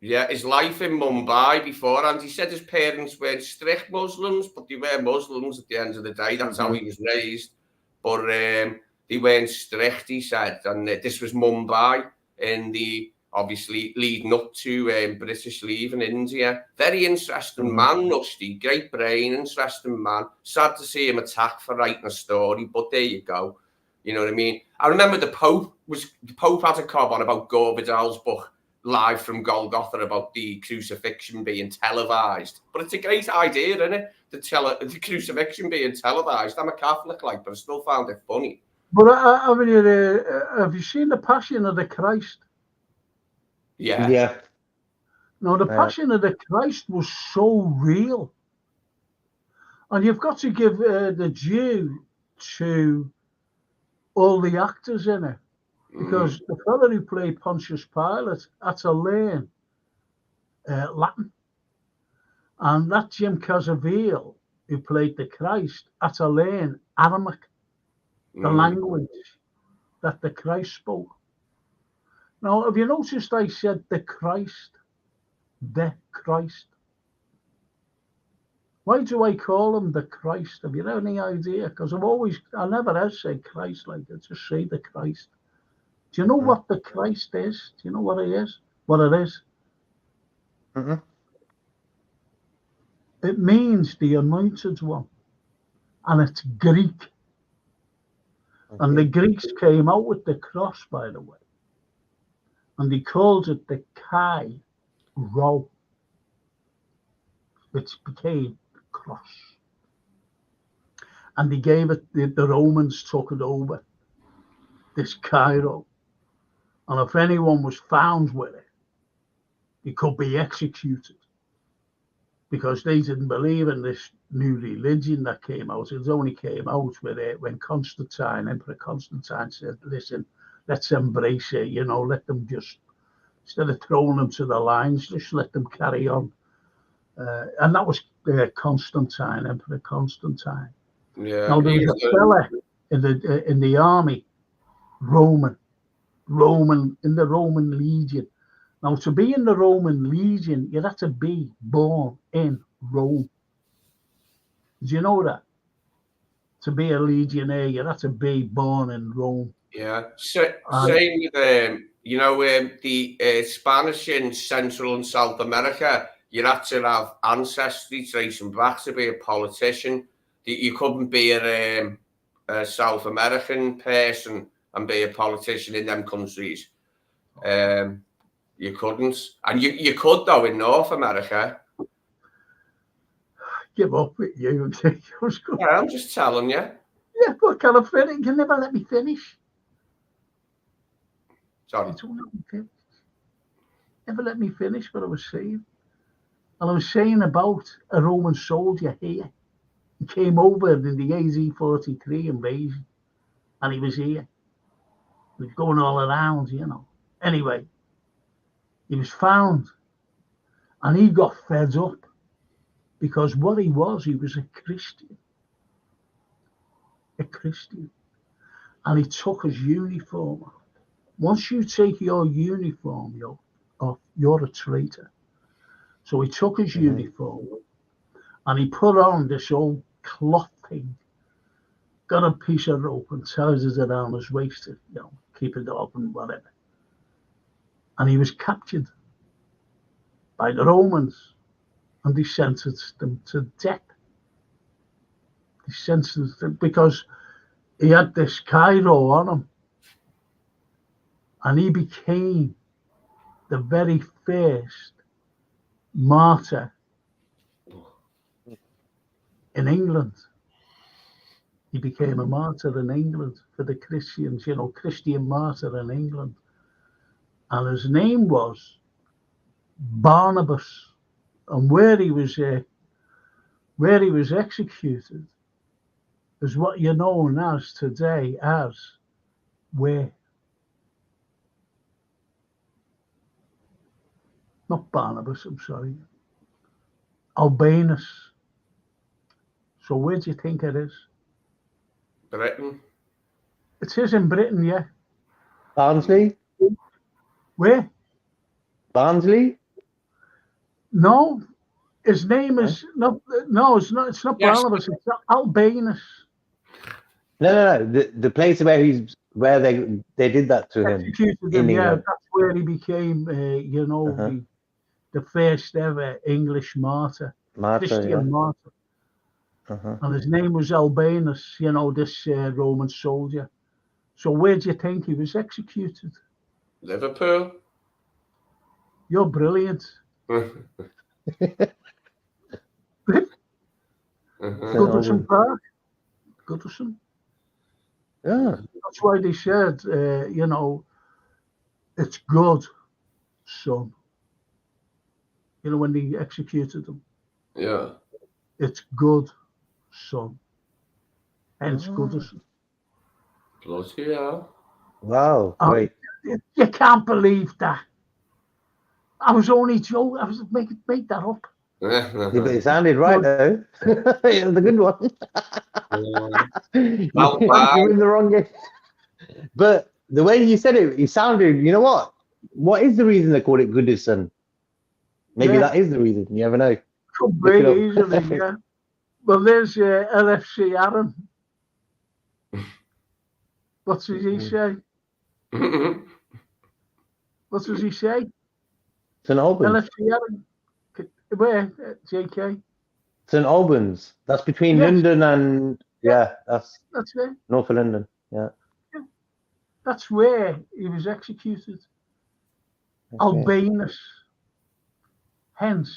[SPEAKER 3] yeah, his life in Mumbai beforehand. He said his parents weren't strict Muslims, but they were Muslims at the end of the day. That's how he was raised. But they weren't strict, he said. And this was Mumbai in the, obviously, leading up to British leave in India. Very interesting man, Rusty. Great brain, interesting man. Sad to see him attacked for writing a story, but there you go. You know what I mean? I remember the Pope had a cob on about Gore Vidal's book, Live from Golgotha, about the crucifixion being televised. But it's a great idea, isn't it? The crucifixion being televised. I'm a Catholic, but I still found it funny.
[SPEAKER 1] But have you seen the Passion of the Christ?
[SPEAKER 3] Yeah.
[SPEAKER 2] Yeah.
[SPEAKER 1] No, the Passion of the Christ was so real. And you've got to give the due to all the actors in it. Because the fellow who played Pontius Pilate had to learn Latin. And that Jim Cazaville, who played the Christ, had to learn Aramaic, the language that the Christ spoke. Now, have you noticed I said the Christ? The Christ. Why do I call him the Christ? Have you any idea? Because I never have said Christ like that, just say the Christ. Do you know what the Christ is? Do you know what it is? What it is? It means the anointed one. And it's Greek. And the Greeks came out with the cross, by the way. And they called it the Chi Rho, which became the cross. And they gave it, the Romans took it over, this Chi Rho. And if anyone was found with it, he could be executed. Because they didn't believe in this new religion that came out. It only came out with it when Emperor Constantine said, listen, let's embrace it, let them just, instead of throwing them to the lions, just let them carry on. And that was Constantine, Emperor Constantine.
[SPEAKER 3] Yeah.
[SPEAKER 1] Now, there was a fella in the army, Roman, in the Roman Legion. Now, to be in the Roman Legion, you had to be born in Rome. Did you know that? To be a legionnaire, you had to be born in Rome.
[SPEAKER 3] Yeah. Same with, the Spanish in Central and South America, you had to have ancestry tracing back to be a politician. You couldn't be a South American person and be a politician in them countries. You couldn't. And you could, though, in North America.
[SPEAKER 1] Give up with you.
[SPEAKER 3] Yeah, I'm just telling you.
[SPEAKER 1] Yeah, but can I finish? You never let me finish.
[SPEAKER 3] Sorry.
[SPEAKER 1] Never let me finish what I was saying. And I was saying about a Roman soldier here. He came over in the AZ-43 invasion. And he was here. He was going all around, Anyway, he was found. And he got fed up. Because what he was a Christian. A Christian. And he took his uniform off. Once you take your uniform off, you're a traitor. So he took his uniform and he put on this old cloth thing, got a piece of rope and ties it around his waist to, keep it open, whatever. And he was captured by the Romans and they sentenced them to death. They sentenced him because he had this Cairo on him. And he became the very first martyr in England. He became a martyr in England for the Christians, Christian martyr in England. And his name was Barnabas. And where he was executed is what you're known as today as where? Not Barnabas, I'm sorry. Albinus. So where do you think it is?
[SPEAKER 3] Britain.
[SPEAKER 1] It is in Britain, yeah.
[SPEAKER 2] Barnsley?
[SPEAKER 1] Where?
[SPEAKER 2] Barnsley?
[SPEAKER 1] No, his name is not. No, it's not. It's not
[SPEAKER 3] Yes.
[SPEAKER 1] Barnabas. It's Albinus.
[SPEAKER 2] No. The place where they did that to him.
[SPEAKER 1] Executed
[SPEAKER 2] in
[SPEAKER 1] him. Yeah,
[SPEAKER 2] England.
[SPEAKER 1] that's where he became. The first ever English martyr,
[SPEAKER 2] Martyr,
[SPEAKER 1] Christian martyr.
[SPEAKER 2] yeah.
[SPEAKER 1] And his name was Albinus. This Roman soldier. So where do you think he was executed?
[SPEAKER 3] Liverpool.
[SPEAKER 1] You're brilliant. Goodison Park. Goodison.
[SPEAKER 2] Yeah.
[SPEAKER 1] That's why they said, it's good, son. When they executed him.
[SPEAKER 3] Yeah.
[SPEAKER 1] It's good, son. Hence Goodison.
[SPEAKER 3] Bloody hell.
[SPEAKER 2] Wow, great.
[SPEAKER 1] You can't believe that. I was only joking. I was make that up.
[SPEAKER 2] Yeah, but it sounded right though. It was a good one. You're in the wrong game. But the way you said it, it sounded. You know what? What is the reason they call it Goodison? Maybe that is the reason. You never know.
[SPEAKER 1] Could be easily, yeah. Well, there's LFC Aaron. What does he say? What does he say?
[SPEAKER 2] St Albans.
[SPEAKER 1] LFC Aaron. Where? JK.
[SPEAKER 2] St Albans. That's between London and that's
[SPEAKER 1] it.
[SPEAKER 2] North of London. Yeah.
[SPEAKER 1] That's where he was executed. Okay. Albinus. Hence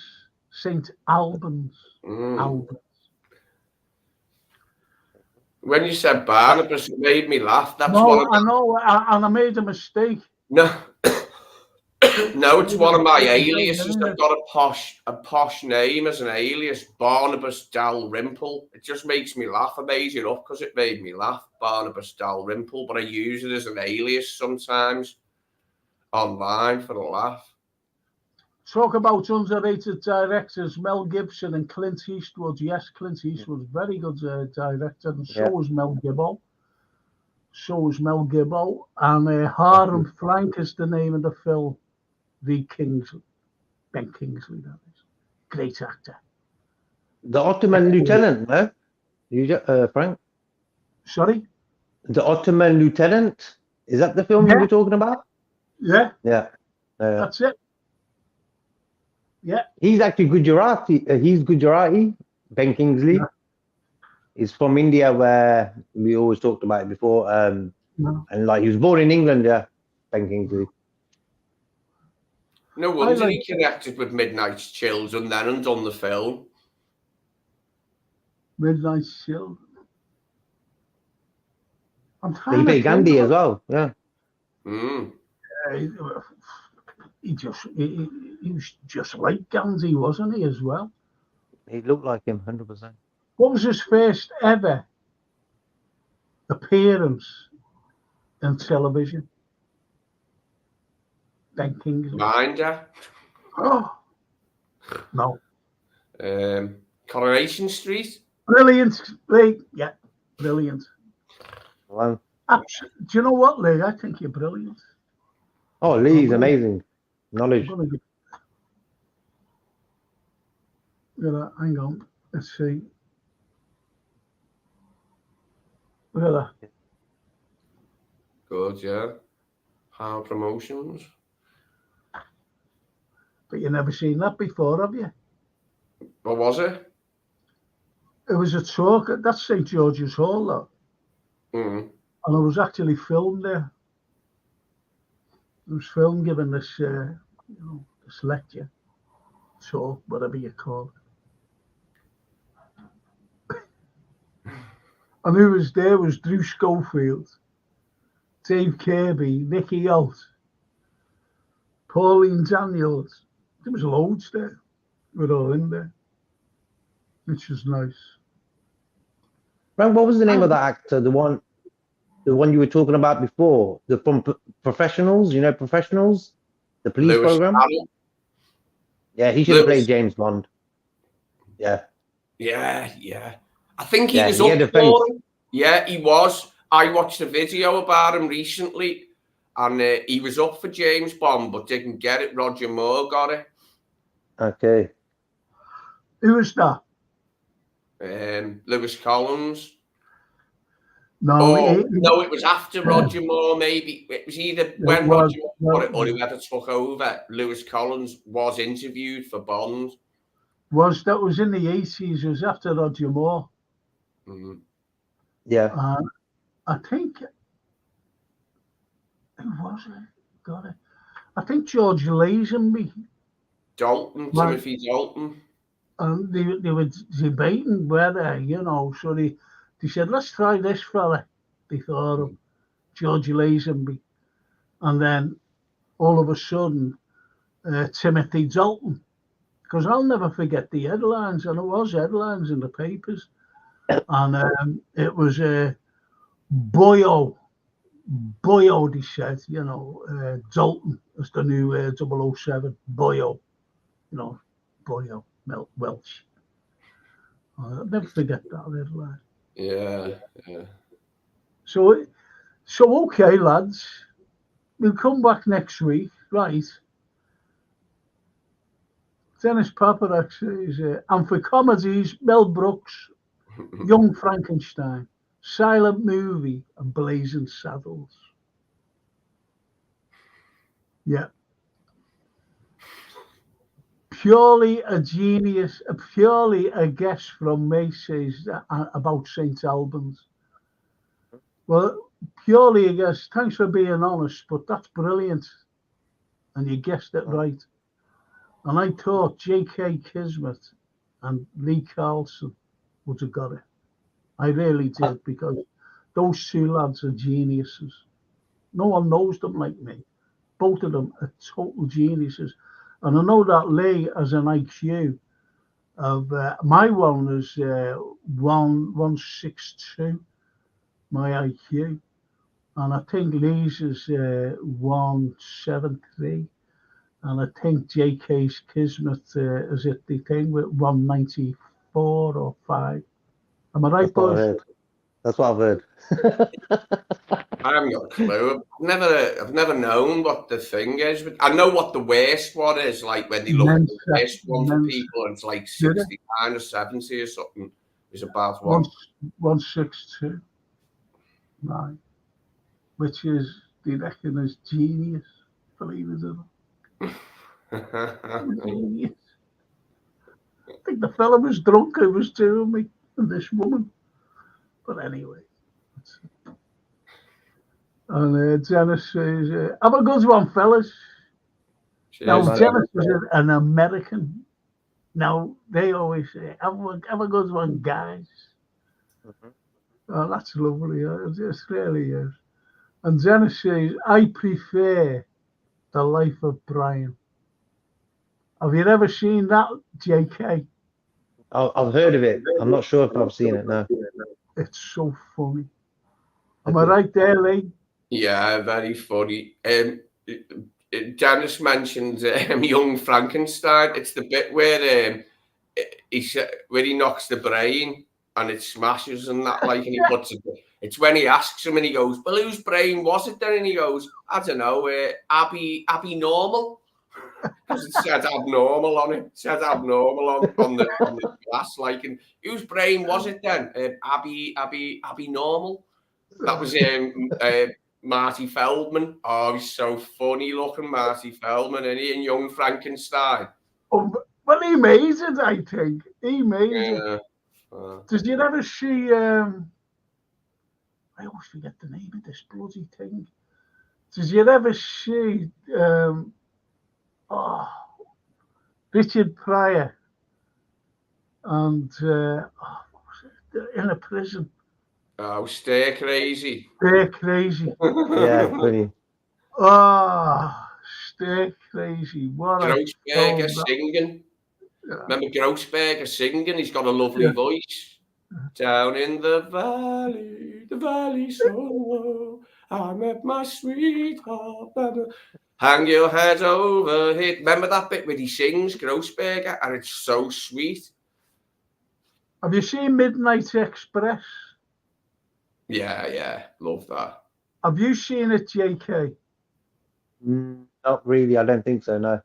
[SPEAKER 1] St Albans. Albans.
[SPEAKER 3] When you said Barnabas, it made me laugh. That's
[SPEAKER 1] I know, and I made a mistake.
[SPEAKER 3] No, it's one of my aliases. I've got a posh name as an alias, Barnabas Dalrymple. It just makes me laugh. I made it up because it made me laugh, Barnabas Dalrymple, but I use it as an alias sometimes online for a laugh.
[SPEAKER 1] Talk about underrated directors, Mel Gibson and Clint Eastwood. Yes, Clint Eastwood's very good director, and so was Mel Gibbo. And Harlem Frank is the name of the film. Ben Kingsley, that is. Great actor.
[SPEAKER 2] The Ottoman Lieutenant, no? Frank?
[SPEAKER 1] Sorry?
[SPEAKER 2] The Ottoman Lieutenant? Is that the film you were talking about?
[SPEAKER 1] Yeah.
[SPEAKER 2] Yeah.
[SPEAKER 1] That's it. Yeah.
[SPEAKER 2] He's actually Gujarati. He's Gujarati, Ben Kingsley. Yeah. He's from India, where we always talked about it before. And he was born in England, Ben Kingsley.
[SPEAKER 3] No wonder he connected with Midnight's Children then and done the film.
[SPEAKER 1] Midnight's Children.
[SPEAKER 2] He played Gandhi as well, yeah.
[SPEAKER 1] He was just like Gandhi, wasn't he, as well?
[SPEAKER 2] He looked like him, 100%.
[SPEAKER 1] What was his first ever appearance in television? Ben Kingsley.
[SPEAKER 3] Minder.
[SPEAKER 1] Oh, no.
[SPEAKER 3] Coronation Street.
[SPEAKER 1] Brilliant, Lee. Yeah, brilliant.
[SPEAKER 2] Wow.
[SPEAKER 1] Do you know what, Lee? I think you're brilliant.
[SPEAKER 2] Oh, Lee's amazing. Knowledge.
[SPEAKER 1] Hang on. Let's see. Look at that.
[SPEAKER 3] Good, yeah. How promotions.
[SPEAKER 1] But you've never seen that before, have you?
[SPEAKER 3] What was it?
[SPEAKER 1] It was a talk. That's St. George's Hall, though. And it was actually filmed there. It was filmed giving this, this lecture, talk, whatever you call it. And who was there was Drew Schofield, Dave Kirby, Nicky Holt, Pauline Daniels. There was loads there. We were all in there, which was nice.
[SPEAKER 2] Frank, what was the name of that actor? The one you were talking about before, from Professionals. You know Professionals, the police program. Yeah, he should have played James Bond. Yeah.
[SPEAKER 3] Yeah. I think he
[SPEAKER 2] Yeah,
[SPEAKER 3] was
[SPEAKER 2] he
[SPEAKER 3] up
[SPEAKER 2] had a
[SPEAKER 3] for
[SPEAKER 2] face.
[SPEAKER 3] it. Yeah, he was. I watched a video about him recently, and he was up for James Bond, but didn't get it. Roger Moore got it.
[SPEAKER 2] Okay.
[SPEAKER 1] Who was that?
[SPEAKER 3] Lewis Collins.
[SPEAKER 1] No,
[SPEAKER 3] No, it was after Roger Moore, maybe. It was either when Roger Moore got it or whoever took over. Lewis Collins was interviewed for Bond.
[SPEAKER 1] That was in the 80s. It was after Roger Moore.
[SPEAKER 3] Mm-hmm.
[SPEAKER 2] Yeah.
[SPEAKER 1] I think, who was it? Got it. I think George Lazenby.
[SPEAKER 3] Timothy Dalton.
[SPEAKER 1] And they were debating whether, so they said, let's try this fella. They thought of George Lazenby. And then all of a sudden, Timothy Dalton. Because I'll never forget the headlines, and it was headlines in the papers. And it was Boyo, they said, Dalton as the new 007, Boyo, Boyo, Welch. I'll never forget that headline.
[SPEAKER 3] Yeah.
[SPEAKER 1] So okay, lads, we'll come back next week, right? Dennis Paparak says, and for comedies, Mel Brooks, Young Frankenstein, Silent Movie, and Blazing Saddles. Yeah. Purely a genius, purely a guess from me, says about St. Albans. Well, purely a guess. Thanks for being honest, but that's brilliant. And you guessed it right. And I thought J.K. Kismet and Lee Carlson would have got it. I really did, because those two lads are geniuses. No one knows them like me. Both of them are total geniuses. And I know that Lee has an IQ of, my one is 162, my IQ. And I think Lee's is 173. And I think JK's Kismet is it the thing with 194 or 5. Am I right, boys?
[SPEAKER 2] That's what I've heard.
[SPEAKER 3] I haven't got a clue. I've never known what the thing is. But I know what the worst one is, like when they look at the worst one for people, and it's like 69 or 70 or something. It's a bad one.
[SPEAKER 1] 162. Right. Which is, they reckon, is genius. Believe it or not. Genius. I think the fella was drunk, he was telling me, and this woman. But anyway. And Dennis says, have a good one, fellas. Now, Dennis is an American. Now, they always say, have a good one, guys. Oh, that's lovely. It really is. And Dennis says, I prefer The Life of Brian. Have you ever seen that, JK?
[SPEAKER 2] I've heard of it. I'm not sure if I've seen it now.
[SPEAKER 1] It's so funny. Am I right there, Lee?
[SPEAKER 3] Yeah, very funny. Janice mentioned Young Frankenstein. It's the bit where he knocks the brain and it smashes and that, like, and he puts it. It's when he asks him and he goes, "Well, whose brain was it then?" And he goes, "I don't know, Abby Normal." Because it said abnormal on it. It said abnormal on the glass, like, and whose brain was it then? Abby Normal. That was Marty Feldman. Oh, he's so funny looking, Marty Feldman, and he in Young Frankenstein.
[SPEAKER 1] Oh, well, he made it, I think. He made it. Did you ever see, I always forget the name of this bloody thing. Did you ever see Richard Pryor and what was it? In a prison?
[SPEAKER 3] Oh, Stir Crazy.
[SPEAKER 1] Stir Crazy.
[SPEAKER 2] Yeah, funny.
[SPEAKER 1] Oh, Stir Crazy. What
[SPEAKER 3] Grossberger singing. Yeah. Remember Grossberger singing? He's got a lovely voice. Down in the valley so low, I met my sweetheart. Hang your head over here. Remember that bit where he sings Grossberger, and it's so sweet.
[SPEAKER 1] Have you seen Midnight Express?
[SPEAKER 3] Yeah, love that.
[SPEAKER 1] Have you seen it, JK?
[SPEAKER 2] Not really. I don't think so. No.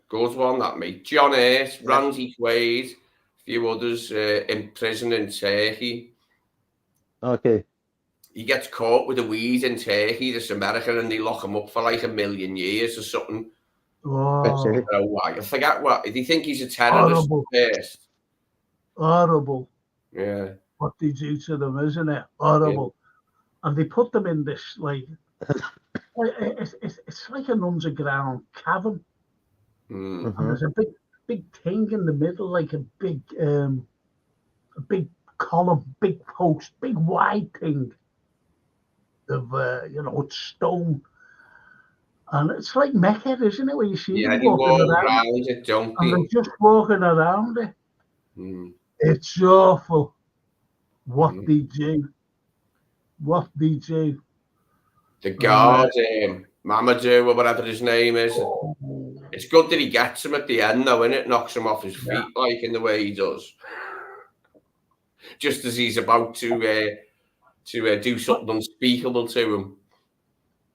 [SPEAKER 3] Good one, that mate. John Hurt, Randy Quaid, a few others in prison in Turkey.
[SPEAKER 2] Okay.
[SPEAKER 3] He gets caught with a weed in Turkey, this American, and they lock him up for like 1,000,000 years or something.
[SPEAKER 1] Oh,
[SPEAKER 3] Why? I forget what. Do you think he's a terrorist first?
[SPEAKER 1] Horrible.
[SPEAKER 3] Yeah.
[SPEAKER 1] What they do to them, isn't it? Horrible. Yeah. And they put them in this, like, it's like an underground cavern. And there's a big thing in the middle, like a big column, big post, big wide thing of it's stone, and it's like Mecca, isn't it? Where you see them walking around
[SPEAKER 3] it, don't
[SPEAKER 1] and they're just walking around it. It's awful what they do. What they do.
[SPEAKER 3] The guard, Mamadou or whatever his name is. It's good that he gets him at the end, though, innit? Knocks him off his feet, like in the way he does. Just as he's about to do something unspeakable to him.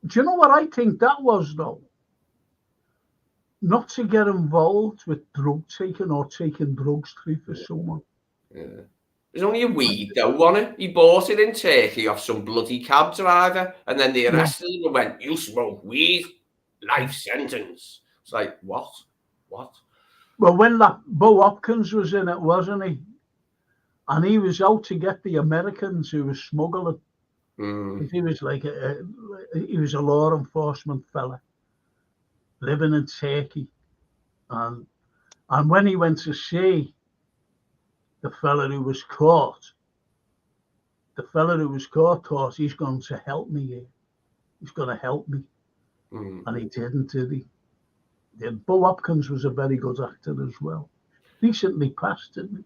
[SPEAKER 1] Do you know what I think that was, though? Not to get involved with drug taking or taking drugs through for someone.
[SPEAKER 3] Yeah. There's only a weed, though, wasn't it? He bought it in Turkey off some bloody cab driver, and then they arrested him and went, "You smoke weed? Life sentence." It's like, what? What?
[SPEAKER 1] Well, when that Bo Hopkins was in it, wasn't he? And he was out to get the Americans who were smuggling. He was like he was a law enforcement fella living in Turkey, and when he went to see the fella who was caught, thought he's going to help me here. He's going to help me, and he didn't, did he? Yeah, Bo Hopkins was a very good actor as well. Recently passed, didn't he?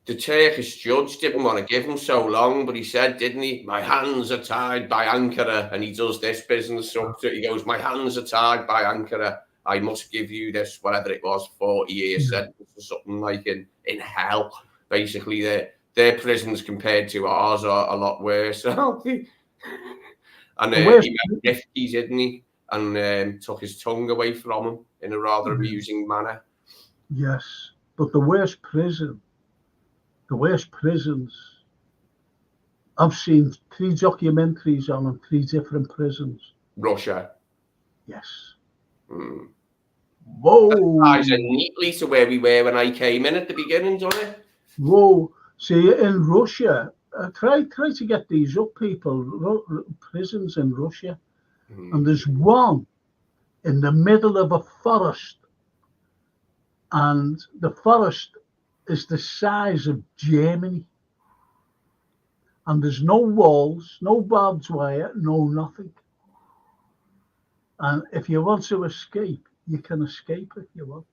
[SPEAKER 3] The Turkish judge didn't want to give him so long, but he said, didn't he? My hands are tied by Ankara, and he does this business. So he goes, my hands are tied by Ankara. I must give you this, whatever it was, 40-year sentence or something like in hell. Basically, their prisons compared to ours are a lot worse. And he met Rifki, didn't he? And took his tongue away from him in a rather amusing manner.
[SPEAKER 1] Yes, but the worst prisons. I've seen 3 documentaries on them, 3 different prisons.
[SPEAKER 3] Russia.
[SPEAKER 1] Yes.
[SPEAKER 3] Whoa. That ties in neatly to where we were when I came in at the beginning, doesn't it?
[SPEAKER 1] Whoa. See, in Russia, try to get these up, people. Prisons in Russia. And there's one in the middle of a forest. And the forest is the size of Germany. And there's no walls, no barbed wire, no nothing. And if you want to escape, you can escape if you want.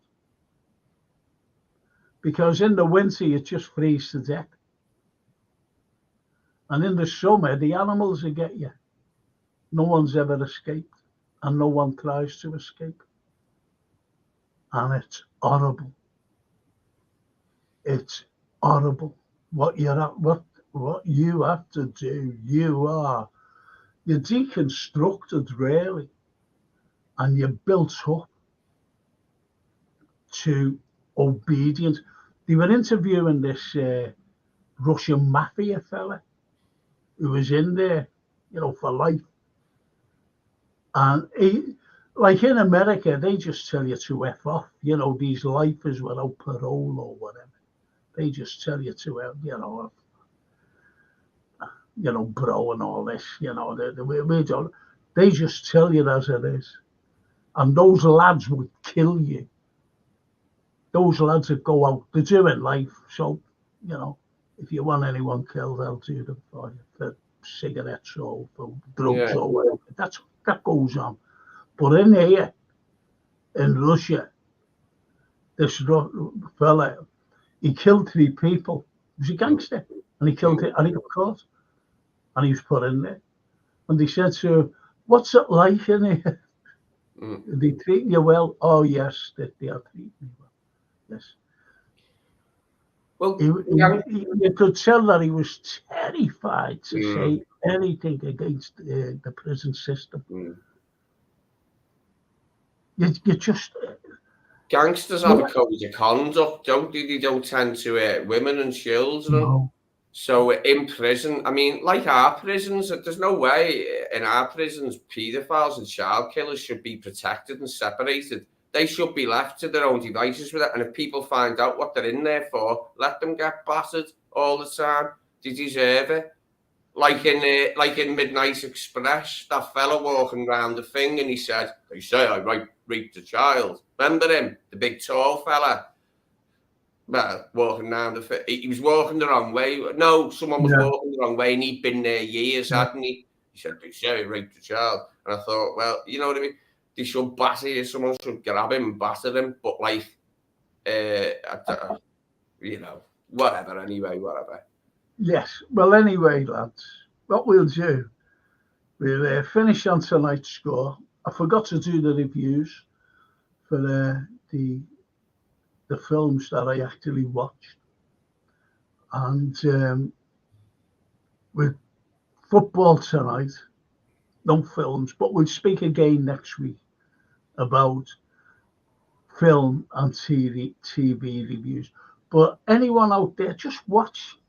[SPEAKER 1] Because in the winter, you just freeze to death. And in the summer, the animals will get you. No one's ever escaped, and no one tries to escape. And it's horrible. It's horrible. What you have to do, you're deconstructed really, and you're built up to obedience. They were interviewing this Russian mafia fella who was in there, for life. And he, like in America, they just tell you to F off. These lifers without parole or whatever. They just tell you to, bro and all this, they just tell you as it is. And those lads would kill you. Those lads that go out, they're doing life. So, if you want anyone killed, they'll do them for you, for cigarettes or for drugs or whatever. That goes on. But in here, in Russia, this fella, he killed 3 people. He was a gangster, and he killed it, and he got caught, and he was put in there. And they said to her, "What's it like in here?
[SPEAKER 3] Mm.
[SPEAKER 1] Are they treating you well?" "Oh, yes, they are treating me well." Yes.
[SPEAKER 3] Well,
[SPEAKER 1] You could tell that he was terrified to
[SPEAKER 3] Mm.
[SPEAKER 1] say anything against the prison system.
[SPEAKER 3] Mm.
[SPEAKER 1] You just
[SPEAKER 3] Gangsters have a code of conduct, don't they? They don't tend to hurt women and children.
[SPEAKER 1] no.
[SPEAKER 3] So in prison, I mean, like our prisons, there's no way in our prisons paedophiles and child killers should be protected and separated. They should be left to their own devices with it. And if people find out what they're in there for, let them get battered all the time. They deserve it. Like in Midnight Express, that fella walking around the thing, and he said, "They say I raped a child." Remember him, the big tall fella? Well, walking down he was walking the wrong way. No, someone was
[SPEAKER 1] Yeah.
[SPEAKER 3] walking the wrong way, and he'd been there years, hadn't he? He said, "They say I raped a child," and I thought, well, you know what I mean? They should batter you. Someone should grab him and batter him. But like, you know, whatever. Anyway, whatever.
[SPEAKER 1] Yes. Well, anyway, lads, what we'll do, we'll finish on tonight's score. I forgot to do the reviews for the films that I actually watched, and with football tonight, no films, but we'll speak again next week about film and TV reviews. But anyone out there, just watch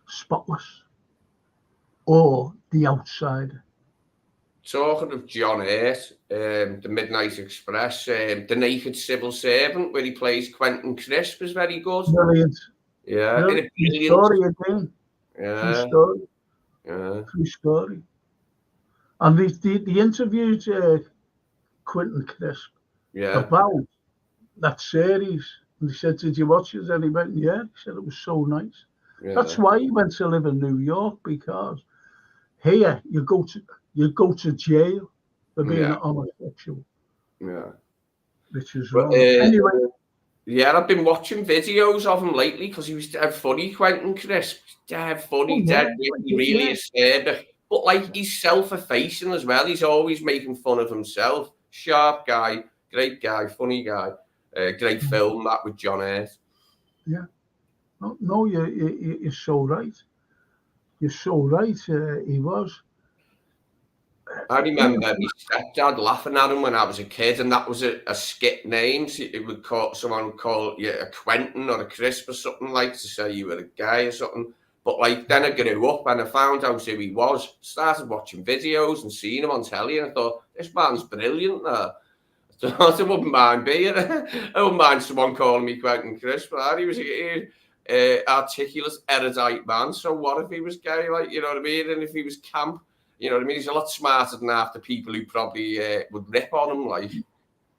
[SPEAKER 1] Spotless or The Outsider.
[SPEAKER 3] Talking of John Hurt, the Midnight Express, the Naked Civil Servant, where he plays Quentin Crisp, is very good.
[SPEAKER 1] Brilliant.
[SPEAKER 3] Yeah,
[SPEAKER 1] Brilliant.
[SPEAKER 3] brilliant.
[SPEAKER 1] Story again.
[SPEAKER 3] Yeah,
[SPEAKER 1] True story.
[SPEAKER 3] yeah.
[SPEAKER 1] True story. And they interviewed Quentin Crisp
[SPEAKER 3] Yeah,
[SPEAKER 1] about that series. And they said, "Did you watch it?" And he went, "Yeah." He said it was so nice.
[SPEAKER 3] yeah.
[SPEAKER 1] That's why he went to live in New York, because here you go to jail for being
[SPEAKER 3] Yeah.
[SPEAKER 1] a homosexual,
[SPEAKER 3] Yeah.
[SPEAKER 1] which is
[SPEAKER 3] But,
[SPEAKER 1] wrong. Anyway,
[SPEAKER 3] yeah, I've been watching videos of him lately because he was dead funny, Quentin Crisp. Dead funny,
[SPEAKER 1] yeah,
[SPEAKER 3] really acerbic. But like, he's self-effacing as well. He's always making fun of himself. Sharp guy, great guy, funny guy. Great film, that, with John Hurt.
[SPEAKER 1] yeah. No, you're so right. You're so right. He was.
[SPEAKER 3] I remember my stepdad laughing at him when I was a kid, and that was a skit name. So someone would call you a Quentin or a Crisp or something, like, to say you were a guy or something. But like, then I grew up and I found out who he was. Started watching videos and seeing him on telly, and I thought, this man's brilliant. So I wouldn't mind being. I wouldn't mind someone calling me Quentin Crisp. He was a articulate, erudite man. So what if he was gay? Like, you know what I mean? And if he was camp. You know what I mean? He's a lot smarter than half the people who probably would rip on him. Like,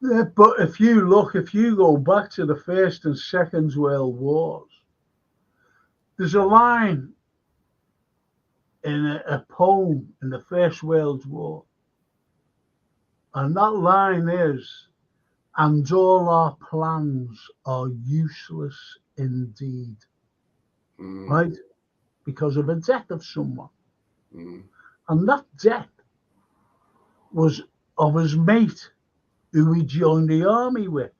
[SPEAKER 1] Yeah, but if you go back to the First and Second World Wars, there's a line in a poem in the First World War, and that line is, "And all our plans are useless indeed," right? Because of a death of someone. And that death was of his mate who he joined the army with.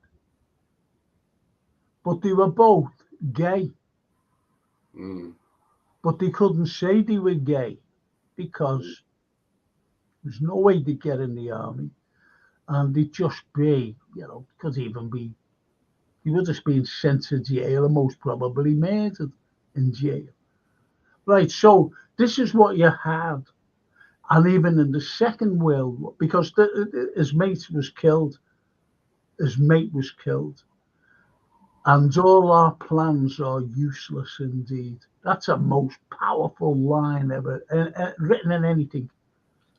[SPEAKER 1] But they were both gay. But they couldn't say they were gay because there's no way they'd get in the army. And they'd just be, could even be, he would have been sent to jail and most probably murdered in jail. Right, so this is what you had. And even in the Second World War, because his mate was killed, and all our plans are useless indeed. That's a most powerful line ever written in anything.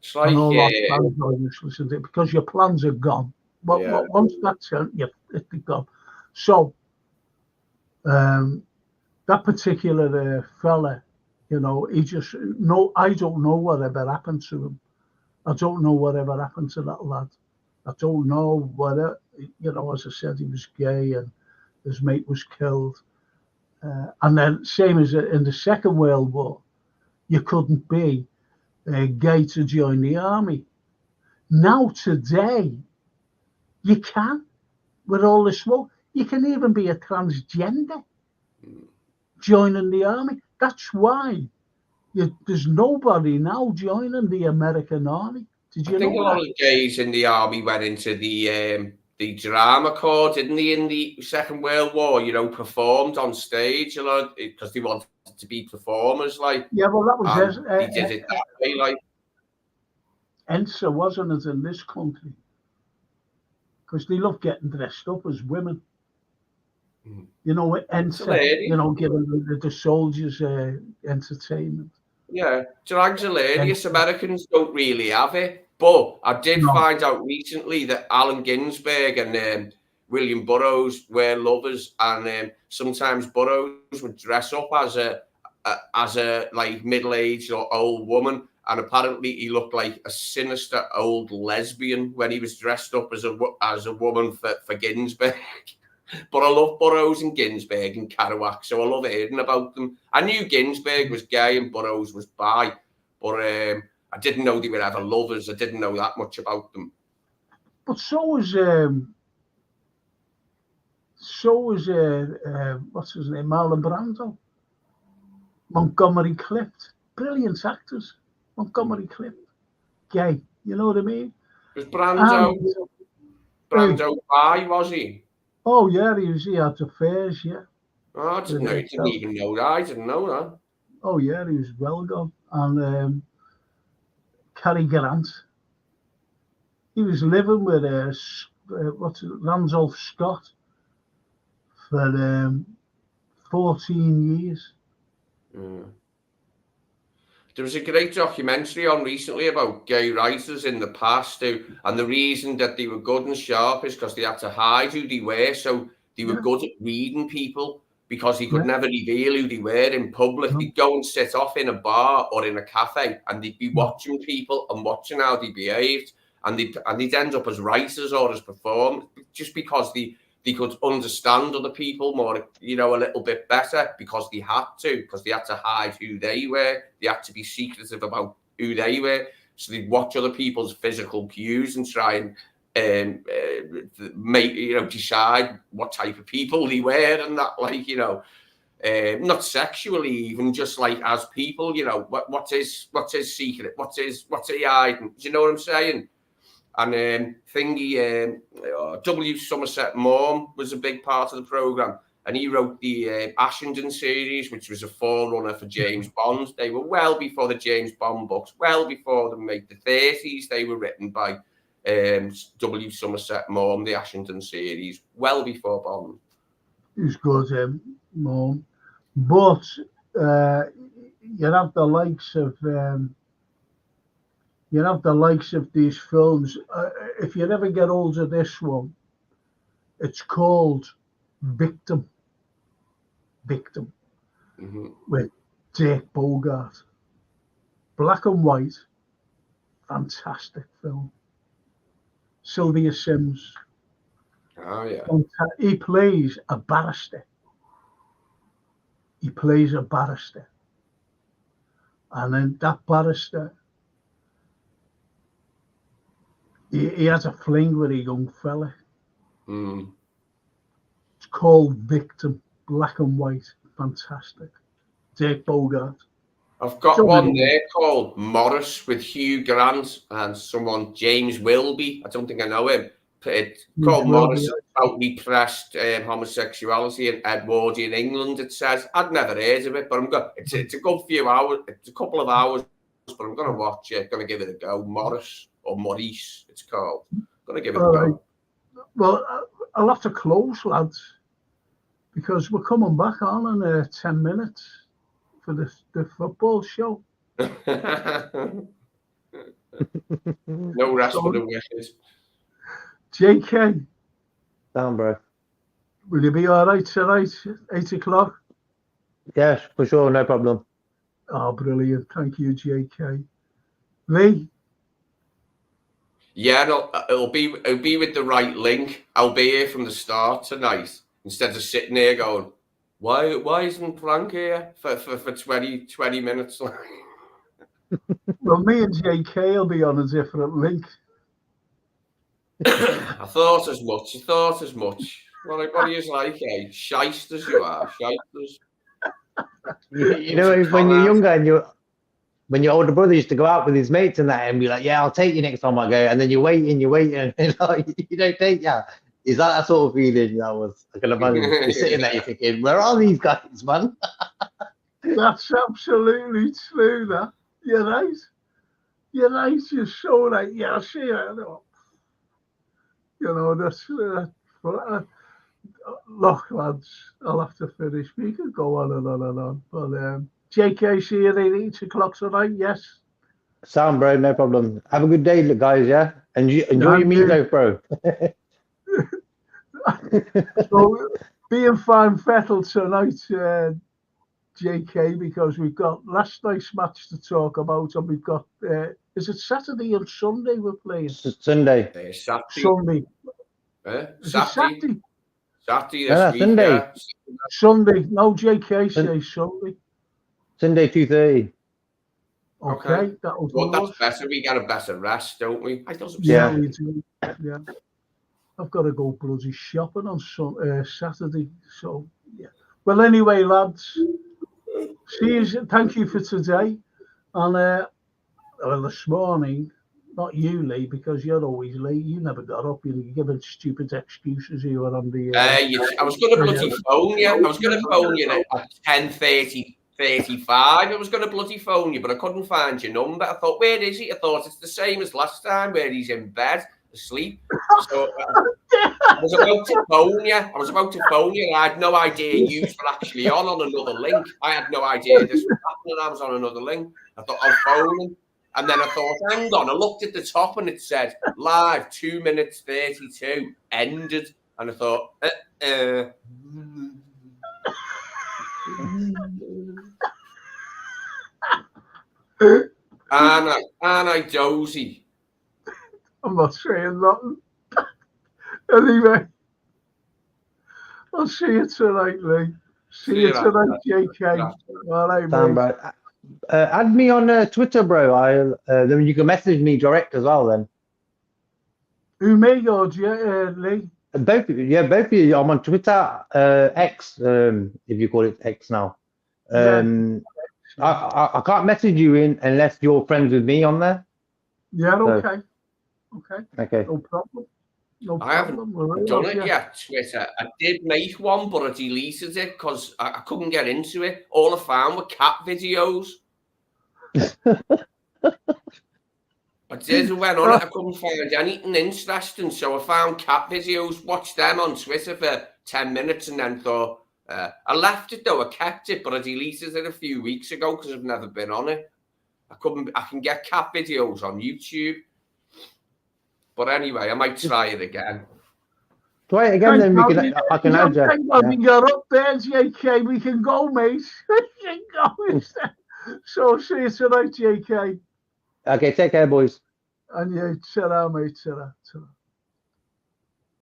[SPEAKER 3] it's like,
[SPEAKER 1] And all our plans are useless indeed, because your plans are gone. But once that's gone, it's gone. So that particular fella, he just I don't know whatever happened to him. I don't know whatever happened to that lad. I don't know whether, as I said, he was gay and his mate was killed. And then, same as in the Second World War, you couldn't be gay to join the army. Now, today, you can, with all the smoke. You can even be a transgender joining the army. That's why there's nobody now joining the American army. Did you
[SPEAKER 3] I think
[SPEAKER 1] know
[SPEAKER 3] a lot
[SPEAKER 1] that?
[SPEAKER 3] of the gays in the army went into the drama corps, didn't they, in the Second World War? You know, performed on stage a lot because they wanted to be performers, like.
[SPEAKER 1] Yeah, well, that was
[SPEAKER 3] They did it that way, like.
[SPEAKER 1] Ensa, wasn't it, in this country? Because they love getting dressed up as women. You know, Ensa, you know, giving the soldiers entertainment.
[SPEAKER 3] Yeah, drag's hilarious. Americans don't really have it. But I did find out recently that Allen Ginsberg and William Burroughs were lovers, and sometimes Burroughs would dress up as a like middle-aged or old woman, and apparently he looked like a sinister old lesbian when he was dressed up as a woman for Ginsberg. But I love Burroughs and Ginsberg and Kerouac, so I love hearing about them. I knew Ginsberg was gay and Burroughs was bi, but I didn't know they were ever lovers. I didn't know that much about them.
[SPEAKER 1] But so was what's his name, Marlon Brando, Montgomery Clift, brilliant actors. Montgomery Clift, gay. You know what I mean?
[SPEAKER 3] Was Brando bi? Was he?
[SPEAKER 1] Oh yeah, he had affairs. Yeah.
[SPEAKER 3] Oh, I didn't even know that. I didn't know that.
[SPEAKER 1] Oh yeah, he was well gone. And Cary Grant, he was living with Randolph Scott for 14 years.
[SPEAKER 3] There was a great documentary on recently about gay writers in the past, and the reason that they were good and sharp is because they had to hide who they were, so they were good at reading people because he could never reveal who they were in public. They'd go and sit off in a bar or in a cafe, and they'd be watching people and watching how they behaved, and they'd end up as writers or as performers just because they could understand other people more, you know, a little bit better because they had to hide who they were. They had to be secretive about who they were. So they'd watch other people's physical cues and try and decide what type of people they were and that, like, you know, not sexually, even just like as people, you know, what's his secret? What's he hiding? Do you know what I'm saying? And W. Somerset Maugham was a big part of the programme, and he wrote the Ashenden series, which was a forerunner for James Bond. They were well before the James Bond books, well before them, the 30s. They were written by W. Somerset Maugham, the Ashenden series, well before Bond.
[SPEAKER 1] He was good, Maugham. But you have the likes of these films. If you ever get hold of this one, it's called Victim. With Dirk Bogarde. Black and white, fantastic film. Sylvia Sims.
[SPEAKER 3] Oh yeah.
[SPEAKER 1] He plays a barrister. And then that barrister, he has a fling with a young fella. It's called Victim, black and white, fantastic. Dirk Bogarde.
[SPEAKER 3] I've got one there called Morris with Hugh Grant and someone, James Wilby. I don't think I know him. It's called Morris, about repressed homosexuality in Edwardian England, it says. I'd never heard of it, but it's a good few hours. It's a couple of hours, but I'm going to watch it. Going to give it a go. Morris or Maurice, it's called. Going to give it a go.
[SPEAKER 1] Well, I'll have to close, lads, because we're coming back on in 10 minutes for the football show.
[SPEAKER 3] No rest for the wicked.
[SPEAKER 1] JK.
[SPEAKER 2] Down, bro.
[SPEAKER 1] Will you be all right tonight, 8 o'clock?
[SPEAKER 2] Yes, for sure, no problem.
[SPEAKER 1] Oh, brilliant. Thank you, JK. Lee?
[SPEAKER 3] Yeah, no, it'll be with the right link. I'll be here from the start tonight instead of sitting here going, Why isn't Frank here for 20 minutes?
[SPEAKER 1] Well, me and JK will be on a different link.
[SPEAKER 3] I thought as much. What are you like, eh? Shysters you are, shysters.
[SPEAKER 2] You know, when you're younger and when your older brother used to go out with his mates and that and be like, yeah, I'll take you next time I go. And then you're waiting, and like, you don't take you. Is that sort of feeling that was? I can imagine. You're sitting there, you're thinking, where are these guys, man?
[SPEAKER 1] That's absolutely true, that. You're right. You're right. You're so right. Yeah, I'll see you. You know, that's... look, lads, I'll have to finish. We could go on and on and on. But JK, see you at 8 o'clock tonight, yes?
[SPEAKER 2] Sound, bro, no problem. Have a good day, guys, yeah? And enjoy your meatloaf, bro.
[SPEAKER 1] So, being fine Vettel tonight, JK, because we've got last night's match to talk about, and we've got, is it Saturday and Sunday we're playing?
[SPEAKER 2] Sunday.
[SPEAKER 1] Sunday.
[SPEAKER 3] Saturday. Saturday
[SPEAKER 2] No,
[SPEAKER 3] this week,
[SPEAKER 2] Sunday.
[SPEAKER 3] yeah.
[SPEAKER 1] Sunday. No, JK says Sunday.
[SPEAKER 2] Sunday, 2:30.
[SPEAKER 1] Okay, that'll do.
[SPEAKER 3] Well, that's better. We get a better rest, don't we?
[SPEAKER 1] Yeah, we do. Yeah. I've got to go bloody shopping on Saturday. So, yeah. Well, anyway, lads, see you. Thank you for today. And, well, this morning, not you, Lee, because you're always late. You never got up. You're giving stupid excuses. You were on the...
[SPEAKER 3] I was going to bloody phone you. I was going to phone you at 10:35. I was going to bloody phone you, but I couldn't find your number. I thought, where is he? I thought it's the same as last time, where he's in bed, asleep. So I was about to phone you. And I had no idea you were actually on another link. I had no idea this was happening. I was on another link. I thought, I'll phone him. And then I thought, hang on. I looked at the top and it said, live, 2 minutes 32, ended. And I thought, Aren't I dozy?
[SPEAKER 1] I'm not saying nothing. Anyway, I'll see you tonight, Lee. See you tonight, JK. All right, mate.
[SPEAKER 2] Add me on Twitter, bro. Then you can message me direct as well. Then.
[SPEAKER 1] Who, me or Lee?
[SPEAKER 2] Both of you. Yeah, both of you. I'm on Twitter, X, if you call it X now. I can't message you in unless you're friends with me on there.
[SPEAKER 1] Yeah, okay.
[SPEAKER 2] Okay.
[SPEAKER 1] No problem.
[SPEAKER 3] I haven't done it yet, Twitter. I did make one, but I deleted it because I couldn't get into it. All I found were cat videos. I did went on it. I couldn't find anything interesting, so I found cat videos, watched them on Twitter for 10 minutes, and then thought, I left it though. I kept it, but I deleted it a few weeks ago because I've never been on it. I can get cat videos on YouTube. But anyway, I might try it again.
[SPEAKER 2] Try it again, then I can add you.
[SPEAKER 1] We got up there, JK. We can go, mate. We can go. So see you tonight, JK.
[SPEAKER 2] Okay, take care, boys.
[SPEAKER 1] And you, ta-ra, mate. Ta-ra.